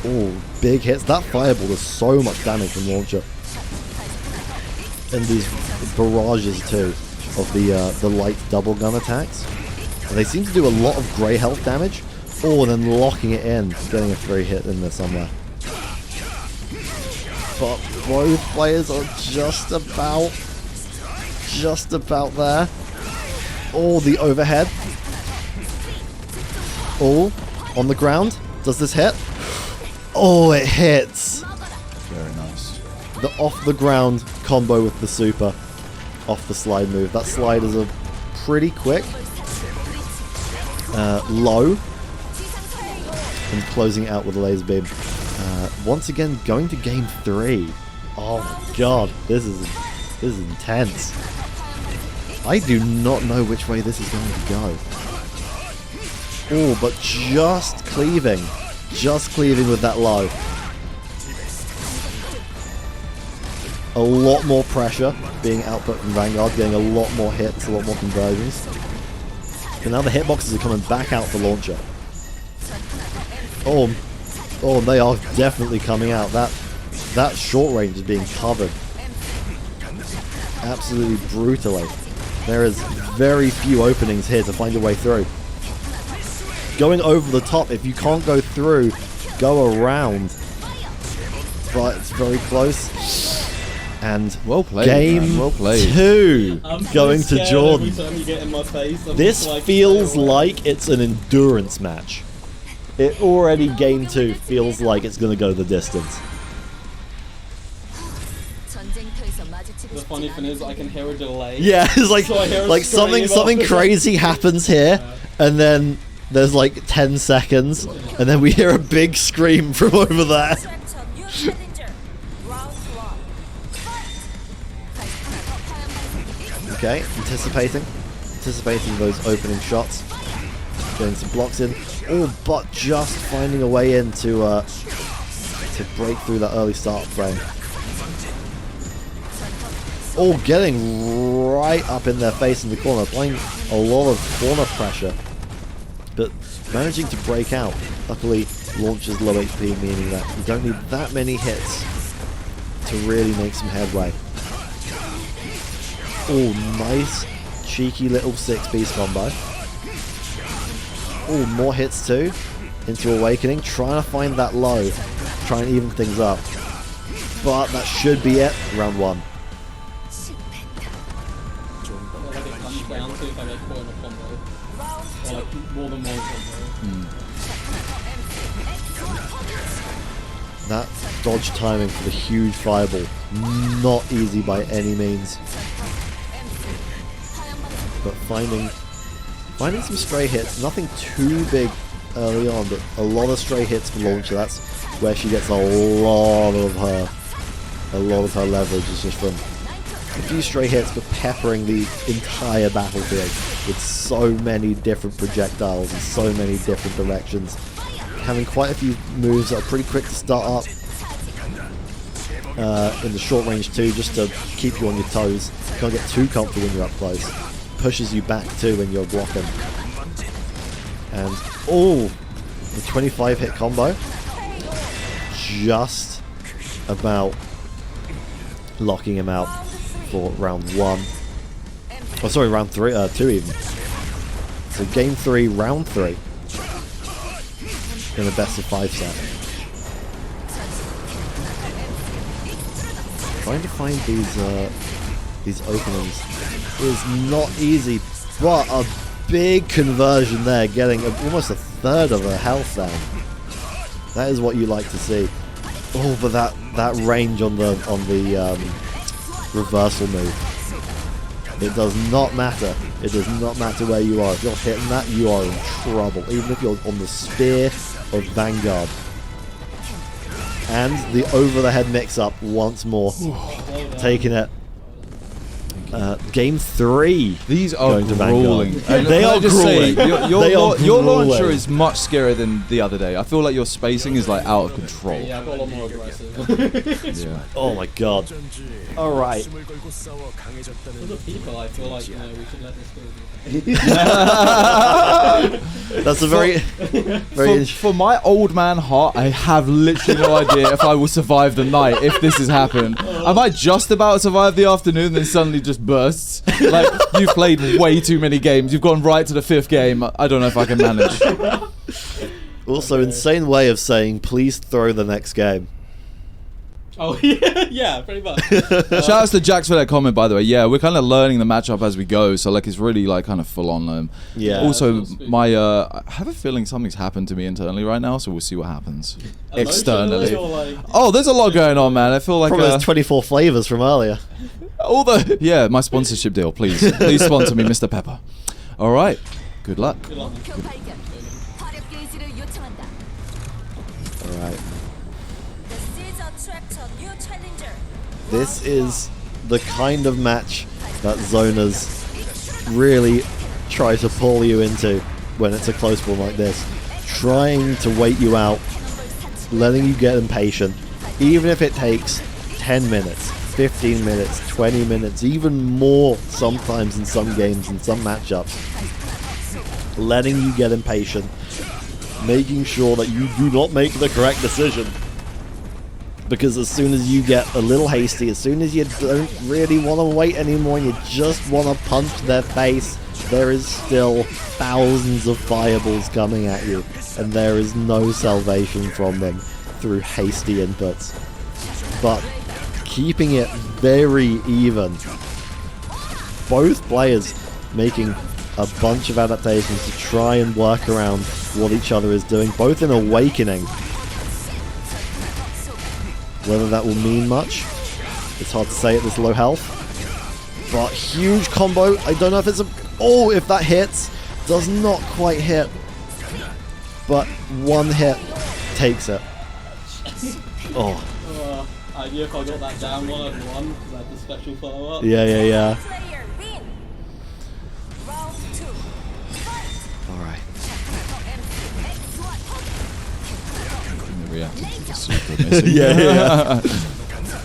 Oh, big hits. That fireball does so much damage from launcher. And these barrages too of the light double gun attacks. And they seem to do a lot of grey health damage. Oh, and then locking it in, getting a free hit in there somewhere. But both players are just about there. Oh, the overhead. Oh, on the ground. Does this hit? Oh, it hits. Very nice. The off the ground combo with the super off the slide move. That slide is a pretty quick low and closing out with a laser beam. Once again, going to game 3. Oh my god, this is intense. I do not know which way this is going to go. Oh, but just cleaving with that low. A lot more pressure being output from Vanguard, getting a lot more hits, a lot more conversions. And now the hitboxes are coming back out for launcher. Oh, they are definitely coming out. That short range is being covered absolutely brutally. There is very few openings here to find a way through. Going over the top, if you can't go through, go around. But it's very close. And Well played, game man. Well played. 2 I'm so going to scared Jordan. Every time you get in my face, I'm This just like, feels stay away. like it's an endurance match. It already, game 2, feels like it's going to go the distance. The funny thing is, I can hear a delay. Yeah, it's like So I hear a like scream something after crazy happens here, and then there's like 10 seconds, and then we hear a big scream from over there. Okay, anticipating those opening shots, getting some blocks in. Oh, but just finding a way in to break through that early start frame. Oh, getting right up in their face in the corner, applying a lot of corner pressure, but managing to break out. Luckily, launcher's low HP, meaning that you don't need that many hits to really make some headway. Oh, nice, cheeky little 6-piece combo. Oh, more hits too, into Awakening, trying to find that low, try and even things up. But that should be it, round 1. Like it comes down to if I get caught in a combo. Or like more than one combo. That dodge timing for the huge fireball, not easy by any means. But finding some stray hits, nothing too big early on, but a lot of stray hits for launcher. That's where she gets a lot of her leverage, is just from a few stray hits, but peppering the entire battlefield with so many different projectiles and so many different directions. Having quite a few moves that are pretty quick to start up in the short range too, just to keep you on your toes. You can't get too comfortable when you're up close. Pushes you back too when you're blocking. And oh, the 25 hit combo, just about locking him out for round 1. Oh, sorry, round 2 even. So game 3, round 3 in a best of 5 set. Trying to find these openings is not easy, but a big conversion there, getting almost a third of her health down. That is what you like to see. Oh, but that range on the reversal move. It does not matter. It does not matter where you are. If you're hitting that, you are in trouble. Even if you're on the spear of Vanguard. And the over-the-head mix-up once more. Taking it. Game 3. These are going to Vanguard. grueling. They are grueling. Your launcher is much scarier than the other day. I feel like your spacing is like out of control. Yeah, I've got a lot more aggressive. Yeah. Oh my god. Alright. For the people, I feel like we should let this go. That's a very... For my old man heart, I have literally no idea if I will survive the night if this has happened. I might just about survive the afternoon, then suddenly just bursts. Like, you've played way too many games. You've gone right to the 5th game. I don't know if I can manage. Also, insane way of saying, please throw the next game. Oh, yeah, pretty much. Shout outs to Jax for that comment, by the way. Yeah, we're kind of learning the matchup as we go, so like it's really like kind of full on. Yeah. Also, I have a feeling something's happened to me internally right now, so we'll see what happens externally. Oh, there's a lot going on, man. I feel like Probably those 24 flavors from earlier. my sponsorship deal, please sponsor me, Mr. Pepper. All right, good luck. Good luck. All right. This is the kind of match that Zoners really try to pull you into when it's a close one like this. Trying to wait you out, letting you get impatient, even if it takes 10 minutes, 15 minutes, 20 minutes, even more sometimes in some games, in some matchups. Letting you get impatient, making sure that you do not make the correct decision. Because as soon as you get a little hasty, as soon as you don't really want to wait anymore and you just want to punch their face, there is still thousands of fireballs coming at you, and there is no salvation from them through hasty inputs. But keeping it very even. Both players making a bunch of adaptations to try and work around what each other is doing, both in Awakening. Whether that will mean much, it's hard to say at this low health. But huge combo. I don't know if it's a... Oh, if that hits. Does not quite hit. But one hit takes it. Oh. I knew if I got that down 1-1, because I had the special follow-up. Yeah. Alright. Yeah.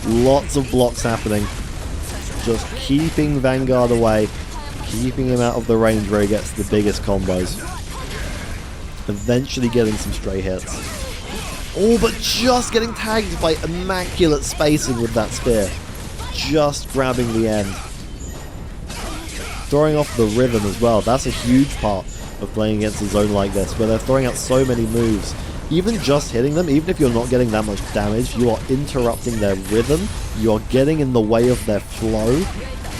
Lots of blocks happening. Just keeping Vanguard away, keeping him out of the range where he gets the biggest combos. Eventually getting some stray hits. Oh, but just getting tagged by immaculate spacing with that spear. Just grabbing the end. Throwing off the rhythm as well. That's a huge part of playing against a zone like this, where they're throwing out so many moves. Even just hitting them, even if you're not getting that much damage, you are interrupting their rhythm, you are getting in the way of their flow.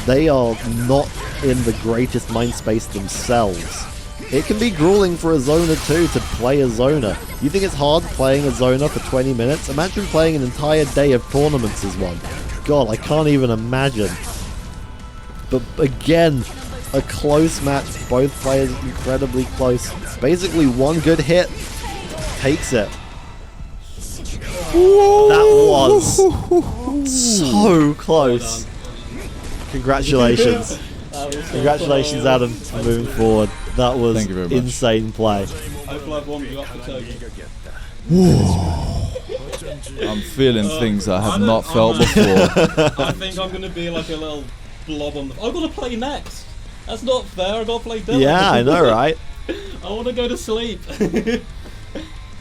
They are not in the greatest mind space themselves. It can be grueling for a zoner too to play a zoner. You think it's hard playing a zoner for 20 minutes? Imagine playing an entire day of tournaments as one. God, I can't even imagine. But again, a close match, both players incredibly close. Basically one good hit takes it. That was so close. Congratulations. Congratulations, Adam, for moving forward. That was Thank you very much. insane play. Hopefully I've warmed you up for Togi. I'm feeling things I have not felt before. I think I'm going to be like a little blob on the... I've got to play next. That's not fair. I've got to play Dylan. Yeah, I know, right? I want to go to sleep.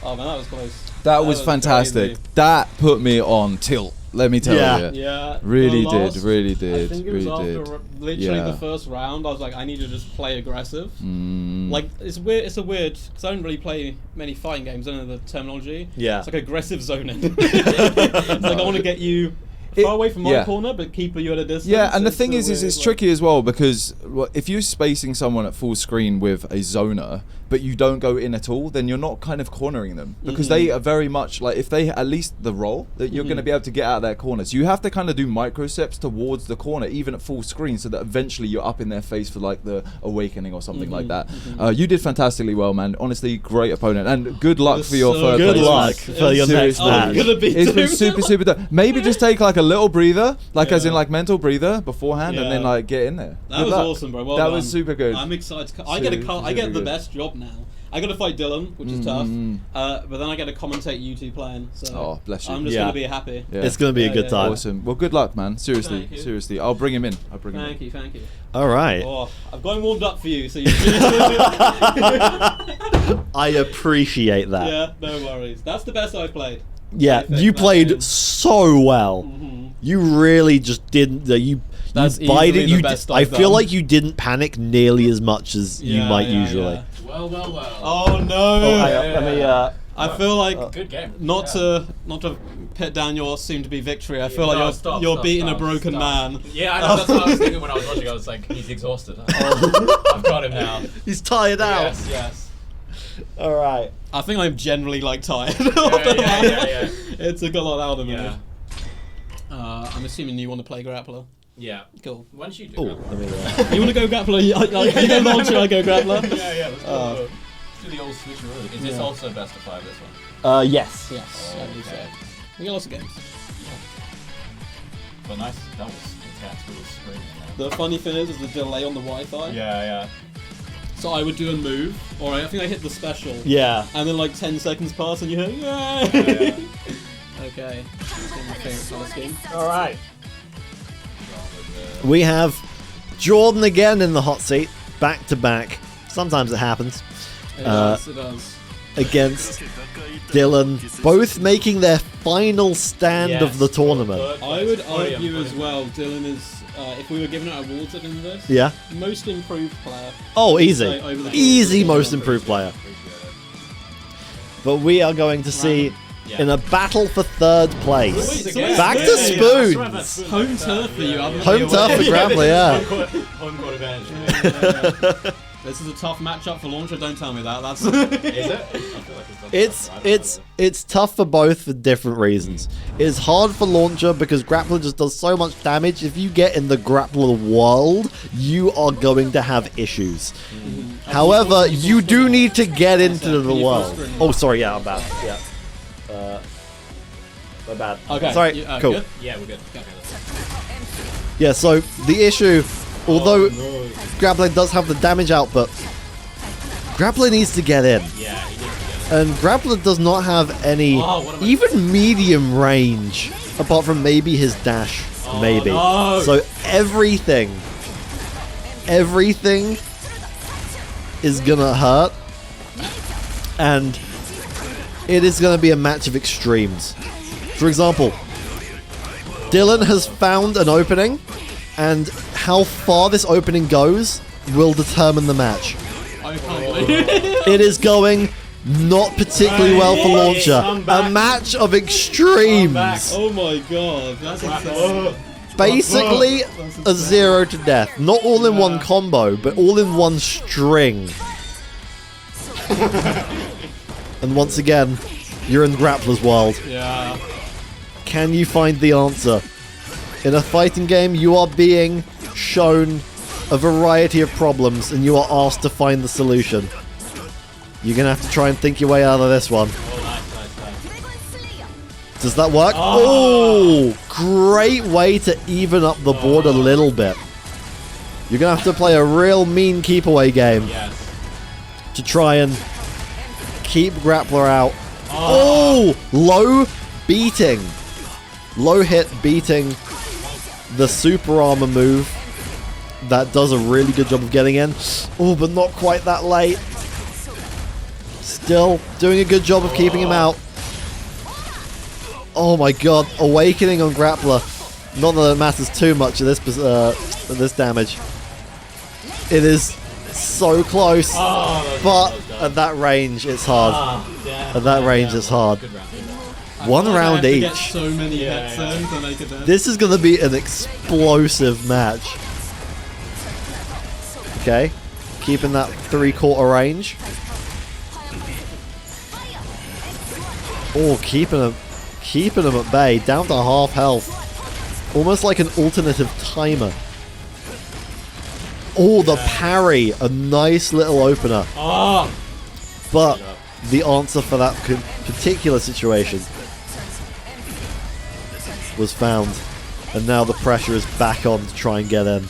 Oh man, that was close. That was fantastic. Crazy. That put me on tilt. Let me tell you. Yeah. Really the did, last- really did, I think it was really after did. literally Yeah. the first round. I was like, I need to just play aggressive. Mm. Like it's weird. It's a weird because I don't really play many fighting games. I don't know the terminology. Yeah. It's like aggressive zoning. It's like I want to get you far away from my yeah. corner, but keep you at a distance. Yeah, and the It's thing so is weird, it's like- tricky as well because if you're spacing someone at full screen with a zoner, but you don't go in at all, then you're not kind of cornering them because they are very much like if they at least the roll that you're going to be able to get out of their corners. You have to kind of do micro steps towards the corner, even at full screen, so that eventually you're up in their face for like the awakening or something like that. You did fantastically well, man. Honestly, great opponent, and good luck was for your so third Good place luck match. for your next Seriously. match. I'm gonna be It's been doing super, that. super tough. Maybe just take like a little breather, like as in Yeah. like mental breather beforehand, and then Yeah. like get in there. That Good was luck. awesome, bro. Well That done. was super good. I'm excited. I get I get the good. best job now. I got to fight Dylan, which is tough. Mm. But then I get to commentate you two playing. So Oh, bless you. I'm just Yeah. gonna be happy. Yeah. It's going to be a Yeah, good yeah. time. Awesome. Well, good luck, man. Seriously, Thank you. seriously. I'll bring him in. I'll bring him in. Thank you, thank you. All right. Oh, I've got him warmed up for you, so you. I appreciate that. Yeah, no worries. That's the best I've played. Yeah, I think you that played is- so well. Mhm. You really just didn't. You That's bided. easily the You. best I I've feel done. like you didn't panic nearly as much as you Yeah, might yeah, usually. yeah. Well, well, well. Oh no! Oh, hang on, let me. I feel like Good game. not Yeah. to pit down your soon-to-be victory. I feel No, like you're stop, you're stop, beating stop, a broken stop. man. Yeah, I know. That's what I was thinking when I was watching. I was like, he's exhausted. I've got him now. He's tired out. Yes, yes. All right. I think I'm generally like tired. Yeah. It took a lot out of me. Yeah. I'm assuming you want to play grappler. Yeah. Cool. Why don't you do Oh, that? let me. You want to go grappler? You go launcher. I go grappler. Yeah, let's do the old switcheroo. Is this Yeah. also best of 5, this one? Yes. Yes. Oh, I believe so. okay. We got lots of games. But nice, that was intense with the screen. The funny thing is the delay on the Wi-Fi. Yeah. So I would do a move, or I think I hit the special. Yeah. And then like 10 seconds pass and you hear, yay! Yeah. Okay. This is my favourite colour scheme. All right. We have Jordan again in the hot seat, back to back. Sometimes it happens. It does. Against Dylan, both making their final stand of the tournament. I would argue as well, Dylan is, if we were giving out awards at the end of this, Yeah. most improved player. Oh, easy. Say over the Easy course of most the improved player. Appreciate it. But we are going to see Yeah. in a battle for third place. Wait, so Back wait, to wait, spoons. Home turf for you. I'm Home turf for Grappler, yeah. Home court advantage. This is a tough matchup for launcher. Don't tell me that. That's Is it? I feel like it's tough. It's tough for both for different reasons. It's hard for launcher because Grappler just does so much damage. If you get in the Grappler world, you are going to have issues. However, you do need to get into the world. Oh, sorry, yeah, I'm bad. Yeah. My bad. Okay. Sorry, You- cool. good? Yeah, we're good. Okay, Yeah, so the issue, although Grappler does have the damage output, Grappler needs to get in. yeah, he needs to get it. And Grappler does not have any, Oh, what am I- even medium range, apart from maybe his dash, maybe. no. So everything is gonna hurt, and it is gonna be a match of extremes. For example, Dylan has found an opening, and how far this opening goes will determine the match. I can't believe it. It is going not particularly well for Launcher. I'm back. A match of extremes. Oh my god. That's insane. Basically, a 0 to death. Not all in one combo, but all in one string. And once again, you're in Grappler's world. Yeah. Can you find the answer? In a fighting game, you are being shown a variety of problems, and you are asked to find the solution. You're gonna have to try and think your way out of this one. Does that work? Oh, great way to even up the board a little bit. You're gonna have to play a real mean keep away game Yes. to try and keep Grappler out. Oh, low beating. Low hit beating the super armor move. That does a really good job of getting in. Oh, but not quite that late. Still doing a good job of keeping him out. Oh my god, awakening on Grappler. Not that it matters too much at this damage. It is so close, but at that range, it's hard. At that range, it's hard. One I round have to each. Get so many Yeah, hits yeah. in to make it dead. This is going to be an explosive match. Okay, keeping that 3/4 range. Oh, keeping him at bay, down to half health. Almost like an alternative timer. Oh, the parry, a nice little opener. Oh! But the answer for that particular situation was found. And now the pressure is back on to try and get in.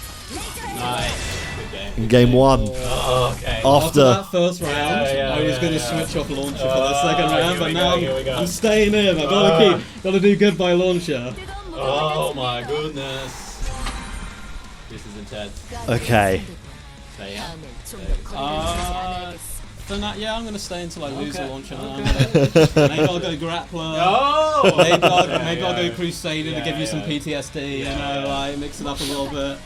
Nice. Good game. In game one, Oh, okay. After after that first round, Yeah, I was going to yeah. switch off launcher for the second round, here but we now go, here we go. I'm staying in. I've got to do good by launcher. Oh my goodness. This is intense. okay, Stay out. For that, yeah, I'm going to stay until I lose the Okay, launcher. okay. Maybe I'll go grappler. Oh! Maybe I'll Yeah. go Crusader to give you some PTSD, you know, like mix it up a little bit.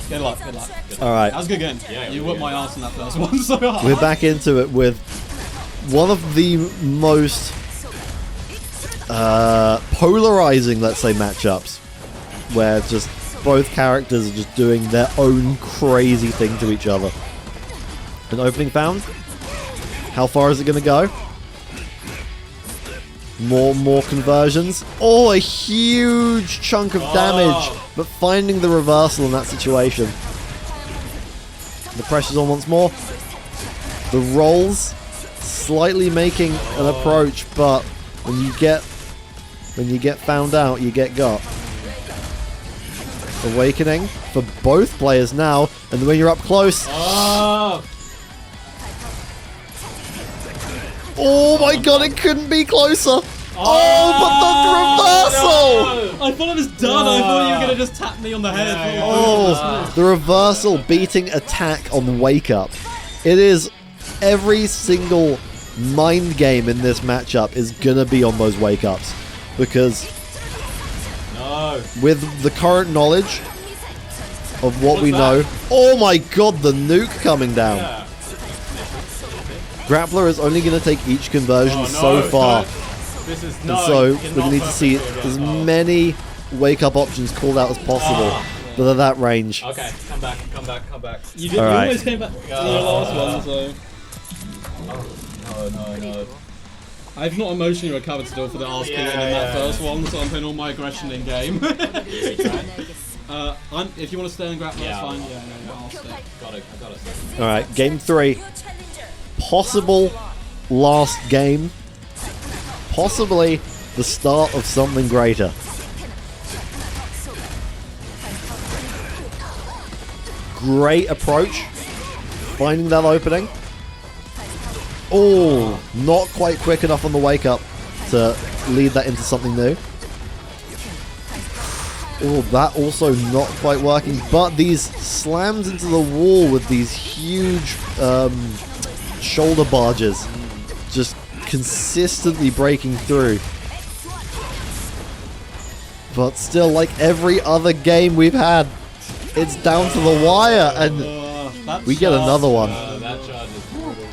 Good luck, good luck. all right. That was a good game. Yeah, You really whipped my good. ass in that first one so hard. We're back into it with one of the most polarizing, let's say, matchups, where just both characters are just doing their own crazy thing to each other. An opening found. How far is it going to go? More conversions. Oh, a huge chunk of damage, but finding the reversal in that situation. The pressure's on once more. The rolls slightly making an approach, but when you get found out, you get got. Awakening for both players now, and when you're up close, oh my god, it couldn't be closer. Oh, but the reversal! I thought it was done. I thought you were going to just tap me on the head. Yeah, yeah. Oh, the reversal beating attack on wake up. It is every single mind game in this matchup is gonna be on those wake ups, because with the current knowledge of what we know, oh my god, the nuke coming down. Yeah. Grappler is only going to take each conversion Oh, no, so far, This is and no. so you we cannot need to see perfectly as resolve. many wake up options called out as possible. But at that range, Okay, come back, come back, come back. You, did, All you right. always came back to your last one, so No. I've not emotionally recovered still for the ass kicking in that Yeah. first one, so I'm putting all my aggression in game. If you want to stay in grappler, Yeah, that's fine. I'll- Yeah, I'll stay. I got it. all right, game 3, possible last game, possibly the start of something greater. Great approach, finding that opening. Oh, not quite quick enough on the wake up to lead that into something new. Oh, that also not quite working, but these slams into the wall with these huge shoulder barges just consistently breaking through. But still, like every other game we've had, it's down to the wire, and That we get charge, another one. That charge is brutal.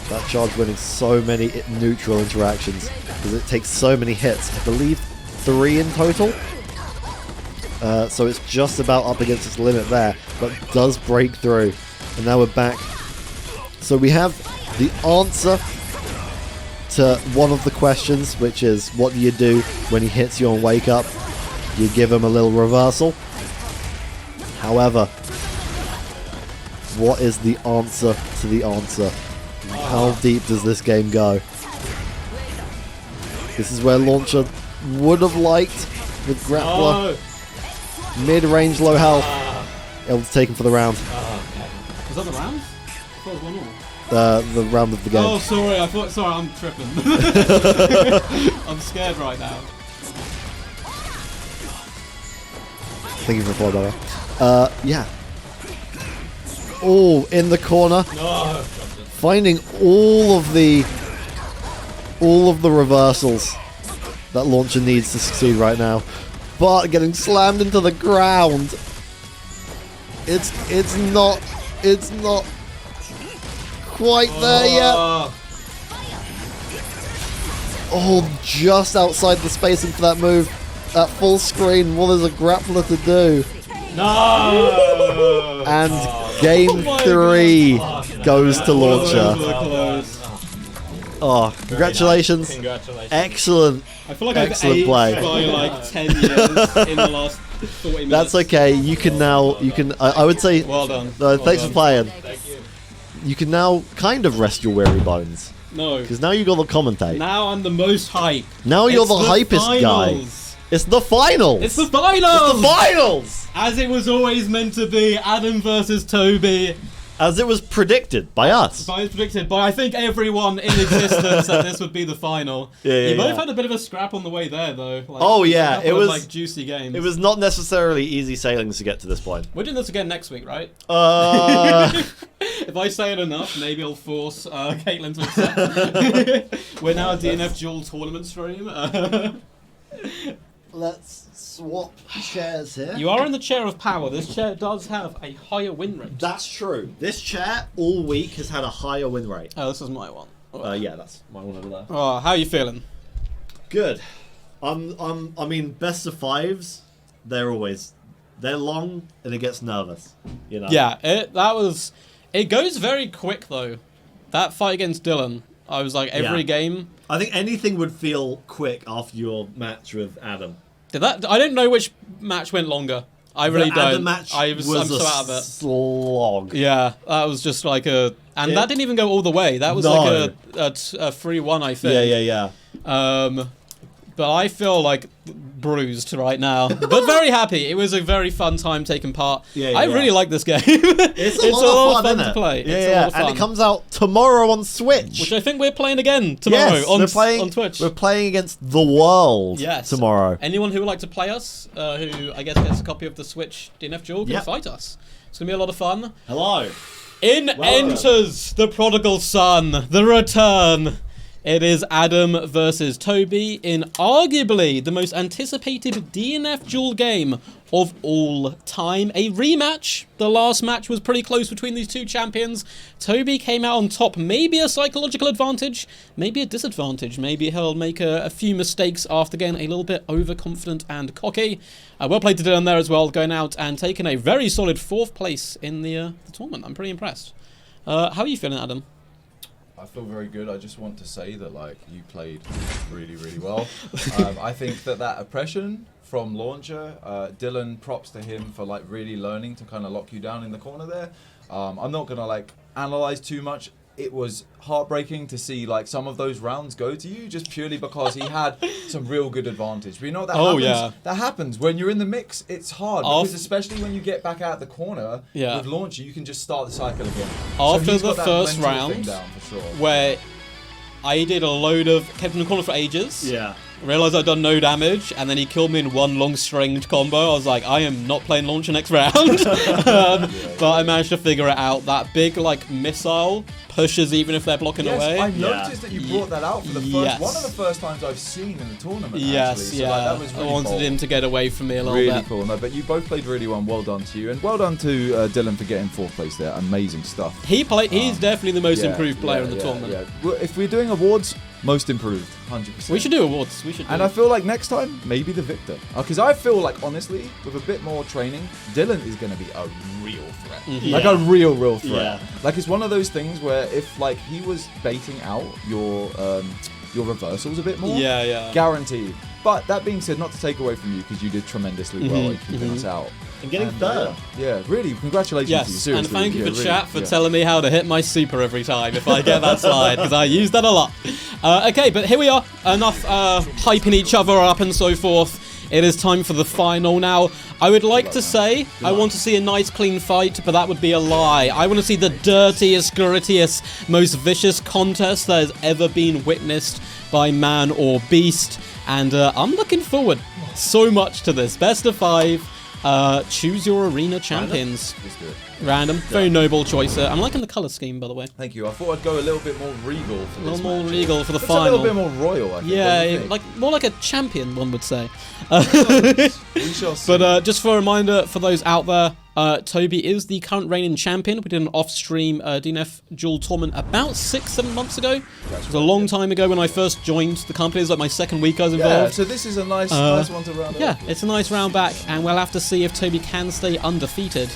That charge winning so many neutral interactions because it takes so many hits. I believe 3 in total. So it's just about up against its limit there, but does break through. And now we're back. So we have the answer to one of the questions, which is what do you do when he hits you on wake up? You give him a little reversal. However, what is the answer to the answer? How deep does this game go? This is where Launcher would have liked with Grappler. Mid-range, low health. Able to take him for the round. Was that the round? I thought it was one more. The round of the game. Oh, sorry. Sorry, I'm tripping. I'm scared right now. Thank you for the follow, brother. Yeah. Oh, in the corner. No. Finding all of the reversals that Launcher needs to succeed right now, but getting slammed into the ground. It's not quite there yet. Oh, just outside the spacing for that move. At full screen, what is a grappler to do? No! And game 3 goes to Launcher. Oh, congratulations. Congratulations. Excellent. I feel like Excellent I've aged play. by like 10 years in the last 40 minutes. That's okay. You can now, I would say, Well done. thanks for playing. You can now kind of rest your weary bones. No. Because now you got to commentate. Now I'm the most hype. Now you're It's the hypest guy. finals. It's the finals. It's the finals! It's the finals! As it was always meant to be, Adam versus Toby. As it was predicted by us. But it's predicted by, I think, everyone in existence that this would be the final. Yeah, You both yeah. had a bit of a scrap on the way there, though. Like, Oh, yeah, a couple it of, was- like juicy games. It was not necessarily easy sailings to get to this point. We're doing this again next week, right? If I say it enough, maybe I'll force Caitlin to accept. We're now a DNF Duel tournament stream. Let's swap chairs here. You are in the chair of power. This chair does have a higher win rate. That's true. This chair all week has had a higher win rate. Oh, this is my one. Yeah, that's my one over there. Oh, how are you feeling? Good. I mean, best of fives, they're long and it gets nervous. You know. Yeah, it goes very quick though. That fight against Dylan, I was like every Yeah. game. I think anything would feel quick after your match with Adam. I don't know which match went longer. I really The Adam don't. match I'm was so a out of it. slog. Yeah, that was just like that didn't even go all the way. That was No. like a 3-1, I think. Yeah. But I feel like bruised right now. But very happy. It was a very fun time taking part. I really like this game. It's a lot of fun, to isn't it? play. Yeah, It's a lot of fun. And it comes out tomorrow on Switch. Which I think we're playing again tomorrow Yes, on Twitch. We're playing against the world tomorrow. Anyone who would like to play us, who I guess gets a copy of the Switch DNF Duel, can fight us. It's going to be a lot of fun. Hello. In enters the prodigal son, the return. It is Adam versus Toby in arguably the most anticipated DNF Duel game of all time. A rematch. The last match was pretty close between these two champions. Toby came out on top. Maybe a psychological advantage, maybe a disadvantage. Maybe he'll make a few mistakes after getting a little bit overconfident and cocky. Well played to Dylan there as well, going out and taking a very solid 4th place in the tournament. I'm pretty impressed. How are you feeling, Adam? I feel very good. I just want to say that like you played really, really well. I think that oppression from Launcher, Dylan, props to him for like really learning to kind of lock you down in the corner there. I'm not gonna like analyze too much. It was heartbreaking to see like some of those rounds go to you just purely because he had some real good advantage. But you know that happens. That happens when you're in the mix. It's hard because especially when you get back out the corner with Launcher, you can just start the cycle again. After so the first round, down for sure. where I did a load of kept in the corner for ages. Yeah. Realised I'd done no damage, and then he killed me in one long stringed combo. I was like, I am not playing Launcher next round. But I managed to figure it out. That big like missile pushes even if they're blocking away. I noticed that you brought that out for the first one of the first times I've seen in the tournament. Yes, actually. So, like, that was really I wanted cool. him to get away from me a little Really bit. cool. No, but you both played really well. Well done to you, and well done to Dylan for getting 4th place there. Amazing stuff. He's definitely the most improved player in the tournament. Yeah. Well, if we're doing awards, most improved, 100%. We should do awards. We should. And I feel like next time, maybe the victor. Because I feel like, honestly, with a bit more training, Dylan is going to be a real threat. Like a real threat. Yeah. Like it's one of those things where if like he was baiting out your reversals a bit more, guaranteed. But that being said, not to take away from you because you did tremendously well at keeping us out. And getting third. Yeah, really, congratulations to you, Yes, seriously. and thank you for really, chat for telling me how to hit my super every time if I get that slide, because I use that a lot. Okay, but here we are. Enough hyping each other up and so forth. It is time for the final now. I would like to say I want to see a nice clean fight, but that would be a lie. I want to see the dirtiest, grittiest, most vicious contest that has ever been witnessed by man or beast. And I'm looking forward so much to this. Best of 5. Choose your arena champions. Let's do it. Random. Very noble choice. I'm liking the colour scheme, by the way. Thank you. I thought I'd go a little bit more regal for this A little more match. regal for the It's final. a little bit more royal, I think. Yeah, What do you think? like more like a champion, one would say. We shall see. But just for a reminder for those out there, Toby is the current reigning champion. We did an off-stream DNF Duel tournament about 6-7 months ago. It was a long time ago when I first joined the company. It was like my second week I was involved. Yeah, so this is a nice one to round up. Yeah, it's a nice round back, and we'll have to see if Toby can stay undefeated.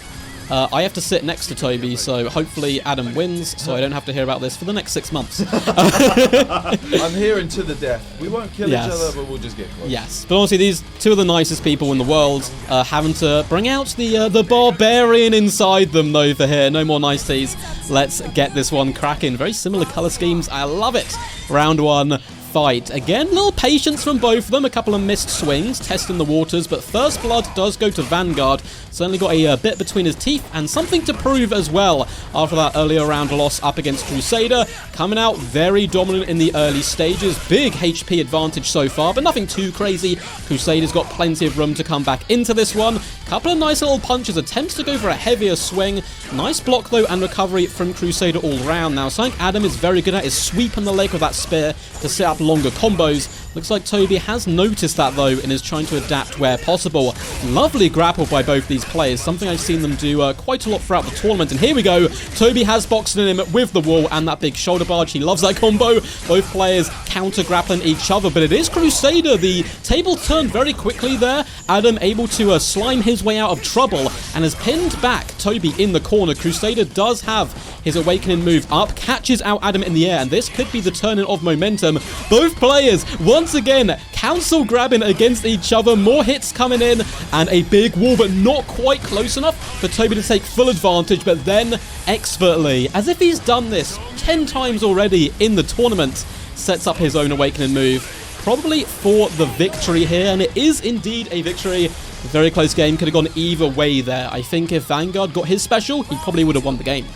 I have to sit next to Toby, so hopefully Adam wins, so I don't have to hear about this for the next 6 months. I'm here into the death. We won't kill Yes. each other, but we'll just get close. Yes, but honestly, these two of the nicest people in the world, having to bring out the barbarian inside them, though, for here. No more niceties. Let's get this one cracking. Very similar colour schemes. I love it. Round 1. Fight. Again, little patience from both of them. A couple of missed swings, testing the waters, but first blood does go to Vanguard. Certainly got a bit between his teeth and something to prove as well after that earlier round loss up against Crusader. Coming out very dominant in the early stages. Big HP advantage so far, but nothing too crazy. Crusader's got plenty of room to come back into this one. Couple of nice little punches, attempts to go for a heavier swing. Nice block though and recovery from Crusader all round. Now something Adam is very good at is sweeping the leg with that spear to set up longer combos. Looks like Toby has noticed that though and is trying to adapt where possible. Lovely grapple by both these players, something I've seen them do quite a lot throughout the tournament. And here we go, Toby has boxing him with the wall and that big shoulder barge. He loves that combo. Both players counter grappling each other, but it is Crusader. The table turned very quickly there. Adam able to slime his way out of trouble and has pinned back Toby in the corner. Crusader does have his awakening move up, catches out Adam in the air, and this could be the turning of momentum. Both players once again council grabbing against each other. More hits coming in and a big wall, but not quite close enough for Toby to take full advantage. But then expertly, as if he's done this 10 times already in the tournament, sets up his own awakening move, probably for the victory here. And it is indeed a victory. A very close game, could have gone either way there. I think if Vanguard got his special, he probably would have won the game.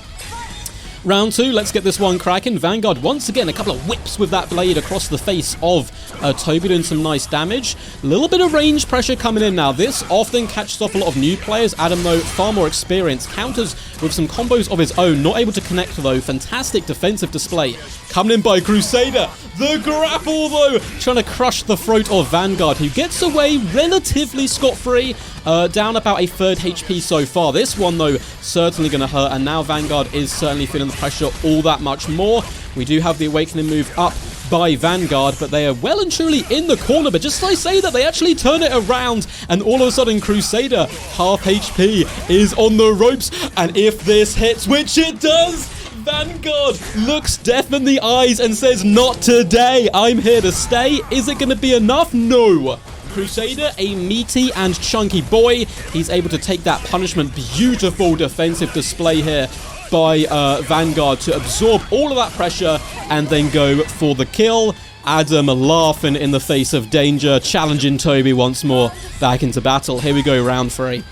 Round 2, let's get this one cracking. Vanguard, once again, a couple of whips with that blade across the face of Toby, doing some nice damage. A little bit of range pressure coming in now. This often catches off a lot of new players. Adam, though, far more experienced. Counters with some combos of his own. Not able to connect, though. Fantastic defensive display. Coming in by Crusader. The grapple, though, trying to crush the throat of Vanguard, who gets away relatively scot-free. Down about a third HP so far. This one, though, certainly going to hurt, and now Vanguard is certainly feeling the pressure all that much more. We do have the awakening move up by Vanguard, but they are well and truly in the corner. But just as I say that, they actually turn it around, and all of a sudden Crusader, half HP, is on the ropes. And if this hits, which it does, Vanguard looks death in the eyes and says, "Not today, I'm here to stay." Is it going to be enough? No. Crusader, a meaty and chunky boy. He's able to take that punishment. Beautiful defensive display here by Vanguard to absorb all of that pressure and then go for the kill. Adam laughing in the face of danger, challenging Toby once more back into battle. Here we go, round 3.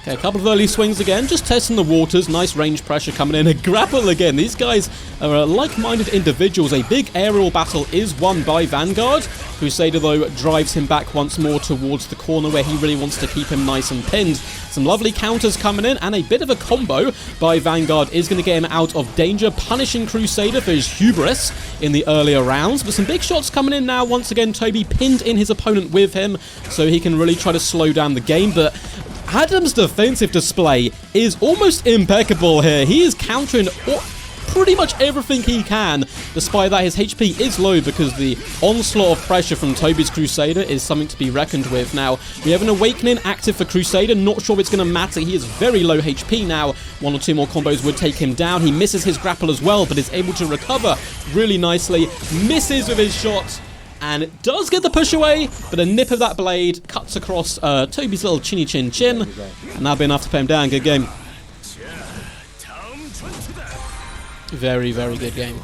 Okay, a couple of early swings again, just testing the waters. Nice range pressure coming in. A grapple again. These guys are like-minded individuals. A big aerial battle is won by Vanguard. Crusader, though, drives him back once more towards the corner where he really wants to keep him nice and pinned. Some lovely counters coming in, and a bit of a combo by Vanguard is going to get him out of danger, punishing Crusader for his hubris in the earlier rounds. But some big shots coming in now. Once again, Toby pinned in his opponent with him, so he can really try to slow down the game. But Adam's defensive display is almost impeccable here. He is countering pretty much everything he can. Despite that, his HP is low because the onslaught of pressure from Toby's Crusader is something to be reckoned with. Now, we have an Awakening active for Crusader. Not sure if it's going to matter. He is very low HP now. 1 or 2 more combos would take him down. He misses his grapple as well, but is able to recover really nicely. Misses with his shot. And it does get the push away, but a nip of that blade cuts across Toby's little chinny chin chin. And that'll be enough to put him down. Good game. Very, very good game.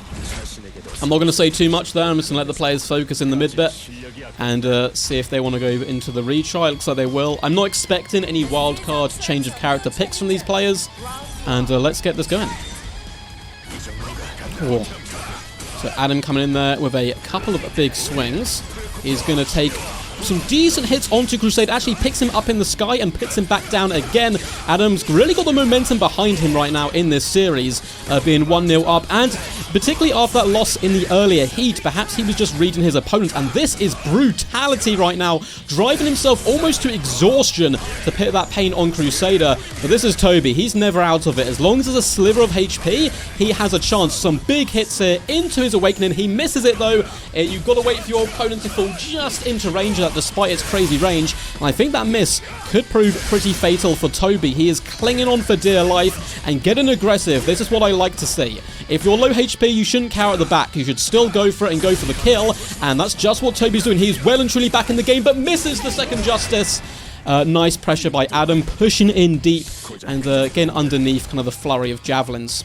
I'm not going to say too much there. I'm just going to let the players focus in the mid bit and see if they want to go into the retry. It looks like they will. I'm not expecting any wildcard change of character picks from these players. And let's get this going. Cool. So Adam coming in there with a couple of big swings. He's going to take some decent hits onto Crusader, actually picks him up in the sky and puts him back down again. Adam's really got the momentum behind him right now in this series, being 1-0 up, and particularly after that loss in the earlier heat, perhaps he was just reading his opponent, and this is brutality right now, driving himself almost to exhaustion to put that pain on Crusader. But this is Toby, he's never out of it. As long as there's a sliver of HP, he has a chance. Some big hits here into his awakening. He misses it though. You've got to wait for your opponent to fall just into range of that, despite its crazy range. And I think that miss could prove pretty fatal for Toby. He is clinging on for dear life and getting aggressive. This is what I like to see. If you're low HP, you shouldn't cower at the back. You should still go for it and go for the kill. And that's just what Toby's doing. He's well and truly back in the game, but misses the second justice. Nice pressure by Adam, pushing in deep and getting underneath kind of the flurry of javelins.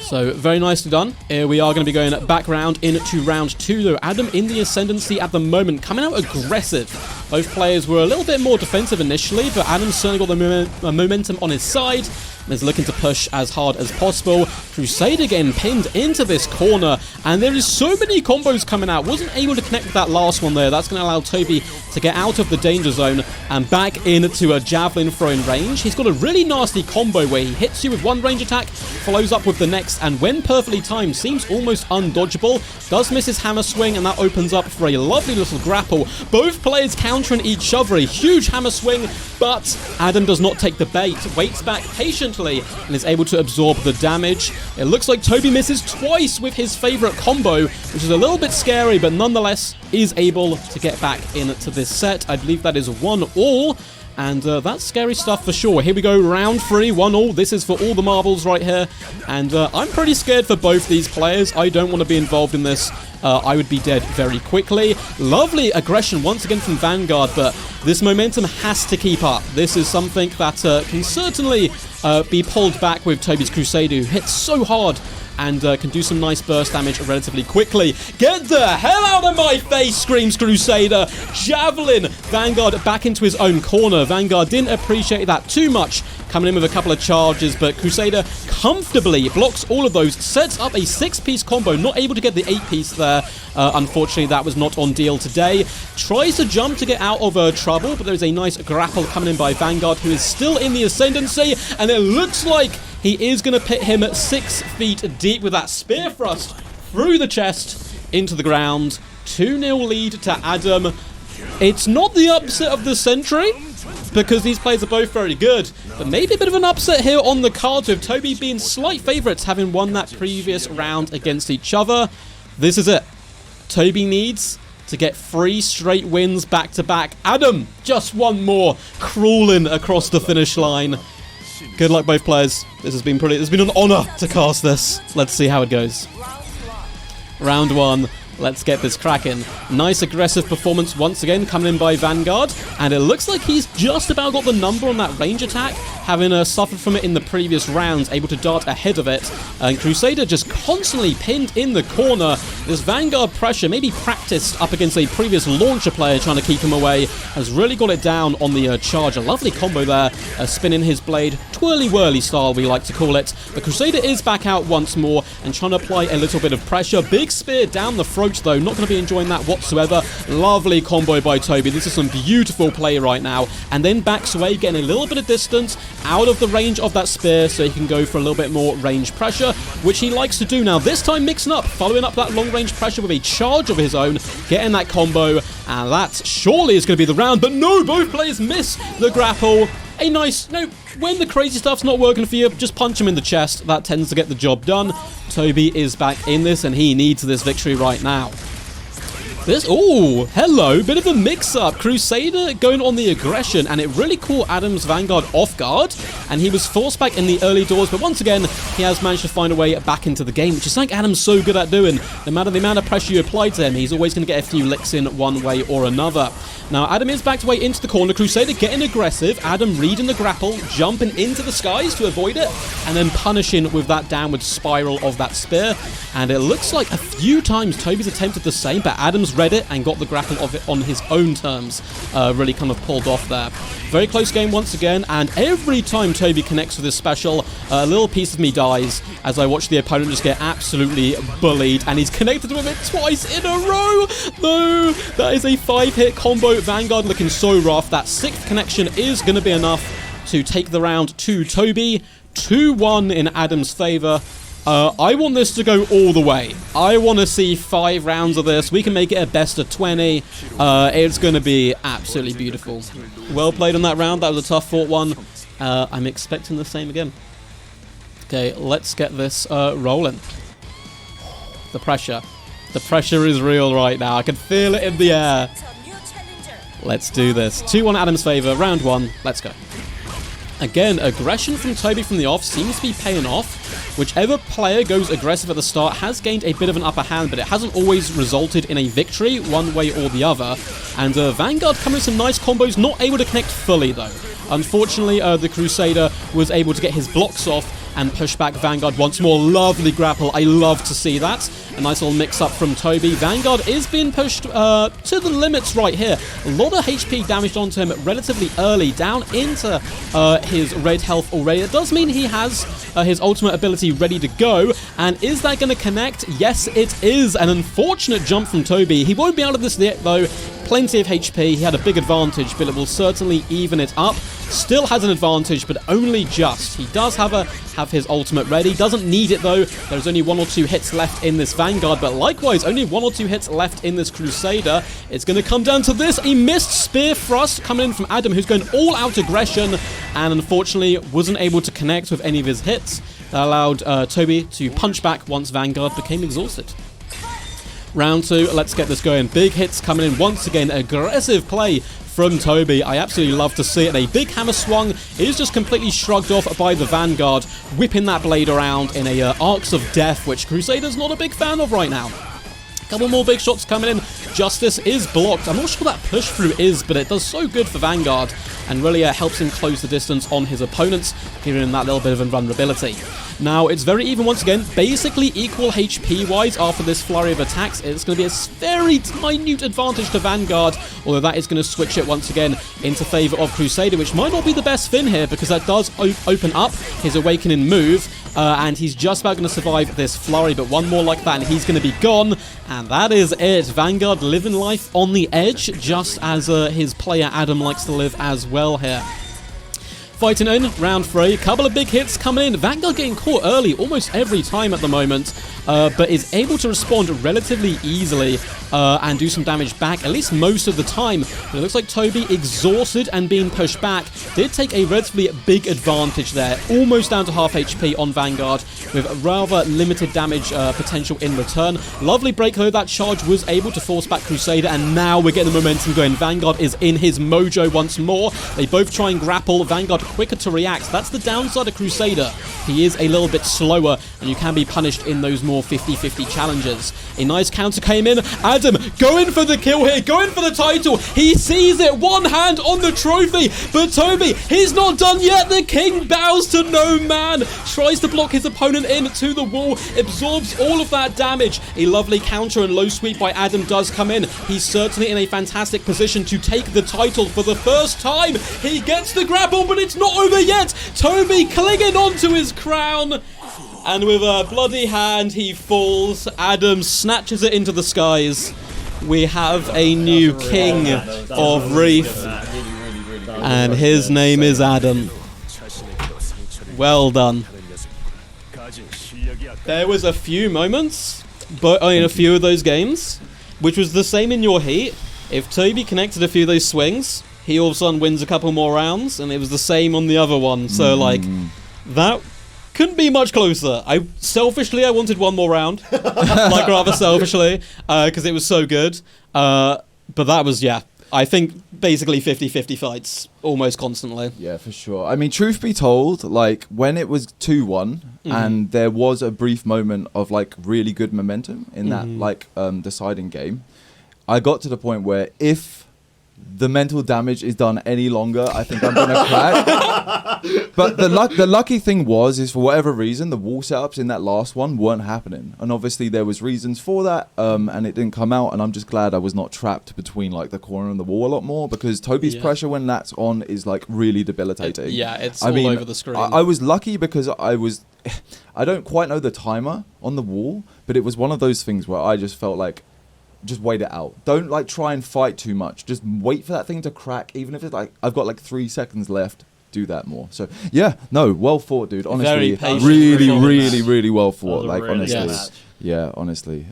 So, very nicely done. Here we are going to be going back round into round 2, though. Adam in the ascendancy at the moment, coming out aggressive. Both players were a little bit more defensive initially, but Adam's certainly got the momentum on his side and is looking to push as hard as possible. Crusader getting pinned into this corner, and there is so many combos coming out. Wasn't able to connect with that last one there. That's going to allow Toby to get out of the danger zone and back into a javelin throwing range. He's got a really nasty combo where he hits you with one range attack, follows up with the next, and when perfectly timed, seems almost undodgeable. Does miss his hammer swing, and that opens up for a lovely little grapple. Both players countering each other. A huge hammer swing, but Adam does not take the bait. Waits back patiently and is able to absorb the damage. It looks like Toby misses twice with his favorite combo, which is a little bit scary, but nonetheless is able to get back into this set. I believe that is 1-1. And that's scary stuff for sure. Here we go, round 3, 1-1. This is for all the marbles right here. And I'm pretty scared for both these players. I don't want to be involved in this. I would be dead very quickly. Lovely aggression once again from Vanguard, but this momentum has to keep up. This is something that can certainly be pulled back with Toby's Crusader, who hits so hard and can do some nice burst damage relatively quickly. Get the hell out of my face, screams Crusader. Javelin Vanguard back into his own corner. Vanguard didn't appreciate that too much, coming in with a couple of charges, but Crusader comfortably blocks all of those, sets up a 6-piece combo, not able to get the 8-piece there. Unfortunately, that was not on deal today. Tries to jump to get out of trouble, but there's a nice grapple coming in by Vanguard, who is still in the ascendancy, and it looks like he is going to pit him 6 feet deep with that spear thrust through the chest into the ground. 2-0 lead to Adam. It's not the upset of the century, because these players are both very good, but maybe a bit of an upset here on the cards, with Toby being slight favourites, having won that previous round against each other. This is it. Toby needs to get 3 straight wins back to back. Adam, just one more, crawling across the finish line. Good luck, both players. It's been an honour to cast this. Let's see how it goes. Round 1. Let's get this cracking. Nice aggressive performance once again coming in by Vanguard, and it looks like he's just about got the number on that range attack, having suffered from it in the previous rounds, able to dart ahead of it. And Crusader just constantly pinned in the corner. This Vanguard pressure, maybe practiced up against a previous launcher player trying to keep him away, has really got it down on the charge. A lovely combo there, spinning his blade, twirly-whirly style we like to call it. The Crusader is back out once more and trying to apply a little bit of pressure. Big spear down the throat though, not going to be enjoying that whatsoever. Lovely combo by Toby. This is some beautiful play right now. And then backs away, getting a little bit of distance out of the range of that spear so he can go for a little bit more range pressure, which he likes to do now. This time mixing up, following up that long range pressure with a charge of his own, getting that combo, and that surely is going to be the round. But no, both players miss the grapple. A nice, when the crazy stuff's not working for you, just punch him in the chest. That tends to get the job done. Toby is back in this, and he needs this victory right now. Hello, bit of a mix-up. Crusader going on the aggression, and it really caught Adam's Vanguard off guard, and he was forced back in the early doors, but once again, he has managed to find a way back into the game, which is something Adam's so good at doing. No matter the amount of pressure you apply to him, he's always going to get a few licks in one way or another. Now, Adam is backed away into the corner. Crusader getting aggressive. Adam reading the grapple, jumping into the skies to avoid it, and then punishing with that downward spiral of that spear. And it looks like a few times Toby's attempted the same, but Adam's read it and got the grapple of it on his own terms. Really kind of pulled off there. Very close game once again, and every time Toby connects with his special, a little piece of me dies as I watch the opponent just get absolutely bullied, and he's connected with it twice in a row! No! That is a 5-hit combo. Vanguard looking so rough. That 6th connection is going to be enough to take the round to Toby. 2-1 in Adam's favor. I want this to go all the way. I want to see 5 rounds of this. We can make it a best of 20. It's going to be absolutely beautiful. Well played on that round. That was a tough fought one. I'm expecting the same again. Okay, let's get this rolling. The pressure. The pressure is real right now. I can feel it in the air. Let's do this. 2-1 Adam's favor. Round 1. Let's go. Again, aggression from Toby from the off seems to be paying off. Whichever player goes aggressive at the start has gained a bit of an upper hand, but it hasn't always resulted in a victory one way or the other. And Vanguard coming with some nice combos, not able to connect fully though. Unfortunately, the Crusader was able to get his blocks off and push back Vanguard once more. Lovely grapple. I love to see that. A nice little mix-up from Toby. Vanguard is being pushed to the limits right here. A lot of HP damaged onto him relatively early, down into his red health already. It does mean he has his ultimate ability ready to go. And is that going to connect? Yes, it is. An unfortunate jump from Toby. He won't be out of this yet, though. Plenty of HP. He had a big advantage, but it will certainly even it up. Still has an advantage, but only just. He does have his ultimate ready. Doesn't need it, though. There's only 1 or 2 hits left in this Vanguard, but likewise, only 1 or 2 hits left in this Crusader. It's going to come down to this. A missed Spear Thrust coming in from Adam, who's going all-out aggression, and unfortunately wasn't able to connect with any of his hits. That allowed Toby to punch back once Vanguard became exhausted. Round 2, let's get this going. Big hits coming in once again. Aggressive play from Toby. I absolutely love to see it. A big hammer swung is just completely shrugged off by the Vanguard, whipping that blade around in a Arcs of Death, which Crusader's not a big fan of right now. Couple more big shots coming in. Justice is blocked. I'm not sure what that push through is, but it does so good for Vanguard and really helps him close the distance on his opponents, giving him that little bit of invulnerability. Now, it's very even once again, basically equal HP-wise after this flurry of attacks. It's going to be a very minute advantage to Vanguard, although that is going to switch it once again into favor of Crusader, which might not be the best Finn here because that does open up his Awakening move, and he's just about going to survive this flurry, but one more like that and he's going to be gone, and that is it. Vanguard living life on the edge, just as his player Adam likes to live as well here. Fighting in round 3, couple of big hits coming in. Vanguard getting caught early almost every time at the moment, but is able to respond relatively easily and do some damage back, at least most of the time. But it looks like Toby, exhausted and being pushed back, did take a relatively big advantage there, almost down to half HP on Vanguard, with rather limited damage potential in return. Lovely break though, that charge was able to force back Crusader, and now we're getting the momentum going. Vanguard is in his mojo once more. They both try and grapple. Vanguard quicker to react. That's the downside of Crusader. He is a little bit slower, and you can be punished in those more 50-50 challenges. A nice counter came in. Adam going for the kill here, going for the title. He sees it, one hand on the trophy, but Toby, he's not done yet. The king bows to no man, tries to block his opponent into the wall, absorbs all of that damage. A lovely counter and low sweep by Adam does come in. He's certainly in a fantastic position to take the title for the first time. He gets the grapple, but it's not over yet. Toby clinging onto his crown, and with a bloody hand he falls. Adam snatches it into the skies. We have a new king of Reef, and his name is Adam. Well done. There was a few moments, but in a few of those games, which was the same in your heat. If Toby connected a few of those swings, he all of a sudden wins a couple more rounds, and it was the same on the other one. So, like, that couldn't be much closer. I wanted one more round, like rather selfishly, because it was so good. But that was, yeah, I think basically 50-50 fights almost constantly. Yeah, for sure. I mean, truth be told, like when it was 2-1 and there was a brief moment of like really good momentum in that like deciding game, I got to the point where if the mental damage is done any longer, I think I'm gonna crack. But the lucky thing is for whatever reason, the wall setups in that last one weren't happening, and obviously there was reasons for that, and it didn't come out. And I'm just glad I was not trapped between like the corner and the wall a lot more, because Toby's pressure when that's on is like really debilitating. It's all over the screen. I was lucky because I don't quite know the timer on the wall, but it was one of those things where I just felt like, just wait it out. Don't like try and fight too much. Just wait for that thing to crack, even if it's like I've got like 3 seconds left. Do that more. So yeah, no, well fought, dude. Honestly, really well fought. Like really honestly, yeah, honestly.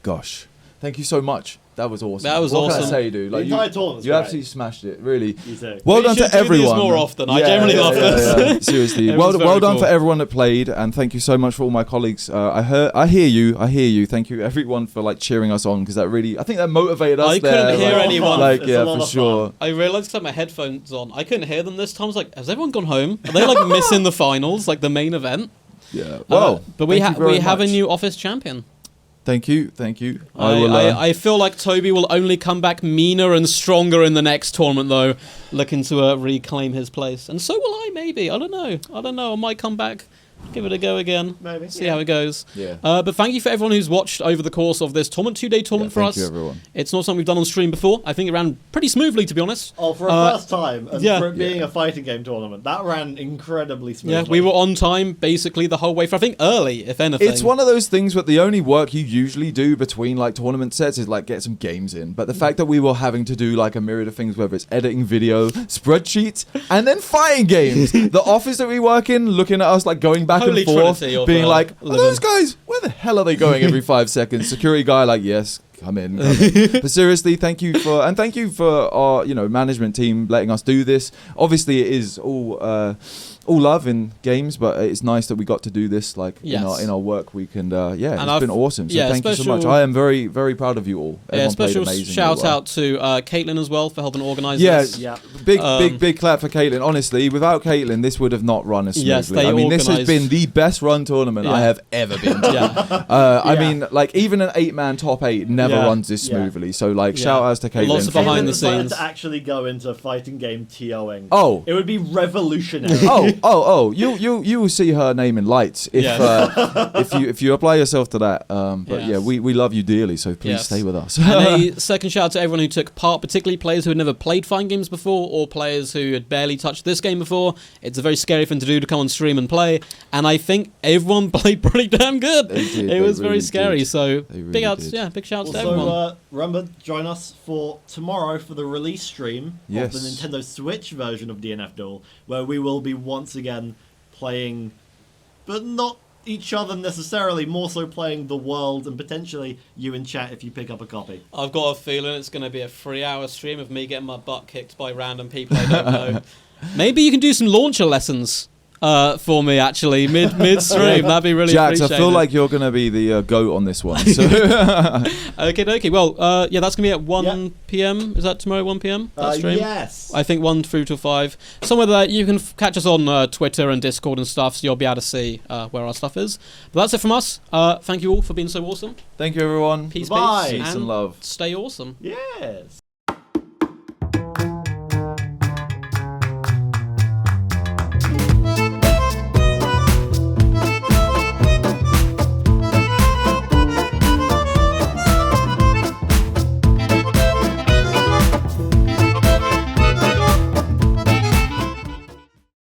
Gosh, thank you so much. That was awesome. That was what awesome. Can I say, dude? Like, The entire tournament. you absolutely smashed it. Really. You too. Well We done should to do these everyone. more often. I generally love this. Seriously. It was well very done cool. for everyone that played, and thank you so much for all my colleagues. I hear you. Thank you everyone for like cheering us on, because that really, I think that motivated us. I couldn't hear Like, anyone. Like It's a yeah, lot for of sure. I realised because I had my headphones on, I couldn't hear them this time. I was like, has everyone gone home? Are they like missing the finals, like the main event? Yeah. Well, but we thank you very have a much. new office champion. Thank you. I feel like Toby will only come back meaner and stronger in the next tournament, though, looking to reclaim his place. And so will I, maybe. I don't know. I might come back, give it a go again. Maybe. See how it goes. Yeah. But thank you for everyone who's watched over the course of this tournament, 2-day tournament for us. Thank you, everyone. It's not something we've done on stream before. I think it ran pretty smoothly, to be honest. Oh, for a first time, and yeah. for it being a fighting game tournament, that ran incredibly smoothly. Yeah, we were on time basically the whole way through. I think early, if anything. It's one of those things where the only work you usually do between like tournament sets is like get some games in. But the fact that we were having to do like a myriad of things, whether it's editing video, spreadsheets, and then fighting games. The office that we work in, looking at us like going back Holy and forth, Trinity of, being like, "Are living." those guys, where the hell are they going every 5 seconds?" Security guy like, "Yes, come in." But seriously, thank you for our management team letting us do this. Obviously, it is all love in games, but it's nice that we got to do this like Yes. in our work week, and And it's been awesome. So thank you so much. special- I am very, very proud of you all. Yeah, Everyone played special amazingly shout well. out to Caitlin as well for helping organise Yeah, this. Yeah. big clap for Caitlin. Honestly, without Caitlin, this would have not run as smoothly. Yes, they I mean, this has organised- been the best run tournament I Yeah. have ever been to. Yeah. I Yeah. mean, like even an 8-man top 8 never Yeah. runs this Yeah. smoothly. So like, Yeah. shout outs to Caitlin. Lots of for- behind the decided scenes. to actually go into fighting game TOing. Oh. It would be revolutionary. Oh! You will see her name in lights if Yes. if you apply yourself to that. But Yes. yeah, we love you dearly, so please Yes. stay with us. And a second shout out to everyone who took part, particularly players who had never played fighting games before or players who had barely touched this game before. It's a very scary thing to do, to come on stream and play, and I think everyone played pretty damn good. They did, It they was very really scary, did. so They really big outs, did. big shouts to everyone. Also, remember, join us for tomorrow for the release stream Yes. of the Nintendo Switch version of DNF Duel, where we will be once again playing, but not each other necessarily, more so playing the world and potentially you in chat if you pick up a copy. I've got a feeling it's going to be a 3-hour stream of me getting my butt kicked by random people I don't know. Maybe you can do some launcher lessons for me, actually, mid-stream. That'd be really Jax, I appreciated. feel like you're gonna be the goat on this one. So. Okay. Well, that's going to be at 1 Yeah. p.m. Is that tomorrow, 1 p.m.? That stream? Yes. I think 1 through till 5. Somewhere there, you can catch us on Twitter and Discord and stuff, so you'll be able to see where our stuff is. But that's it from us. Thank you all for being so awesome. Thank you, everyone. Peace, Bye. peace, Peace and love. stay awesome. Yes.